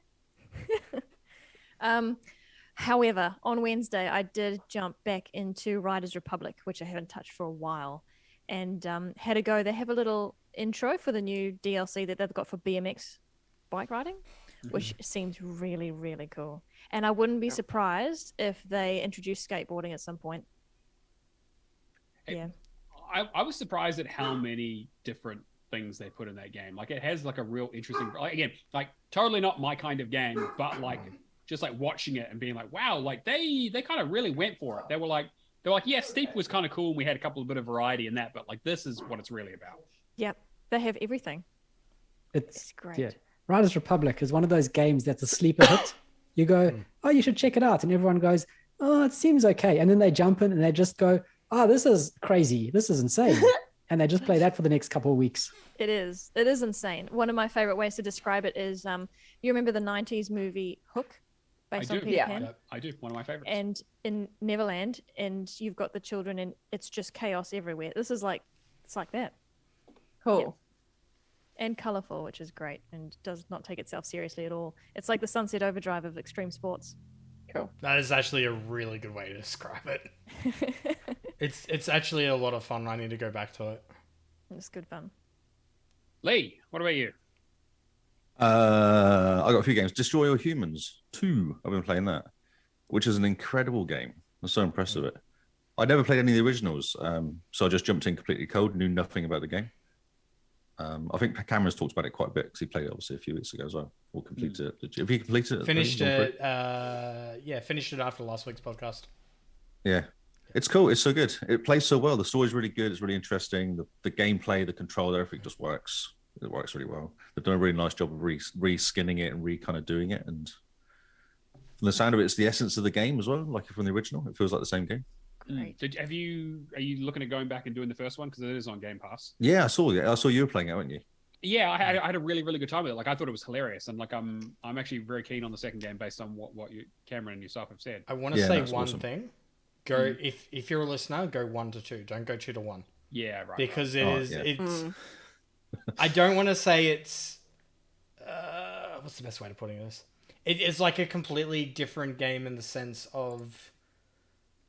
However, on Wednesday, I did jump back into Riders Republic, which I haven't touched for a while, and had a go. They have a little intro for the new DLC that they've got for BMX bike riding, which seems really, really cool. And I wouldn't be surprised if they introduce skateboarding at some point. I was surprised at how many different things they put in that game. Like, it has like a real interesting, again, like totally not my kind of game, but like just like watching it and being like, wow, like they kind of really went for it. They were like, yeah, Steep was kind of cool, and we had a couple of bit of variety in that, but like this is what it's really about. Yep, they have everything. It's great. Yeah. Riders Republic is one of those games that's a sleeper hit. You go, oh, you should check it out, and everyone goes, oh, it seems okay, and then they jump in and they just go, oh, this is crazy, this is insane. And they just play that for the next couple of weeks. It is insane. One of my favorite ways to describe it is, you remember the 90s movie Hook, based on Peter Pan? I do. One of my favorites. And in Neverland, and you've got the children, and it's just chaos everywhere. This is like, it's like that. Cool. Yeah. And colorful, which is great, and does not take itself seriously at all. It's like the Sunset Overdrive of extreme sports. Cool. That is actually a really good way to describe it. It's actually a lot of fun. I need to go back to it. It's good fun. Lee, what about you? I got a few games. Destroy All Humans 2. I've been playing that, which is an incredible game. I'm so impressed with it. I never played any of the originals, so I just jumped in completely cold, knew nothing about the game. I think Cameron's talked about it quite a bit because he played it obviously a few weeks ago as well. Or completed it. Have you completed it? Finished it. Finished it after last week's podcast. Yeah. It's cool. It's so good. It plays so well. The story's really good. It's really interesting. The gameplay, the control, everything just works. It works really well. They've done a really nice job of re-skinning it and kind of doing it. And from the sound of it, it's the essence of the game as well. Like from the original, it feels like the same game. Great. Are you looking at going back and doing the first one, because it is on Game Pass? Yeah, I saw it. I saw you were playing it, weren't you? Yeah, I had a really, really good time with it. Like, I thought it was hilarious, and like I'm actually very keen on the second game based on what you, Cameron, and yourself have said. I want to say one thing. Go if you're a listener, go 1 to 2. Don't go 2 to 1. Yeah, right. Because it's. I don't want to say it's. What's the best way to putting this? It's like a completely different game in the sense of.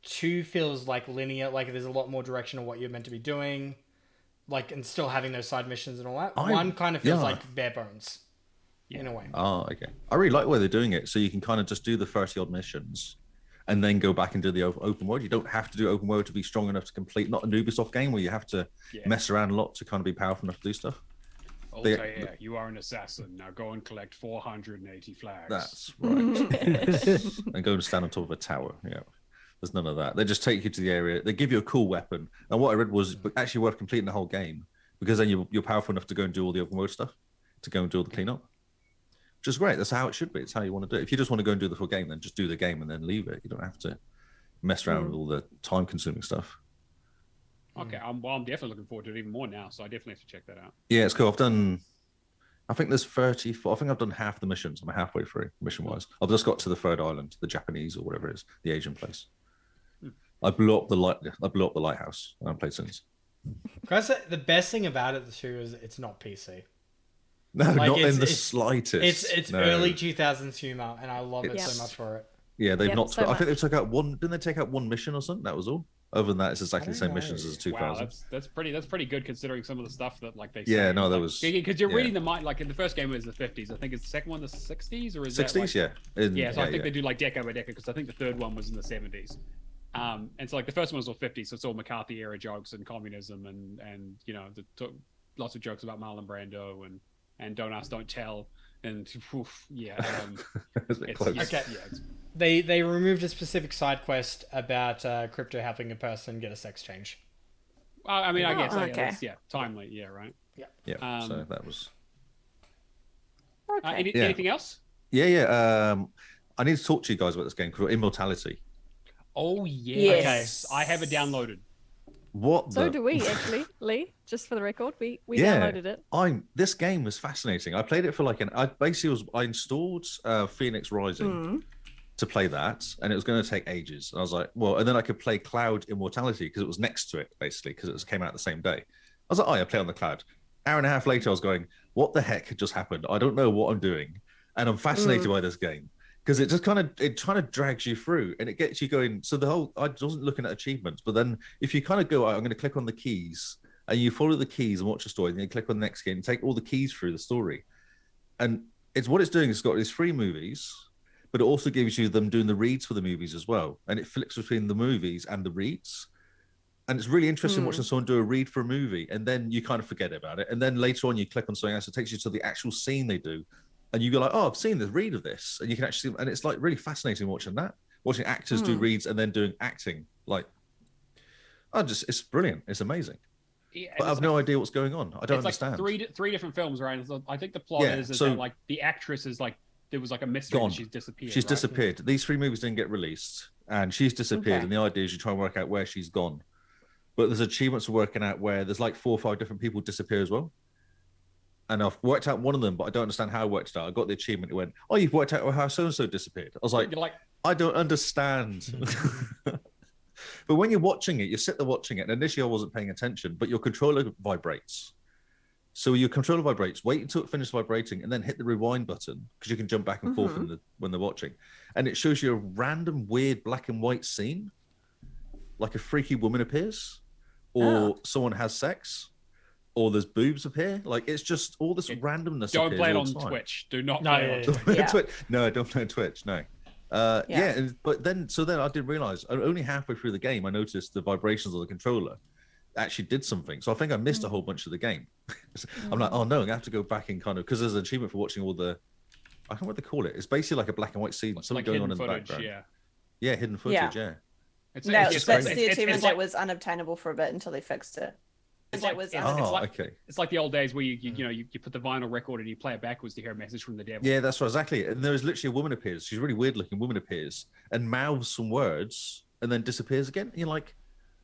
2 feels like linear, like there's a lot more direction of what you're meant to be doing, like, and still having those side missions and all that. 1 kind of feels like bare bones, in a way. Oh, okay. I really like the way they're doing it, so you can kind of just do the 30-odd missions and then go back and do the open world. You don't have to do open world to be strong enough to complete, not an Ubisoft game where you have to mess around a lot to kind of be powerful enough to do stuff. Also, you are an assassin. Now go and collect 480 flags. That's right. And go and stand on top of a tower, There's none of that. They just take you to the area. They give you a cool weapon. And what I read was actually worth completing the whole game, because then you're powerful enough to go and do all the open world stuff, to go and do all the cleanup. Which is great. That's how it should be. It's how you want to do it. If you just want to go and do the full game, then just do the game and then leave it. You don't have to mess around with all the time-consuming stuff. Okay, I'm definitely looking forward to it even more now, so I definitely have to check that out. Yeah, it's cool. I think there's 34. I think I've done half the missions. I'm halfway through, mission-wise. I've just got to the third island, the Japanese or whatever it is, the Asian place. I blew up the lighthouse. I haven't played since. Guys, the best thing about it too is it's not PC. No, like, not in the slightest. It's early 2000s humor, and I love it so much for it. Yeah, they've not. I think they took out one. Didn't they take out one mission or something? That was all. Other than that, it's exactly the same missions as 2000. Wow, that's pretty good considering some of the stuff that like they. Yeah, no, that was because you're reading the mind like in the first game it was the 50s. I think it's the second one the 60s or is 60s? That, like, so I think they do like decade by decade because I think the third one was in the 70s. And so like the first one was all 50s, so it's all McCarthy era jokes and communism and lots of jokes about Marlon Brando and don't ask, don't tell, and They removed a specific side quest about crypto helping a person get a sex change. I mean, I guess that's timely, right? Yeah. So that was. Okay. Anything else? Yeah. I need to talk to you guys about this game called Immortality. Oh yes. Okay. I have it downloaded. What? So the... do we actually, Lee. Just for the record, we Yeah. downloaded it. This game was fascinating. I played it for I installed Phoenix Rising to play that, and it was going to take ages. And I was like, well, and then I could play Cloud Immortality because it was next to it, basically, because it came out the same day. I was like, oh, yeah, play on the Cloud. Hour and a half later, I was going, what the heck had just happened? I don't know what I'm doing, and I'm fascinated by this game because it just kind of drags you through and it gets you going. So I wasn't looking at achievements, but then if you kind of go, I'm going to click on the keys, and you follow the keys and watch the story, and then you click on the next game and take all the keys through the story, and it's what it's doing. It's got these 3 movies. But it also gives you them doing the reads for the movies as well. And it flips between the movies and the reads. And it's really interesting watching someone do a read for a movie, and then you kind of forget about it. And then later on, you click on something else, it takes you to the actual scene they do. And you go like, oh, I've seen the read of this. And you can actually, and it's like really fascinating watching that. Watching actors do reads and then doing acting. Like, it's brilliant. It's amazing. Yeah, but I have no idea what's going on. I don't understand. Like three different films, right? So I think the plot is that like the actress is like, there was like a mystery and she's disappeared. She's disappeared. These 3 movies didn't get released, and she's disappeared. Okay. And the idea is you try and work out where she's gone. But there's achievements for working out where there's like 4 or 5 different people disappear as well. And I've worked out one of them, but I don't understand how I worked it out. I got the achievement. It went, oh, you've worked out how so-and-so disappeared. I was like, I don't understand. But when you're watching it, you sit there watching it. And initially I wasn't paying attention, but your controller vibrates. So your controller vibrates, wait until it finishes vibrating, and then hit the rewind button, because you can jump back and forth when they're watching. And it shows you a random, weird black and white scene, like a freaky woman appears, or someone has sex, or there's boobs appear. Like, it's just all this randomness. Don't play it on time. Twitch. Do not play it on Twitch. No, don't play on Twitch. No. But then I did realize only halfway through the game, I noticed the vibrations of the controller actually did something. So I think I missed a whole bunch of the game. I'm like, oh no, I'm gonna have to go back and kind of, because there's an achievement for watching all the, I don't know what they call it. It's basically like a black and white scene, something like going on in footage, the background. Yeah. Yeah, hidden footage. Yeah. That's the achievement that was unobtainable for a bit until they fixed it. It's like the old days where you put the vinyl record and you play it backwards to hear a message from the devil. Yeah, that's right, exactly. And there is literally a woman appears. She's a really weird looking woman appears and mouths some words and then disappears again. And you're like,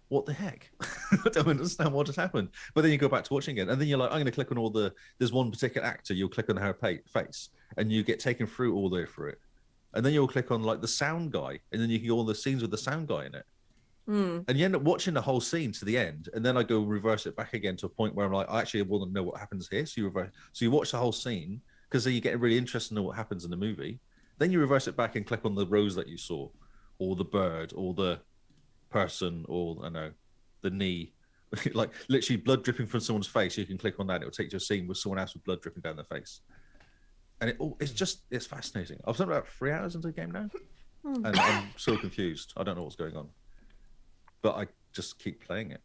what the heck? I don't understand what has happened. But then you go back to watching it, and then you're like, I'm going to click on there's one particular actor. You'll click on her face, and you get taken through all the way through it. And then you'll click on like the sound guy, and then you can go all the scenes with the sound guy in it. And you end up watching the whole scene to the end, and then I go reverse it back again to a point where I'm like, I actually want to know what happens here. So you watch the whole scene, because then you get really interested to know what happens in the movie. Then you reverse it back and click on the rose that you saw, or the bird, or the person, or the knee, like literally blood dripping from someone's face. You can click on that; it'll take you to a scene with someone else with blood dripping down their face. And it's fascinating. I've spent about 3 hours into the game now, and I'm so confused. I don't know what's going on. But I just keep playing it.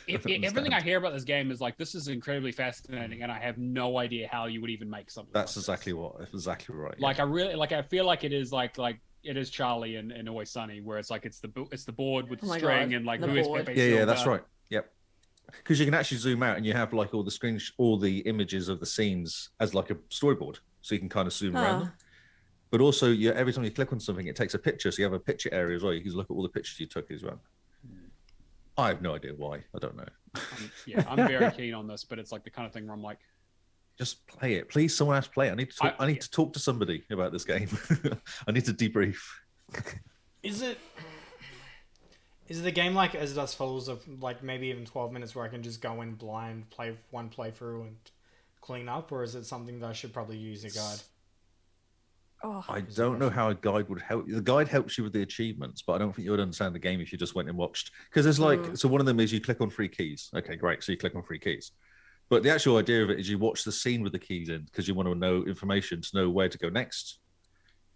Everything I hear about this game is like, this is incredibly fascinating, and I have no idea how you would even make something. That's like exactly right. Like, I feel like it is like it is Charlie and Always Sunny, where it's like it's the board with the string and like who is Pepe Silva. Yeah, that's right. Yep. Because you can actually zoom out and you have like all the images of the scenes as like a storyboard, so you can kind of zoom around them. But also, every time you click on something, it takes a picture, so you have a picture area as well. You can look at all the pictures you took as well. I have no idea why. I don't know. I'm very keen on this, but it's like the kind of thing where I'm like, just play it, please. Someone else play it. I need to talk to somebody about this game. I need to debrief. Is the game like As Dust Falls of like maybe even 12 minutes where I can just go in blind, play one playthrough and clean up, or is it something that I should probably use a guide? I don't know how a guide would help you. The guide helps you with the achievements, but I don't think you would understand the game if you just went and watched. Because there's like, so one of them is you click on 3 keys. Okay, great. So you click on 3 keys. But the actual idea of it is you watch the scene with the keys in, because you want to know information to know where to go next.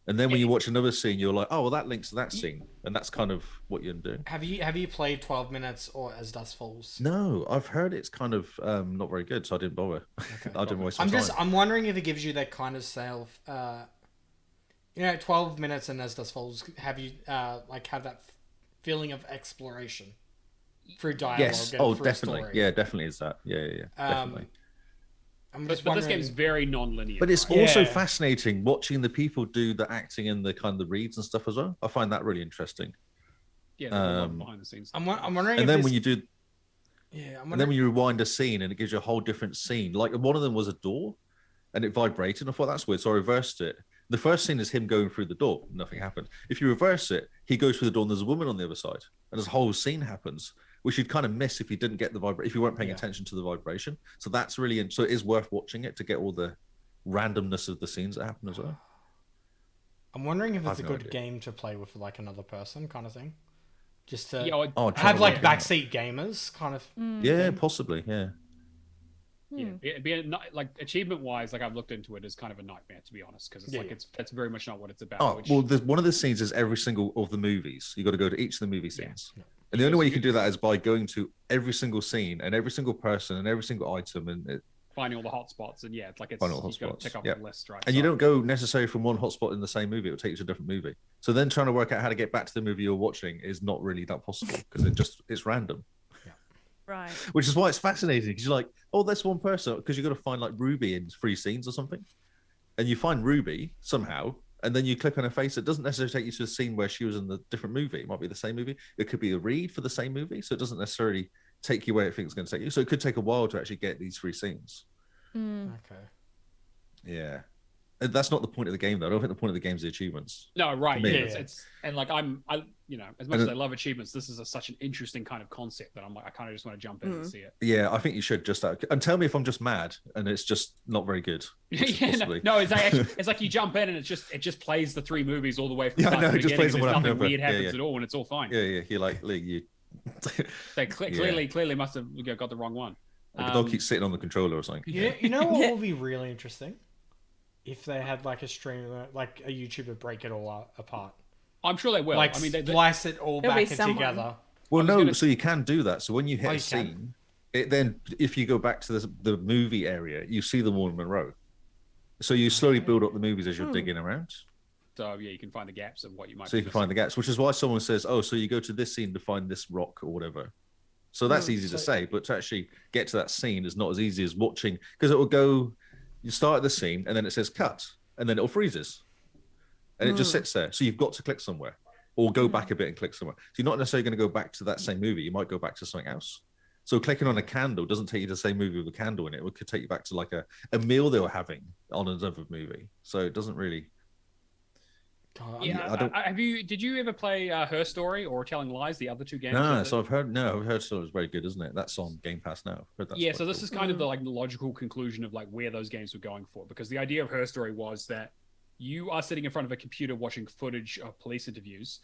And then when you watch another scene, you're like, oh, well, that links to that scene. And that's kind of what you're doing. Have you played 12 Minutes or As Dust Falls? No, I've heard it's kind of not very good, so I didn't bother. Okay, I didn't waste my time. I'm wondering if it gives you that kind of 12 Minutes and As Dust Falls, have you have that feeling of exploration through dialogue? Yes. And through definitely. story? Yeah, definitely is that. Yeah. Definitely. I'm But just this wondering. game's very non-linear. But it's right? also Yeah. fascinating watching the people do the acting and the kind of the reads and stuff as well. I find that really interesting. Yeah, there's a lot of behind the scenes. I'm wondering. And if then this... when you do, Yeah, I'm and then wondering. when you rewind a scene and it gives you a whole different scene. Like one of them was a door, and it vibrated. I thought that's weird, so I reversed it. The first scene is him going through the door. Nothing happened. If you reverse it, he goes through the door and there's a woman on the other side, and this whole scene happens, which you'd kind of miss if you didn't get the vibration, if you weren't paying attention to the vibration. So that's really, so it is worth watching it to get all the randomness of the scenes that happen as well. I'm wondering if it's I've a no good idea. game to play with like another person kind of thing, just to Yeah, have like back. backseat gamers kind of. Yeah, possibly. Yeah. Yeah, like achievement-wise, like I've looked into it, is kind of a nightmare to be honest, because it's that's very much not what it's about. Oh which, well, there's one of the scenes is every single of the movies. You got to go to each of the movie scenes, and the only way you can do that is by going to every single scene and every single person and every single item and finding all the hotspots, and it's like Finding all the you've got hotspots, to tick off yeah. the list, right? and you don't go necessarily from one hotspot in the same movie. It will take you to a different movie. So then trying to work out how to get back to the movie you're watching is not really that possible because it's random. Right. Which is why it's fascinating because you're like, oh, that's one person because you've got to find like Ruby in 3 scenes or something, and you find Ruby somehow, and then you click on her face. It doesn't necessarily take you to the scene where she was in the different movie. It might be the same movie. It could be a read for the same movie, so it doesn't necessarily take you where it thinks it's going to take you. So it could take a while to actually get these 3 scenes. Okay. Yeah, and that's not the point of the game though. I don't think the point of the game is the achievements. No, right. Me. Yeah, Yeah. it's and like as much as I love achievements, this is such an interesting kind of concept that I'm like, I kind of just want to jump in and see it. Yeah, I think you should just and tell me if I'm just mad and it's just not very good. No, it's like it's like you jump in and it just plays the 3 movies all the way from Yeah, I start know, to it just beginning. plays them There's one nothing after weird another. happens Yeah. at all, and it's all fine. Yeah, you're like you. They clearly must have got the wrong one. Like the dog keeps sitting on the controller or something. You know what would be really interesting? If they had like a streamer, like a YouTuber, break it all apart. I'm sure they will. Like I mean, they splice it all There'll be back someone. together. Well, no, gonna- so you can do that. So when you hit Oh, a you can? scene, it then if you go back to the movie area, you see them all in Monroe. So you slowly build up the movies as you're digging around. So yeah, you can find the gaps of what you might. So you can find the gaps, which is why someone says, "Oh, so you go to this scene to find this rock or whatever." So that's easy to say, but to actually get to that scene is not as easy as watching because it will go. You start at the scene and then it says cut, and then it will freezes, and it just sits there. So you've got to click somewhere or go back a bit and click somewhere. So you're not necessarily going to go back to that same movie. You might go back to something else. So clicking on a candle doesn't take you to the same movie with a candle in it. It could take you back to like a meal they were having on another movie. So it doesn't really. God, Yeah, did you ever play Her Story or Telling Lies, the other 2 games? No, so I've heard so it's very good, isn't it? That's on Game Pass now. I've heard that's Yeah, quite so this cool. is kind of the logical conclusion of like where those games were going for, because the idea of Her Story was that you are sitting in front of a computer watching footage of police interviews,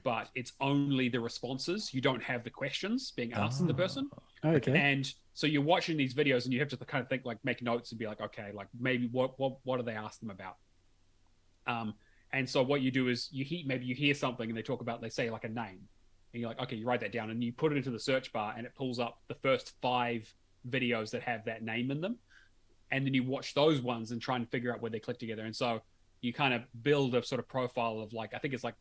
but it's only the responses. You don't have the questions being asked of the person. Okay. And so you're watching these videos and you have to kind of think, like, make notes and be like, okay, like maybe what do they ask them about? And so what you do is you hear something and they say like a name, and you're like, okay, you write that down and you put it into the search bar and it pulls up the first 5 videos that have that name in them, and then you watch those ones and try and figure out where they click together. And so you kind of build a sort of profile of like, I think it's like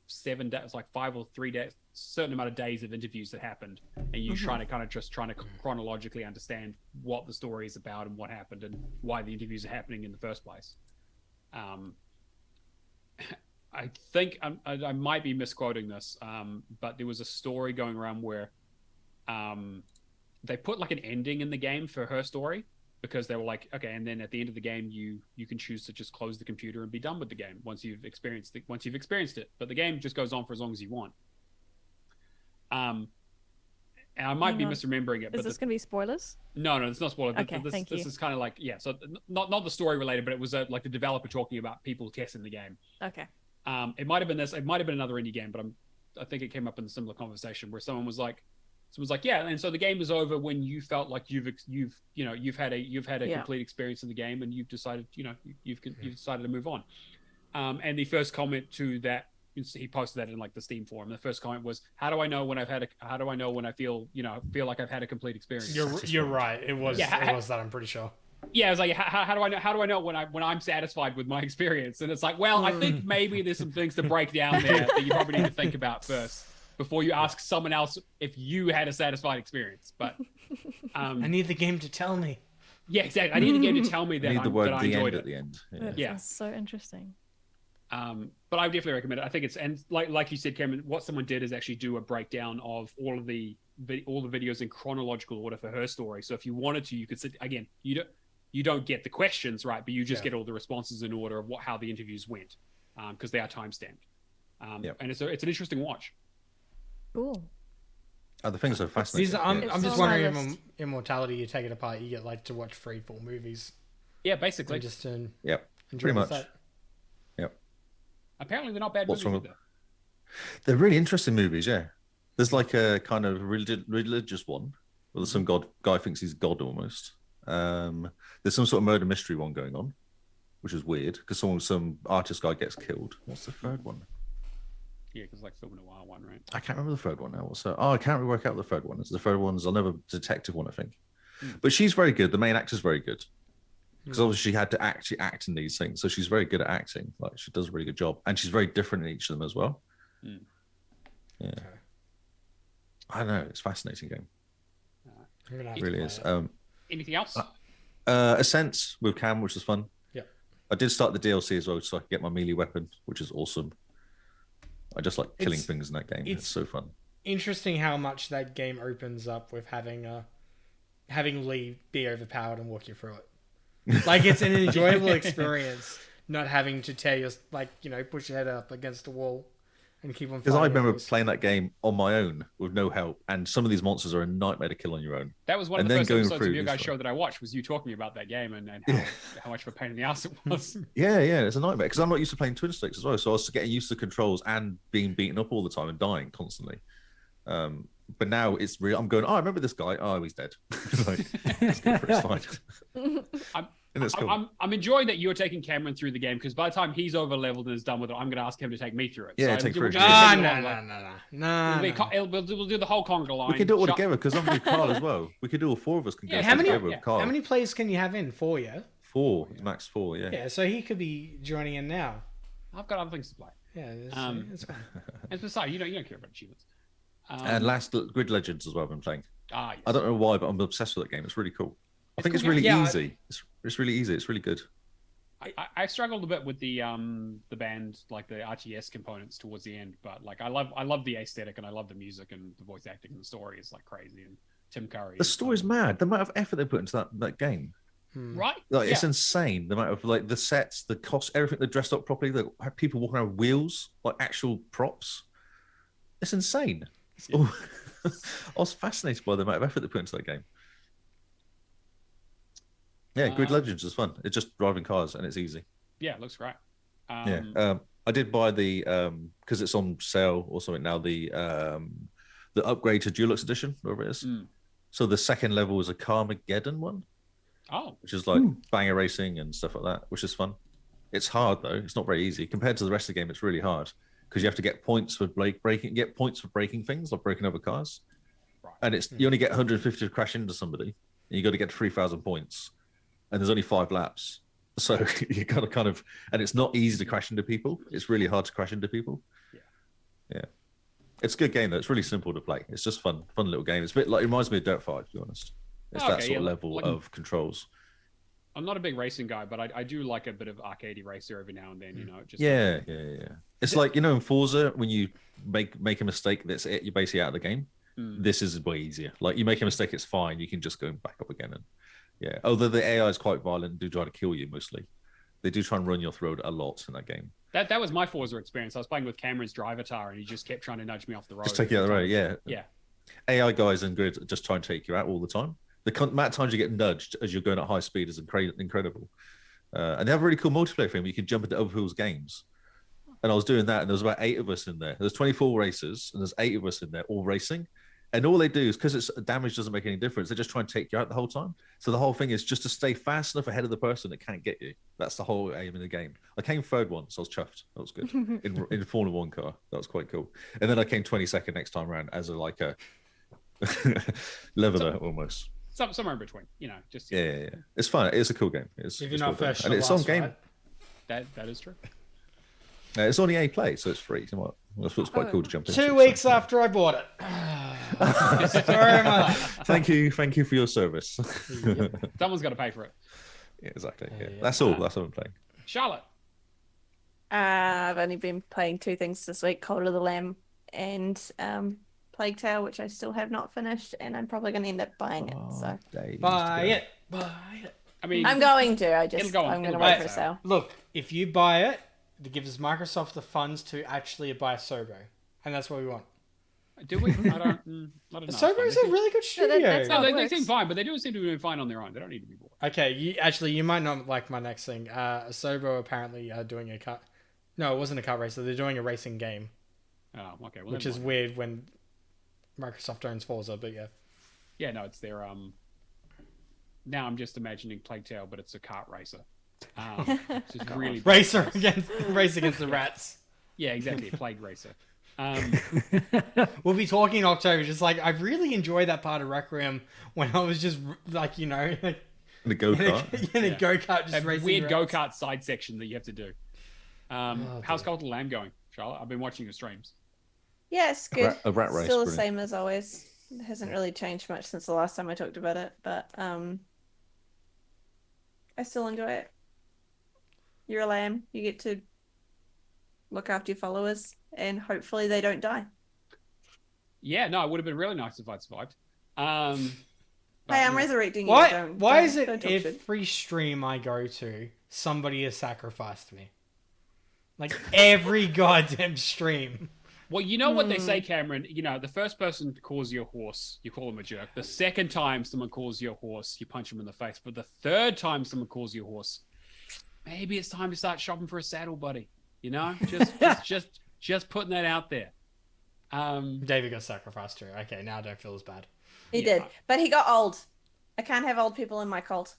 7 days, like 5 or 3 days, certain amount of days of interviews that happened, and you trying to chronologically understand what the story is about and what happened and why the interviews are happening in the first place. I think I might be misquoting this, but there was a story going around where they put like an ending in the game for Her Story, because they were like, okay, and then at the end of the game, you can choose to just close the computer and be done with the game once you've experienced it. But the game just goes on for as long as you want. And I might be misremembering it. Is this going to be spoilers? No, it's not spoiler. Okay, thank you. This is kind of like, yeah. So not the story related, but it was like the developer talking about people testing the game. Okay. It might have been this. It might have been another indie game, but I think it came up in a similar conversation where someone was like, yeah, and so the game is over when you felt like you've had a complete experience in the game, and you've decided you've decided to move on. And the first comment to that, he posted that in like the Steam forum. The first comment was, how do I know when I feel like I've had a complete experience? You're right. It was that, I'm pretty sure. Yeah, I was like, how do I know when I'm satisfied with my experience? And it's like, well, I think maybe there's some things to break down there that you probably need to think about first before you ask someone else if you had a satisfied experience. But I need the game to tell me. Yeah, exactly. I need the game to tell me that I need the word that I "the enjoyed end" it. at the end. Yeah. That Yeah. sounds so interesting. But I would definitely recommend it. I think it's, and like you said, Cameron, what someone did is actually do a breakdown of all the videos in chronological order for her story. So if you wanted to, you could sit again. You don't get the questions right, but you just get all the responses in order of how the interviews went, because they are time stamped. And it's an interesting watch. Cool. Oh, the things are fascinating. I'm It's just on my wondering, list. Immortality, you take it apart, you get like to watch 3 full movies. Yeah, basically. And just enjoy pretty much. that. Yep. Apparently, they're not bad What's movies wrong either. They're really interesting movies, yeah. There's like a kind of religious one where some guy thinks he's God almost. There's some sort of murder mystery one going on, which is weird because some artist guy gets killed. What's the third one? Yeah, because like film noir one, right? I can't remember the third one now. I can't really work out the third one. The third one's another detective one, I think. But she's very good. The main actor's very good. Because obviously she had to actually act in these things. So she's very good at acting. Like she does a really good job. And she's very different in each of them as well. Yeah. Okay. I don't know. It's a fascinating game. I'm gonna have It to really play is. it. Anything else? Ascent with Cam, which was fun. Yeah. I did start the DLC as well, so I could get my melee weapon, which is awesome. I just like killing It's- things in that game. It's so fun. Interesting how much that game opens up with having Lee be overpowered and walk you through it. Like it's an enjoyable experience, not having to tear your push your head up against the wall and keep on. Because I fighting remember enemies. playing that game on my own with no help, and some of these monsters are a nightmare to kill on your own. That was one of and the then first going episodes through of your this guys' one. show that I watched was you talking about that game and how much of a pain in the ass it was. Yeah, it's a nightmare because I'm not used to playing twin sticks as well, so I was getting used to controls and being beaten up all the time and dying constantly. But now it's real. I'm going. Oh, I remember this guy. Oh, he's dead. Like, it's good for his fight. And it's cool. I'm enjoying that you're taking Cameron through the game because by the time he's over leveled and is done with it, I'm going to ask him to take me through it. Yeah, so take through it. we'll do the whole conga line. We can do it all together because I'm with Carl as well. We could do all 4 of us can go together with Carl. How many players can you have in? 4, yeah? 4, max 4, yeah. Yeah, so he could be joining in now. I've got other things to play. Yeah, it's fine. And besides, you don't care about achievements. And last Grid Legends as well. I've been playing. Yes. I don't know why, but I'm obsessed with that game. It's really cool. I think it's really easy. It's really easy. It's really good. I struggled a bit with the band, like the RTS components towards the end, but like I love the aesthetic and I love the music and the voice acting and the story is like crazy and Tim Curry. The story's mad. The amount of effort they put into that game. Right? Like it's insane. The amount of like the sets, the cost, everything they're dressed up properly. They have people walking around with wheels, like actual props. It's insane. I was fascinated by the amount of effort they put into that game. Yeah, Grid Legends is fun. It's just driving cars and it's easy. Yeah, it looks great. I did buy the because it's on sale or something now. The upgrade to Deluxe Edition, whatever it is. So the second level is a Carmageddon one. Oh, which is like banger racing and stuff like that, which is fun. It's hard though; it's not very easy compared to the rest of the game. It's really hard because you have to get points for breaking things, like breaking over cars. Right. And it's you only get 150 to crash into somebody, and you got to get 3,000 points, and there's only 5 laps. So you got to kind of, and it's not easy to crash into people. It's really hard to crash into people. Yeah. It's a good game though. It's really simple to play. It's just fun little game. It's a bit like it reminds me of Dirt 5, to be honest. It's that sort of level of controls. I'm not a big racing guy, but I do like a bit of arcadey racer every now and then. You know, just yeah. It's like in Forza when you make a mistake, that's it. You're basically out of the game. This is way easier. Like you make a mistake, it's fine. You can just go back up again. And although the AI is quite violent and do try to kill you mostly, they do try and run your throat a lot in that game. That was my Forza experience. I was playing with Cameron's drive-atar and he just kept trying to nudge me off the road. Just take you out of the road, yeah. Yeah. AI guys and Grid just try and take you out all the time. The amount of times you get nudged as you're going at high speed is incredible. And they have a really cool multiplayer thing where you can jump into other people's games. And I was doing that, and there was about 8 of us in there. There's 24 racers, and there's 8 of us in there, all racing. And all they do is, because damage doesn't make any difference, they just try and take you out the whole time. So the whole thing is just to stay fast enough ahead of the person that can't get you. That's the whole aim in the game. I came third once. I was chuffed. That was good. in Formula 1 car. That was quite cool. And then I came 22nd next time around as a leveler almost. Somewhere in between, just yeah. It's fun. It's a cool game. If you're not first, and it's on game. That is true. It's on EA Play, so it's free. That's what's quite cool to jump into. 2 weeks after I bought it. Story of my life. Thank you for your service. Someone's got to pay for it. Yeah, exactly. Yeah. That's all I'm playing. Charlotte. I've only been playing 2 things this week: Cult of the Lamb and Plague Tale, which I still have not finished, and I'm probably going to end up buying it. So Buy it. I mean, I'm going to. I'm it'll going to go wait on for a sale. sale. Look, if you buy it, it gives Microsoft the funds to actually buy Sobo, and that's what we want. Do we? I don't know. Sobo's a really good studio. that's No, how they it seem works. fine, but they do seem to be doing fine on their own. They don't need to be bought. Okay, you might not like my next thing. Sobo apparently are doing a car. No, it wasn't a car racer. They're doing a racing game, Oh, okay. Well, which is weird when Microsoft owns Forza. But yeah, Yeah, no, it's their Now I'm just imagining Plague Tale, but it's a kart racer. It's just really race against the rats. Yeah, exactly. A plague racer. We'll be talking in October. Just like I really enjoyed that part of Requiem when I was just like In a go-kart. in a go-kart, just That racing weird rats. go-kart side section that you have to do. How's Cult of the Lamb going, Charlotte? I've been watching your streams. Yeah, it's good. A rat race. Still the brilliant. same as always. It hasn't really changed much since the last time I talked about it, but I still enjoy it. You're a lamb. You get to look after your followers, and hopefully they don't die. Yeah, no, it would have been really nice if I'd survived. But, Hey, I'm yeah. resurrecting you. Why is it don't talk shit. every stream I go to, somebody has sacrificed me? Like every goddamn stream. Well, you know what they say, Cameron. You know, the first person calls you a horse, you call them a jerk. The second time someone calls you a horse, you punch them in the face. But the third time someone calls you a horse, maybe it's time to start shopping for a saddle, buddy. You know, just putting that out there. David got sacrificed too. Okay, now I don't feel as bad. He did, but he got old. I can't have old people in my cult.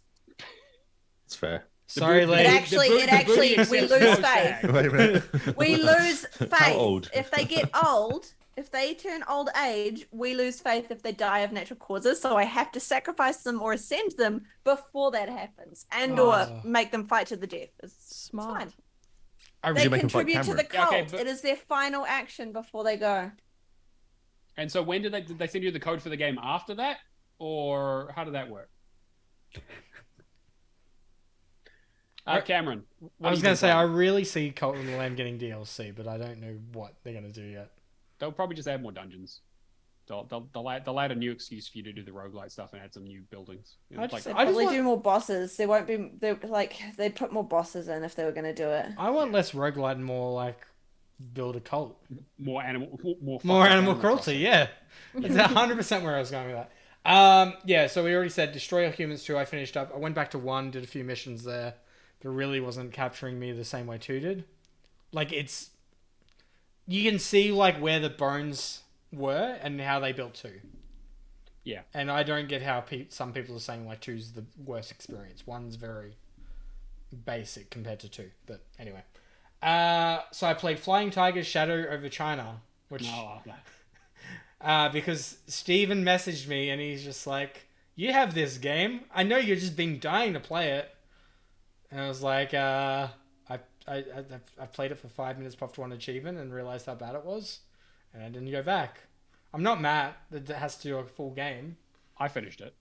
It's fair. Sorry, It lady. actually, we accepts lose no faith. tag. Wait a minute. We lose faith. old? If they get old, if they turn old age, we lose faith if they die of natural causes. So I have to sacrifice them or ascend them before that happens, and or make them fight to the death. It's Smart. fine. I They really make him fight contribute to the Cameron. cult. Yeah, okay, but- It is their final action before they go. And so when did they send you the code for the game after that? Or how did that work? Cameron. I was going to say, I really see Cult of the Lamb getting DLC, but I don't know what they're going to do yet. They'll probably just add more dungeons. They'll add a new excuse for you to do the roguelite stuff and add some new buildings. You know, I just- They'd I probably want- do more bosses. There won't be. They'd put more bosses in if they were going to do it. I want less roguelite and more like build a cult. more More fucked up animal cruelty, crossing. yeah. That's 100% where I was going with that. Yeah, so we already said Destroy All Humans 2 I finished up. I went back to 1, did a few missions there, but it really wasn't capturing me the same way 2 did. Like, it's... You can see, like, where the bones were and how they built 2. Yeah. And I don't get how some people are saying, like, 2's the worst experience. 1's very basic compared to 2. But anyway. So I played Flying Tiger's Shadow over China, which... because Steven messaged me and he's just like, you have this game. I know you've just been dying to play it. And I was like, I played it for 5 minutes, popped one achievement and realized how bad it was. And I didn't go back. I'm not mad that it has to do a full game. I finished it.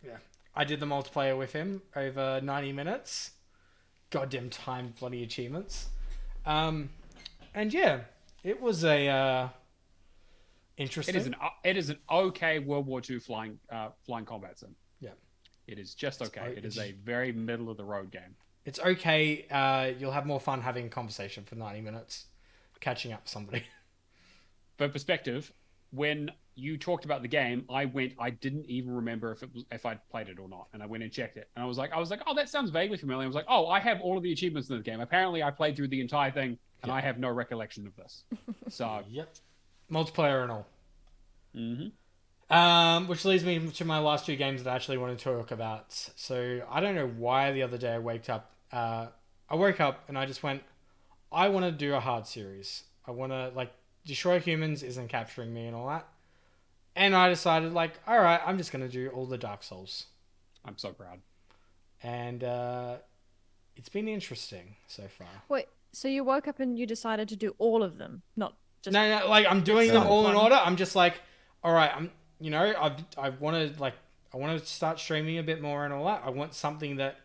Yeah. I did the multiplayer with him over 90 minutes. Goddamn time bloody achievements. And yeah, it was a... interesting. It is an okay World War II flying combat sim. Yeah. It is just okay. It is a very middle of the road game. It's okay. You'll have more fun having a conversation for 90 minutes, catching up with somebody. For perspective, when you talked about the game, I didn't even remember if I'd played it or not, and I went and checked it, and I was like, oh, that sounds vaguely familiar. I was like, oh, I have all of the achievements in the game. Apparently, I played through the entire thing, and I have no recollection of this. So, Yep. Multiplayer and all. mm-hmm. Which leads me to my last 2 games that I actually wanted to talk about. So I don't know why the other day I woke up and I just went, I want to do a hard series. I want to, like, Destroy Humans isn't capturing me and all that. And I decided, like, all right, I'm just going to do all the Dark Souls. I'm so proud. And it's been interesting so far. Wait, so you woke up and you decided to do all of them, not Just No, like I'm doing them all in one. order. I'm just like, all right, I want to start streaming a bit more and all that. I want something that,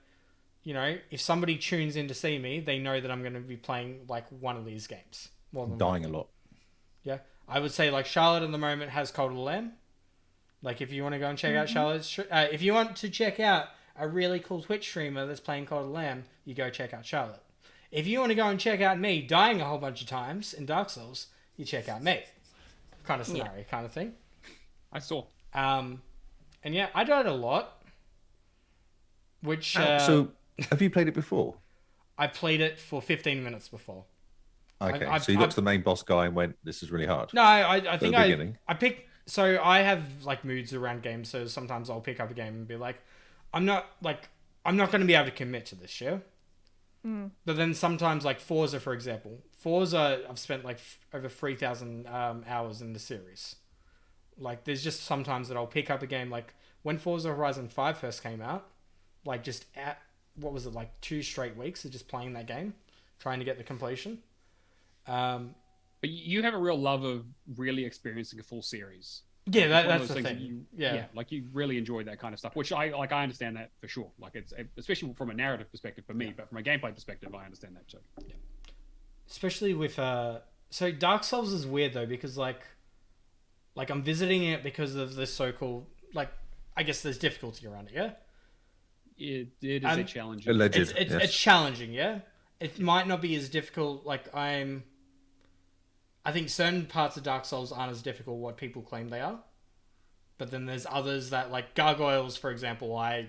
if somebody tunes in to see me, they know that I'm going to be playing like one of these games. More than Dying one. a lot. Yeah, I would say like Charlotte at the moment has Cult of the Lamb. Like if you want to go and check out Charlotte's, if you want to check out a really cool Twitch streamer that's playing Cult of the Lamb, you go check out Charlotte. If you want to go and check out me dying a whole bunch of times in Dark Souls, you check out me. Kind of scenario, kind of thing. I saw. And yeah, I died a lot. Which So, have you played it before? I played it for 15 minutes before. Okay, so you got to the main boss guy and went, "This is really hard." No, I think beginning. I picked. So I have like moods around games. So sometimes I'll pick up a game and be like, I'm not going to be able to commit to this, yeah. But then sometimes, like Forza, for example, I've spent like over 3,000 hours in the series. Like, there's just sometimes that I'll pick up a game, like when Forza Horizon 5 first came out, like just at, what was it, like 2 straight weeks of just playing that game, trying to get the completion. But you have a real love of really experiencing a full series. Yeah, It's one of that's those the things thing. that you, Yeah. like you really enjoy that kind of stuff, which I understand that for sure. Like it's especially from a narrative perspective for me, but from a gameplay perspective, I understand that too. Yeah. Especially with so Dark Souls is weird though, because like I'm visiting it because of this so-called, like, I guess there's difficulty around it, yeah. It is a challenge. Alleged. It's challenging, yeah. It might not be as difficult. Like I think certain parts of Dark Souls aren't as difficult what people claim they are, but then there's others that, like Gargoyles, for example. I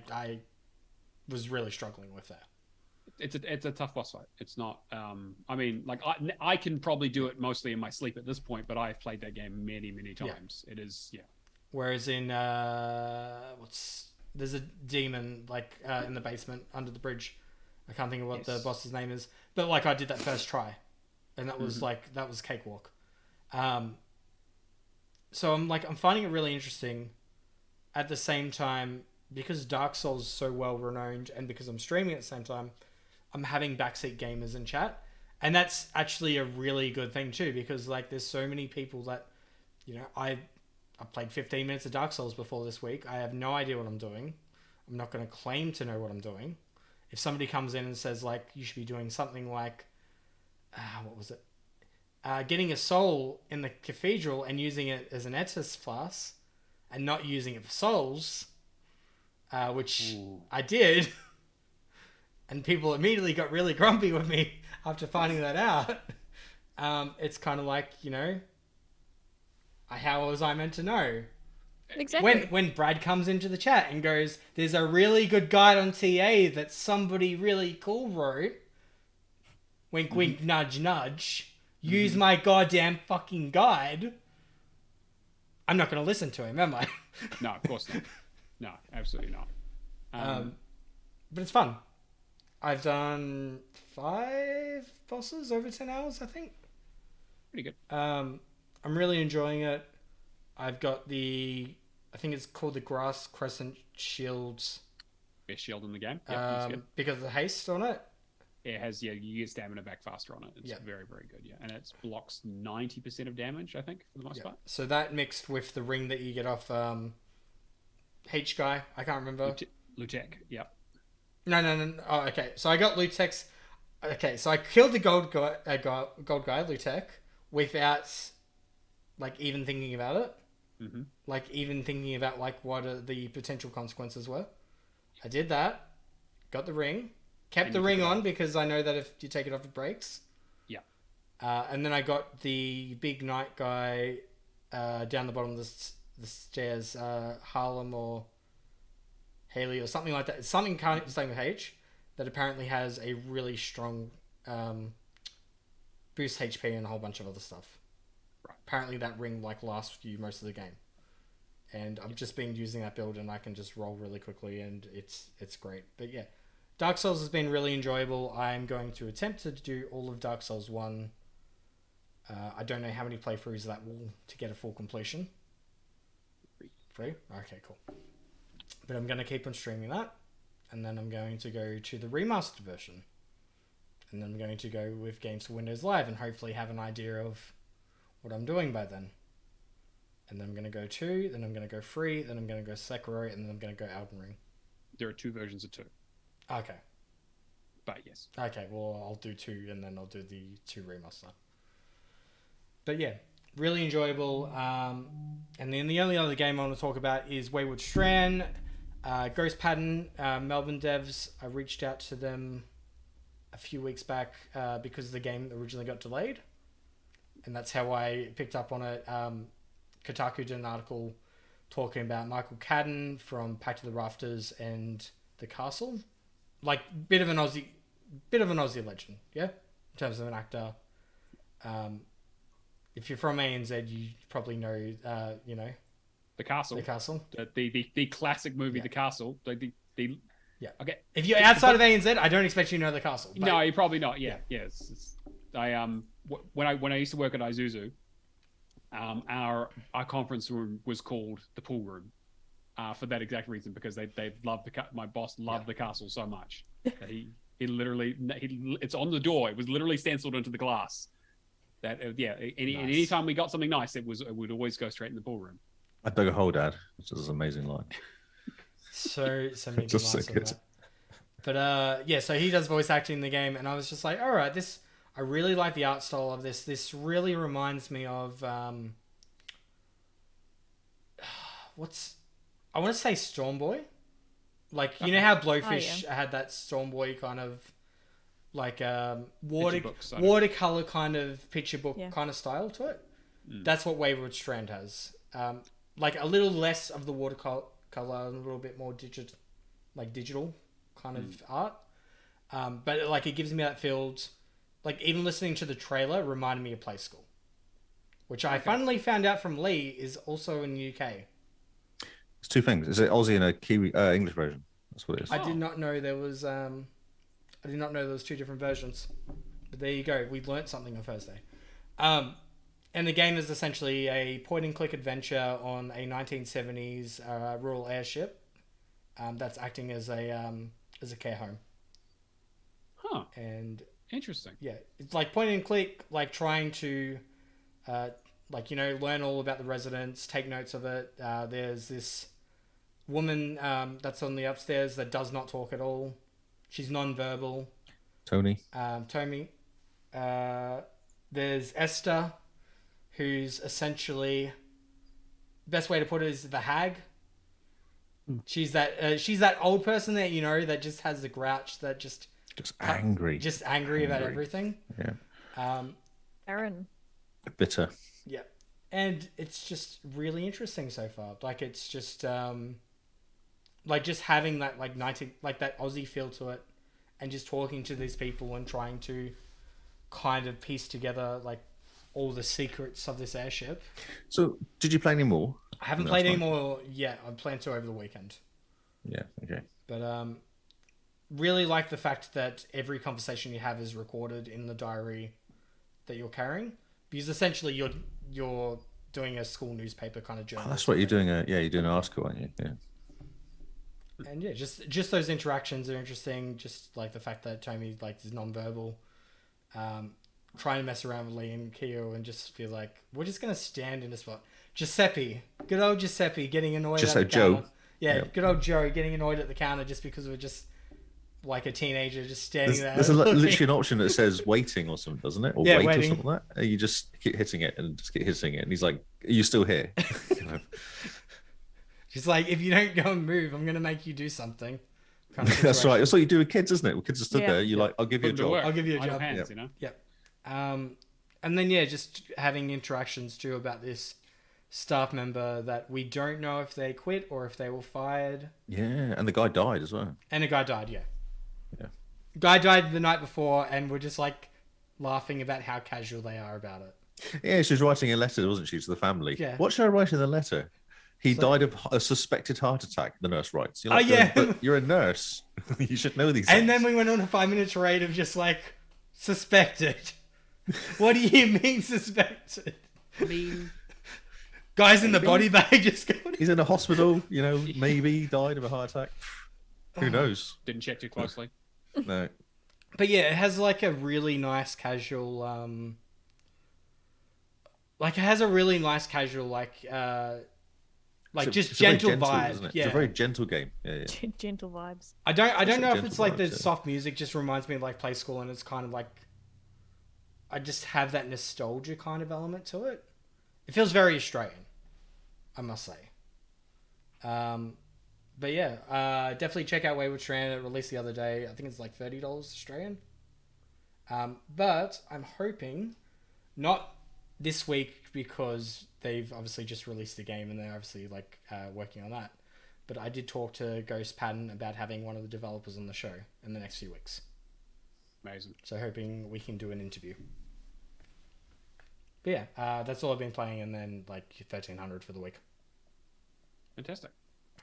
was really struggling with that. It's a tough boss fight. It's not. I mean, like I can probably do it mostly in my sleep at this point, but I've played that game many times. It is, yeah. Whereas in there's a demon like in the basement under the bridge. I can't think of what the boss's name is, but like I did that first try, and that was that was cakewalk. So I'm finding it really interesting. At the same time, because Dark Souls is so well renowned, and because I'm streaming at the same time, I'm having backseat gamers in chat, and that's actually a really good thing too. Because like there's so many people that, I played 15 minutes of Dark Souls before this week. I have no idea what I'm doing. I'm not going to claim to know what I'm doing. If somebody comes in and says like you should be doing something like, what was it? Getting a soul in the cathedral and using it as an Etis class, and not using it for souls, which I did, and people immediately got really grumpy with me after finding that out. It's kind of like, how was I meant to know? Exactly. When Brad comes into the chat and goes, "There's a really good guide on TA that somebody really cool wrote. Wink, wink, nudge, nudge. Use my goddamn fucking guide." I'm not going to listen to him, am I? No, of course not. No, absolutely not. But it's fun. I've done 5 bosses over 10 hours, I think. Pretty good. I'm really enjoying it. I've got I think it's called the Grass Crescent Shields. Best shield in the game. Yeah, it's good. Because of the haste on it. It has, you get stamina back faster on it. It's very, very good, yeah. And it blocks 90% of damage, I think, for the most part. So that mixed with the ring that you get off H guy, I can't remember. Lutek, yep. No. Oh, okay. So I got Lutek's. Okay, so I killed the gold guy, Lutek, without like even thinking about it. Mm-hmm. Like even thinking about like what the potential consequences were. I did that. Got the ring. Kept the ring on because I know that if you take it off, it breaks. Yeah. And then I got the big knight guy down the bottom of the stairs, Harlem or Haley or something like that. It's something kind of starting with H that apparently has a really strong boost HP and a whole bunch of other stuff. Right. Apparently that ring like lasts you most of the game. And I've just been using that build and I can just roll really quickly and it's great. But yeah. Dark Souls has been really enjoyable. I'm going to attempt to do all of Dark Souls 1. I don't know how many playthroughs that will to get a full completion. 3? Okay, cool. But I'm going to keep on streaming that. And then I'm going to go to the remastered version. And then I'm going to go with Games for Windows Live and hopefully have an idea of what I'm doing by then. And then I'm going to go 2, then I'm going to go 3, then I'm going to go Sekiro, and then I'm going to go Elden Ring. There are 2 versions of 2. Okay. But yes. Okay, well, I'll do 2, and then I'll do the 2 remaster. But yeah, really enjoyable. And then the only other game I want to talk about is Wayward Strand. Ghost Pattern, Melbourne devs. I reached out to them a few weeks back because the game originally got delayed. And that's how I picked up on it. Kotaku did an article talking about Michael Cadden from Pact of the Rafters and The Castle. Like, bit of an Aussie legend, yeah? In terms of an actor. If you're from ANZ, you probably know, The Castle. The Castle. The classic movie, The Castle. Yeah. Okay. If you're outside of ANZ, I don't expect you to know The Castle. But... No, you're probably not. Yeah. When I used to work at Isuzu, our conference room was called the pool room, for that exact reason, because they loved my boss loved The Castle so much that he literally it's on the door. It was literally stenciled into the glass. That anytime we got something nice, it would always go straight in the pool room. I dug a hole, Dad, which is an amazing line. So many Just so nice on good. that. But so he does voice acting in the game, and I was just like, all right, I really like the art style of this. This really reminds me of I want to say Stormboy. Like, you know how Blowfish had that Stormboy kind of like watercolor kind of picture book kind of style to it. That's what Wayward Strand has. Like a little less of the watercolor, a little bit more digital kind of art. But like it gives me that feel. Like even listening to the trailer reminded me of Play School, which I finally found out from Lee is also in the UK. It's 2 things. Is it Aussie and a Kiwi English version? That's what it is. I did not know there was 2 different versions. But there you go. We learnt something on Thursday. And the game is essentially a point-and-click adventure on a 1970s rural airship that's acting as a care home. Huh. And interesting. Yeah, it's like point-and-click, like trying to, learn all about the residents, take notes of it. There's this woman that's on the upstairs that does not talk at all. She's non-verbal. Tony. There's Esther, who's essentially, best way to put it is the hag. She's that old person that that just has the grouch, that just angry about everything. Yeah. Aaron. Bitter. Yeah, and it's just really interesting so far. Like it's just just having that that Aussie feel to it, and just talking to these people and trying to kind of piece together like all the secrets of this airship. So, did you play any more? I haven't played any more yet. I plan to over the weekend. Yeah. Okay. But really like the fact that every conversation you have is recorded in the diary that you're carrying, because essentially you're doing a school newspaper kind of journal. Oh, that's what you're doing. You're doing an article, aren't you? Yeah. And yeah, just those interactions are interesting. Just like the fact that Tommy is non-verbal, trying to mess around with Lee and Kyo, and just feel like we're just gonna stand in a spot. Giuseppe, good old Giuseppe, getting annoyed. Just at the Joe. Counter. Yeah, yep. Good old Joe getting annoyed at the counter just because we're just like a teenager just standing there. There's literally an option that says waiting or something, doesn't it? Or waiting. Or something like that. And you just keep hitting it and just keep hitting it. And he's like, "Are you still here?" She's like, "If you don't go and move, I'm going to make you do something." That's right. That's what you do with kids, isn't it? When kids are stood there, you're like, "I'll give you a job." I'll give you a job. Hands, Yep. And then just having interactions too about this staff member that we don't know if they quit or if they were fired. Yeah, and the guy died as well. And a guy died, yeah. Yeah. Guy died the night before, and we're just like laughing about how casual they are about it. Yeah, she was writing a letter, wasn't she, to the family? Yeah. What should I write in the letter? He died of a suspected heart attack, the nurse writes. You're like, but you're a nurse. You should know these things. And then we went on a 5-minute tirade of just like, suspected. What do you mean suspected? I mean... Guys in the body bag just going... He's in a hospital, maybe he died of a heart attack. Who knows? Didn't check too closely. No. But yeah, it has like a really nice casual Like it has a really nice casual just gentle vibe. Isn't it? Yeah. It's a very gentle game. Yeah. Gentle vibes. I don't know if gentle it's like the vibes, yeah. soft music just reminds me of like Play School, and it's kind of like I just have that nostalgia kind of element to it. It feels very Australian, I must say. But yeah, definitely check out Wayward Strand. It released the other day. I think it's like $30 Australian. But I'm hoping not this week because they've obviously just released the game and they're obviously like working on that. But I did talk to Ghost Patton about having one of the developers on the show in the next few weeks. Amazing. So hoping we can do an interview. But yeah, that's all I've been playing, and then like 1300 for the week. Fantastic.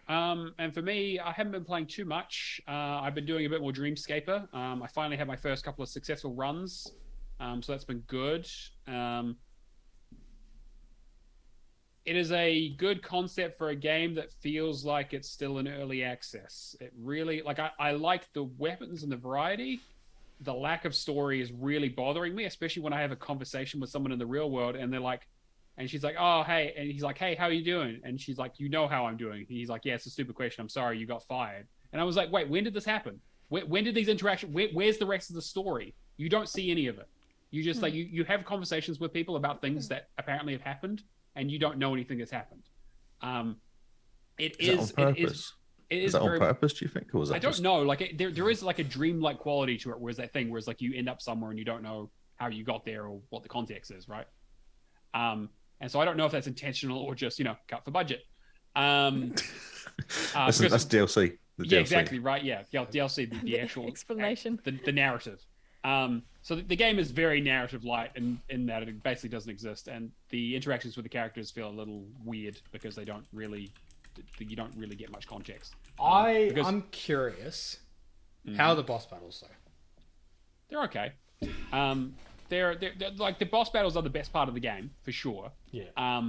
And for me, I haven't been playing too much. I've been doing a bit more Dreamscaper. I finally had my first couple of successful runs, so that's been good. It is a good concept for a game that feels like it's still in early access. It really, like, I like the weapons and the variety. The lack of story is really bothering me, especially when I have a conversation with someone in the real world and they're like, and she's like, oh, hey. And he's like, hey, how are you doing? And she's like, you know how I'm doing. He's like, yeah, it's a stupid question. I'm sorry, you got fired. And I was like, wait, when did this happen? When did these interactions, where's the rest of the story? You don't see any of it. You just like, you have conversations with people about things that apparently have happened and you don't know anything that's happened. Is that on purpose, do you think? Or was that I don't know. Like there is like a dreamlike quality to it, whereas that thing, whereas like you end up somewhere and you don't know how you got there or what the context is, right? And so I don't know if that's intentional or just, cut for budget. That's DLC. Yeah, exactly, right? Yeah, DLC, the actual explanation, the narrative. So the game is very narrative light in that it basically doesn't exist, and the interactions with the characters feel a little weird because you don't really get much context. I'm curious how are the boss battles though? They're okay. They're like the boss battles are the best part of the game for sure. Yeah.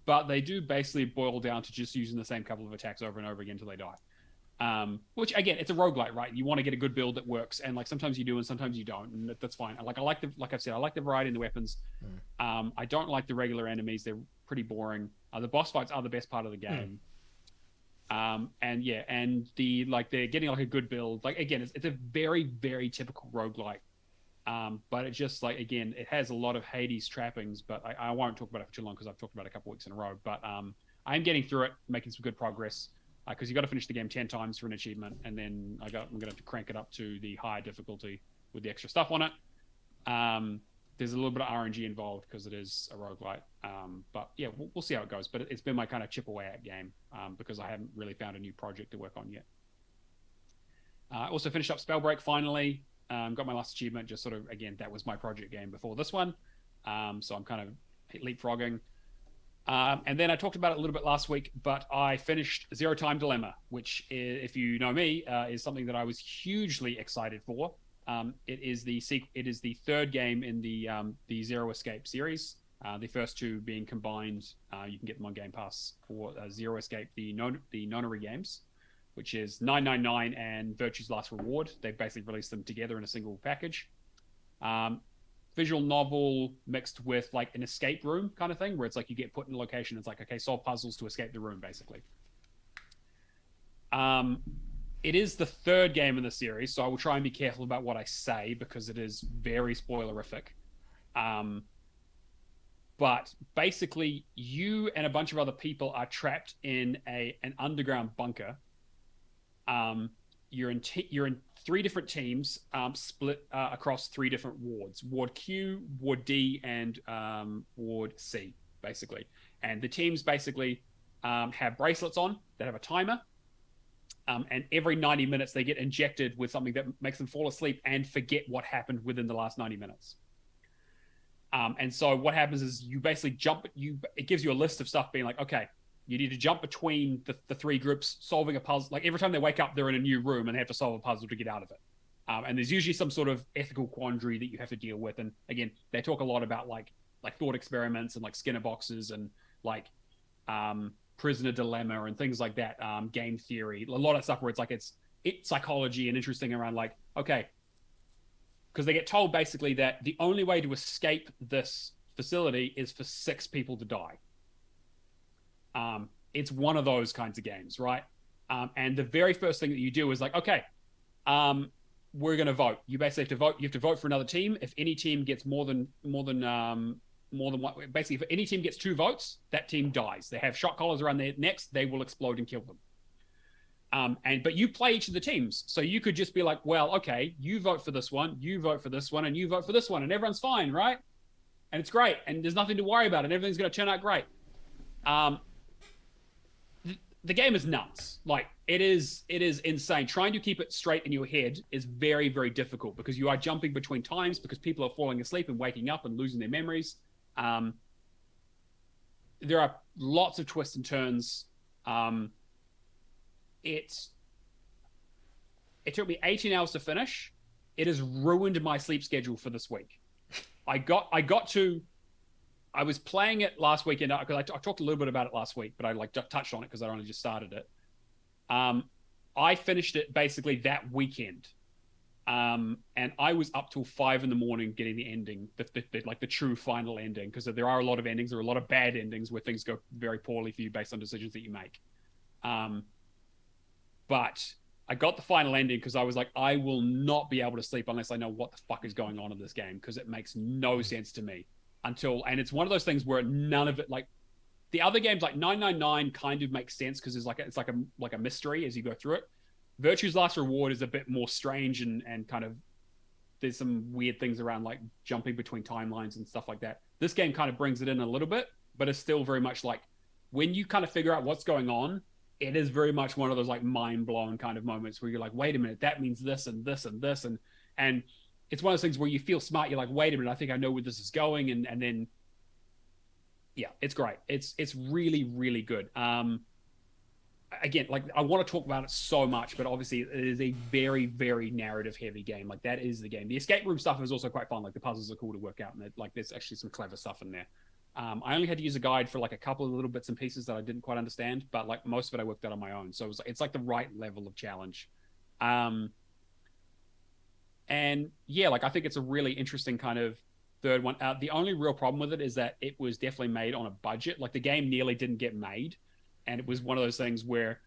But they do basically boil down to just using the same couple of attacks over and over again until they die. Which again, it's a roguelite, right? You want to get a good build that works, and like sometimes you do and sometimes you don't, and that's fine. Like I've said, I like the variety in the weapons. I don't like the regular enemies; they're pretty boring. The boss fights are the best part of the game. And they're getting like a good build. Like again, it's a very, very typical roguelike. But it just like, again, it has a lot of Hades trappings, but I won't talk about it for too long because I've talked about it a couple weeks in a row. But I'm getting through it, making some good progress because you got to finish the game 10 times for an achievement, and then I'm going to have to crank it up to the higher difficulty with the extra stuff on it. There's a little bit of RNG involved because it is a roguelite. But yeah, we'll see how it goes. But it's been my kind of chip away at game because I haven't really found a new project to work on yet. I also finished up Spellbreak finally. Got my last achievement, just sort of, again, that was my project game before this one. So I'm kind of leapfrogging. And then I talked about it a little bit last week, but I finished Zero Time Dilemma, which, if you know me, is something that I was hugely excited for. It is the third game in the Zero Escape series. The first two being combined. You can get them on Game Pass for Zero Escape, the Nonary games, which is 999 and Virtue's Last Reward. They've basically released them together in a single package. Visual novel mixed with like an escape room kind of thing, where it's like you get put in a location. It's like, okay, solve puzzles to escape the room, basically. It is the third game in the series, so I will try and be careful about what I say because it is very spoilerific. But basically, you and a bunch of other people are trapped in an underground bunker. You're in three different teams, split across three different wards: Ward Q, Ward D, and Ward C, basically. And the teams basically have bracelets on that have a timer. And every 90 minutes, they get injected with something that makes them fall asleep and forget what happened within the last 90 minutes. And so what happens is you basically it gives you a list of stuff being like, okay, you need to jump between the three groups, solving a puzzle. Like every time they wake up, they're in a new room and they have to solve a puzzle to get out of it. And there's usually some sort of ethical quandary that you have to deal with. And again, they talk a lot about like thought experiments and like Skinner boxes and like prisoner dilemma and things like that. Game theory, a lot of stuff where it's like it's psychology and interesting around like, okay, because they get told basically that the only way to escape this facility is for 6 people to die. It's one of those kinds of games, right? And the very first thing that you do is like, okay, we're going to vote. You basically have to vote. You have to vote for another team. If any team gets more than one, basically, if any team gets 2 votes, that team dies. They have shot collars around their necks. They will explode and kill them. But you play each of the teams, so you could just be like, well, okay, you vote for this one, you vote for this one, and you vote for this one, and everyone's fine, right? And it's great, and there's nothing to worry about, and everything's going to turn out great. The game is nuts. Like, it is insane. Trying to keep it straight in your head is very, very difficult because you are jumping between times because people are falling asleep and waking up and losing their memories. There are lots of twists and turns. It took me 18 hours to finish. It has ruined my sleep schedule for this week. I was playing it last weekend because I talked a little bit about it last week, but I touched on it because I only just started it. I finished it basically that weekend. And I was up till 5 a.m. getting the ending, the true final ending, because there are a lot of endings. There are a lot of bad endings where things go very poorly for you based on decisions that you make. But I got the final ending because I was like, I will not be able to sleep unless I know what the fuck is going on in this game, because it makes no sense to me and it's one of those things where none of it, like the other games like 999 kind of makes sense because it's like a mystery as you go through it. Virtue's Last Reward is a bit more strange and kind of there's some weird things around like jumping between timelines and stuff like that. This game kind of brings it in a little bit, but it's still very much like when you kind of figure out what's going on, it is very much one of those like mind blown kind of moments where you're like, wait a minute, that means this and this and this. And it's one of those things where you feel smart. You're like, wait a minute, I think I know where this is going. And then, yeah, it's great. It's really, really good. Again, like I want to talk about it so much, but obviously it is a very, very narrative heavy game. Like that is the game. The escape room stuff is also quite fun. Like the puzzles are cool to work out, and like there's actually some clever stuff in there. I only had to use a guide for like a couple of little bits and pieces that I didn't quite understand, but like most of it I worked out on my own. So it's like the right level of challenge. And yeah, like I think it's a really interesting kind of third one. The only real problem with it is that it was definitely made on a budget. Like the game nearly didn't get made. And it was one of those things where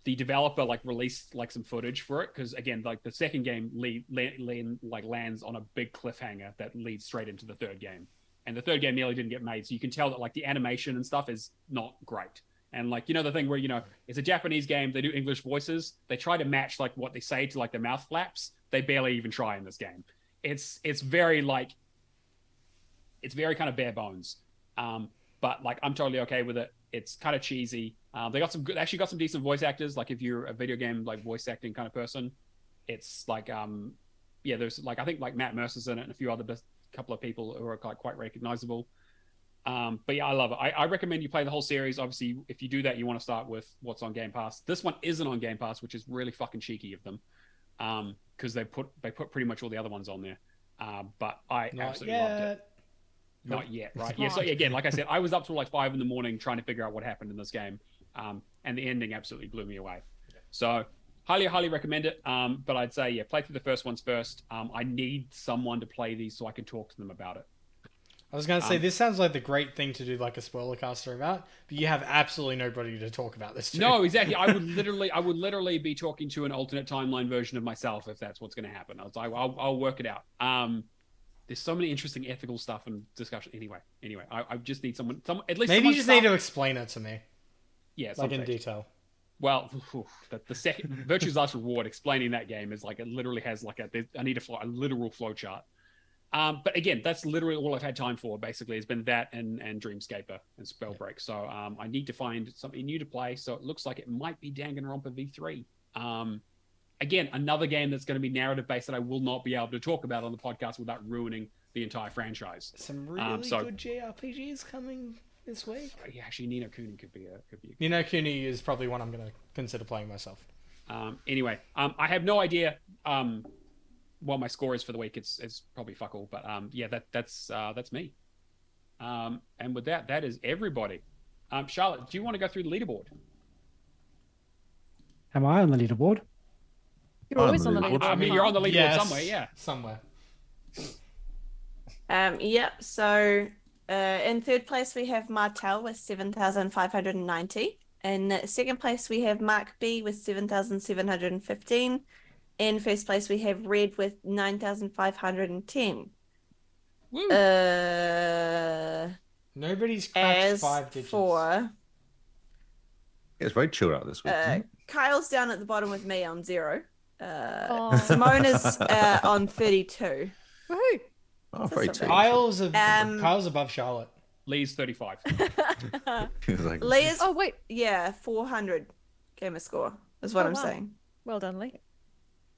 the developer like released like some footage for it. Cause again, like the second game lands on a big cliffhanger that leads straight into the third game. And the third game nearly didn't get made. So you can tell that like the animation and stuff is not great. And like, you know, the thing where, you know, it's a Japanese game. They do English voices. They try to match like what they say to like their mouth flaps. They barely even try in this game. It's very like, it's very kind of bare bones. But like, I'm totally okay with it. It's kind of cheesy. They got some actually got some decent voice actors. Like if you're a video game, like voice acting kind of person, it's like, yeah, there's like, I think like Matt Mercer's in it and a few other couple of people who are quite recognizable. But yeah, I love it. I recommend you play the whole series. Obviously, if you do that, you want to start with what's on Game Pass. This one isn't on Game Pass, which is really fucking cheeky of them, because they put pretty much all the other ones on there. But I absolutely loved it. Not yet, right? Yeah. So again, like I said, I was up till like 5 a.m. trying to figure out what happened in this game, and the ending absolutely blew me away. So highly recommend it. But I'd say yeah, play through the first ones first. I need someone to play these so I can talk to them about it. I was going to say, this sounds like the great thing to do like a spoiler caster about, but you have absolutely nobody to talk about this to. No, exactly. I would literally be talking to an alternate timeline version of myself if that's what's going to happen. I'll work it out. There's so many interesting ethical stuff and discussion. Anyway, I just need someone at least. Maybe you just need to explain it to me. Yeah, like in detail. Well, the second Virtue's Last Reward, explaining that game is like it literally has like I need a literal flow chart. But again, that's literally all I've had time for. Basically, has been that and Dreamscaper and Spellbreak. So I need to find something new to play. So it looks like it might be Danganronpa V3. Again, another game that's going to be narrative based that I will not be able to talk about on the podcast without ruining the entire franchise. Some really good JRPGs coming this week. Yeah, actually, Ni no Kuni could be. Ni no Kuni is probably one I'm going to consider playing myself. Anyway, I have no idea. What my score is for the week. It's probably fuck all, but yeah, that's me. And with that is everybody. Charlotte, do you want to go through the leaderboard? Am I on the leaderboard? You're always on the leaderboard. I mean, you're on the leaderboard Yes, somewhere, yeah. Somewhere. Yep. So In third place, we have Martel with 7,590. In second place, we have Mark B with 7,715. In first place, we have Red with 9,510. Woo. Nobody's cracked As 5 digits. for It's very chill out this week. isn't it? Kyle's down at the bottom with me on 0. Oh. Simone is on 32. Woohoo! Oh, very not chill. bad. Kyle's above Charlotte. Lee's 35. It's like, Leah's, Oh wait, 400 gamer score is what Oh, I'm wow. saying. well done, Lee.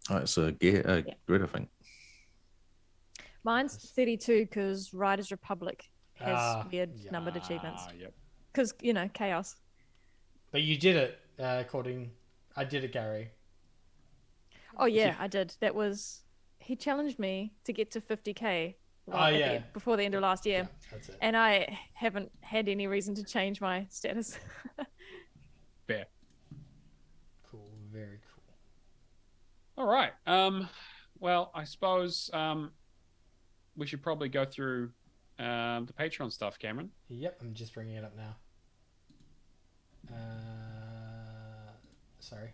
oh, it's a grid, I think. Mine's 32 because Riders Republic has weird yeah. numbered achievements. Yep. Because chaos. But you did it, I did it, Gary. Oh yeah, I did. That was he challenged me to get to 50k. Before the end of last year, That's it. and I haven't had any reason to change my status. Fair. Cool, very cool. All right. Well, I suppose we should probably go through the Patreon stuff, Cameron. Yep, I'm just bringing it up now. Sorry.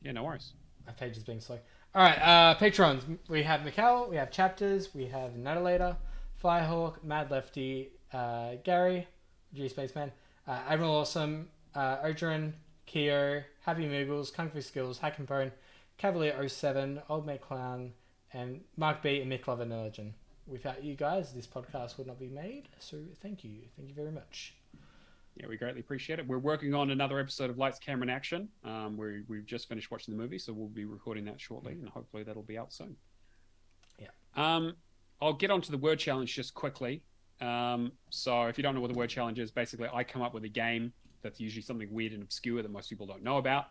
Yeah, no worries. My page is being slow. Alright, patrons. We have Mikkel, we have Chapters, we have Natalator, Firehawk, Mad Lefty, Gary, G Spaceman, Admiral Awesome, Odrin, Keo, Happy Moogles, Kung Fu Skills, Hack and Bone, Cavalier 07, Old Mate Clown, and Mark B and Mick Lover Nergen. Without you guys, this podcast would not be made, so thank you. Thank you very much. Yeah, we greatly appreciate it. We're working on another episode of Lights, Camera, and Action. We've just finished watching the movie, so we'll be recording that shortly, and hopefully that'll be out soon. Yeah. I'll get onto the word challenge just quickly. So if you don't know what the word challenge is, basically I come up with a game that's usually something weird and obscure that most people don't know about.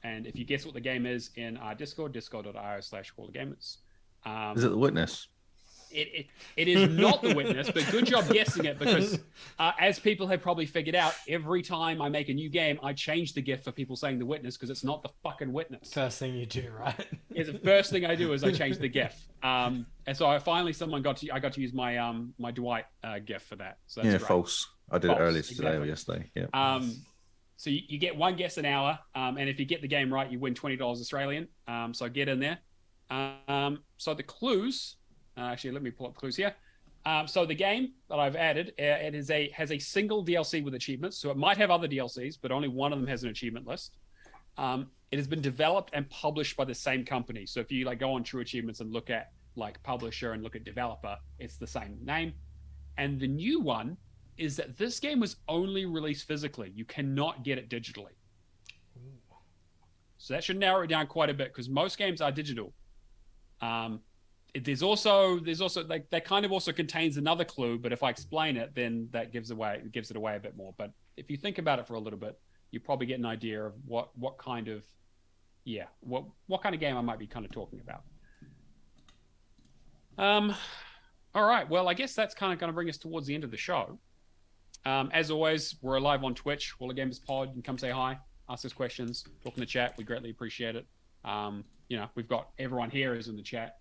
And if you guess what the game is in our Discord, discord.io/HallOfGamers. Is it The Witness? It is not The Witness, but good job guessing it because as people have probably figured out, every time I make a new game, I change the GIF for people saying The Witness because it's not the fucking Witness. First thing you do, right? It's the first thing I do is I change the GIF. And so I got to use my my Dwight GIF for that. So that's great. False. I did it earlier today exactly. or yesterday. Yeah. So you get one guess an hour, and if you get the game right, you win $20 Australian. So get in there. So the clues. Actually, let me pull up clues here. So the game that I've added, it has a single DLC with achievements. So it might have other DLCs, but only one of them has an achievement list. It has been developed and published by the same company. So if you go on True Achievements and look at publisher and look at developer, it's the same name. And the new one is that this game was only released physically. You cannot get it digitally. So that should narrow it down quite a bit because most games are digital. There's also that kind of also contains another clue, but if I explain it, then that gives it away a bit more. But if you think about it for a little bit, you probably get an idea of what kind of game I might be kind of talking about. All right, well, I guess that's kind of going to bring us towards the end of the show. As always, we're live on Twitch, Hall of Gamers Pod. You can come say hi, ask us questions, talk in the chat. We greatly appreciate it. We've got everyone here is in the chat.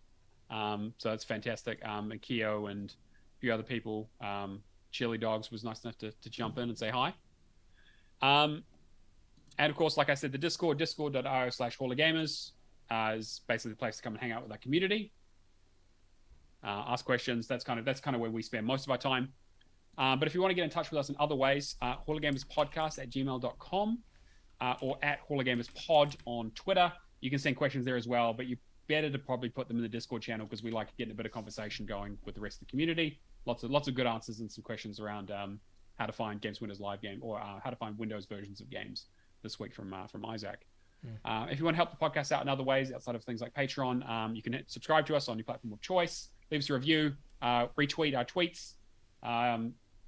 So it's fantastic. And Keo and a few other people. Chili Dogs was nice enough to jump in and say hi. And of course, like I said, the Discord, discord.io/HallOfGamers is basically the place to come and hang out with our community. Ask questions. That's kind of where we spend most of our time. But if you want to get in touch with us in other ways, hallofgamerspodcast@gmail.com or at hallofgamerspod on Twitter. You can send questions there as well, but you better to probably put them in the Discord channel because we like getting a bit of conversation going with the rest of the community. Lots of good answers and some questions around how to find Games Windows live game or how to find Windows versions of games this week from Isaac. If you want to help the podcast out in other ways outside of things like Patreon, you can subscribe to us on your platform of choice, leave us a review, retweet our tweets,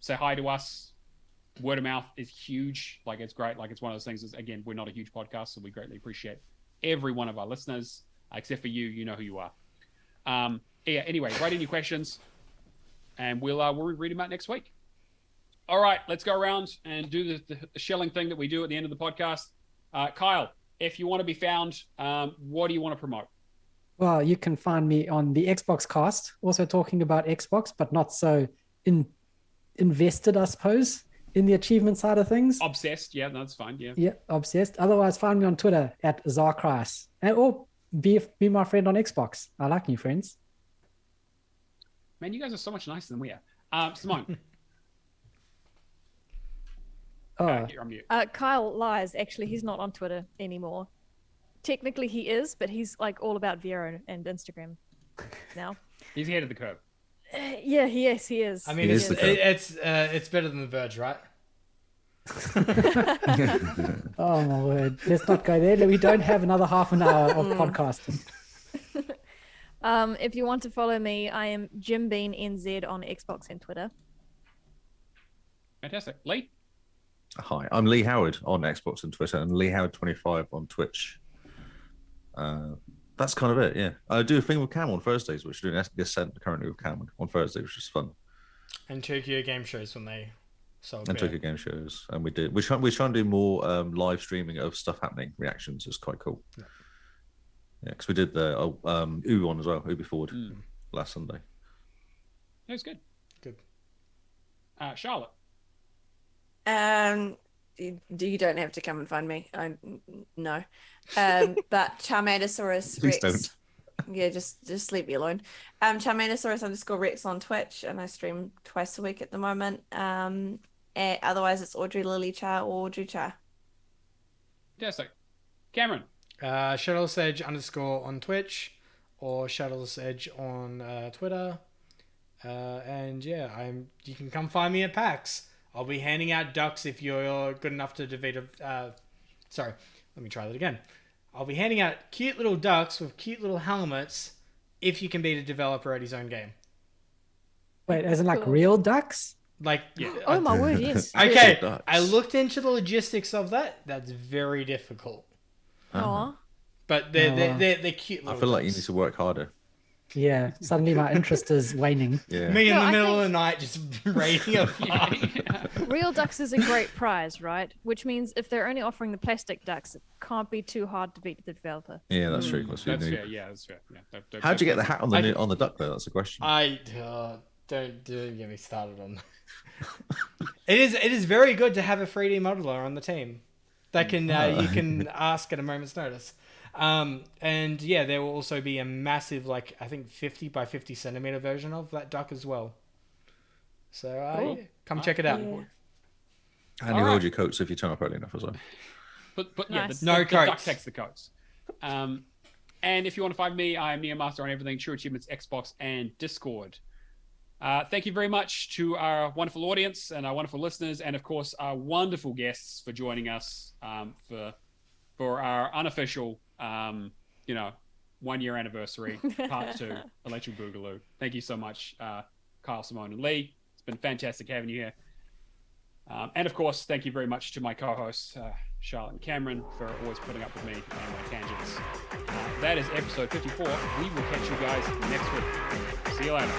say hi to us. Word of mouth is huge. It's great. It's one of those things. Again, we're not a huge podcast, so we greatly appreciate every one of our listeners. Except for you know who you are. Anyway, write in your questions, and we'll read them out next week. All right, let's go around and do the shelling thing that we do at the end of the podcast. Kyle, if you want to be found, what do you want to promote? Well, you can find me on the XboxCast, also talking about Xbox, but not so in invested, I suppose, in the achievement side of things. Obsessed. Yeah, that's fine. Yeah. Yeah, obsessed. Otherwise, find me on Twitter at Zarkris, or be my friend on Xbox. I like new friends. Man, you guys are so much nicer than we are. Simone. You're on mute. Kyle lies. Actually, he's not on Twitter anymore. Technically, he is, but he's like all about Vero and Instagram now. He's ahead of the curve. Yeah, he is. I mean, it's better than The Verge, right? Oh my word! Let's not go there. We don't have another half an hour of podcasting. If you want to follow me, I am JimBeanNZ on Xbox and Twitter. Fantastic. Lee? Hi, I'm Lee Howard on Xbox and Twitter, and Lee Howard 25 on Twitch. That's kind of it. Yeah, I do a thing with Cam on Thursdays, which we're doing Ascent currently with Cam on Thursday, which is fun. And Tokyo game shows when they sold. And Tokyo game shows, and we're trying to do more live streaming of stuff happening, reactions. It's quite cool. Yeah, because we did the Ubi one as well, Ubi Forward last Sunday. That was good. Good. Charlotte. You don't have to come and find me. No. But Charmanosaurus Please Rex. Yeah, just leave me alone. Charmanosaurus_Rex on Twitch, and I stream twice a week at the moment. Otherwise, it's AudreyChar or AudreyChar. Fantastic. Cameron. Shadowless Edge _ on Twitch, or Shadowless Edge on Twitter. And yeah, you can come find me at PAX. I'll be handing out ducks if you're good enough to defeat sorry, let me try that again. I'll be handing out cute little ducks with cute little helmets if you can beat a developer at his own game. Wait, as in like real ducks? Like, yeah. Oh my word, yes. Okay, I looked into the logistics of that. That's very difficult. Aw. But they're cute little I feel like you ducks. need to work harder. Yeah, suddenly my interest is waning. Yeah. Me in No, the I middle of think- the night just raiding a farm. Real ducks is a great prize, right? Which means if they're only offering the plastic ducks, it can't be too hard to beat the developer. Yeah, that's true. That's That's new. fair. Yeah, that's fair. Yeah, How'd you get the hat on the duck though? That's a question. Don't get me started on that. It is very good to have a 3D modeler on the team that can you can ask at a moment's notice. And yeah, there will also be a massive, like, I think 50 by 50 centimeter version of that duck as well. So Cool. come check it out. Yeah. And you hold your coats if you turn up early enough as well. But yeah, Nice. the Coats. duck takes the coats. And if you want to find me, I'm Neomaster on everything, True Achievements, Xbox, and Discord. Thank you very much to our wonderful audience and our wonderful listeners, and of course our wonderful guests for joining us for our unofficial 1 year anniversary part 2 Electric Boogaloo. Thank you so much, Kyle, Simone, and Lee. It's been fantastic having you here. And of course, thank you very much to my co-hosts, Charlotte and Cameron, for always putting up with me and my tangents. That is episode 54. We will catch you guys next week. See you later.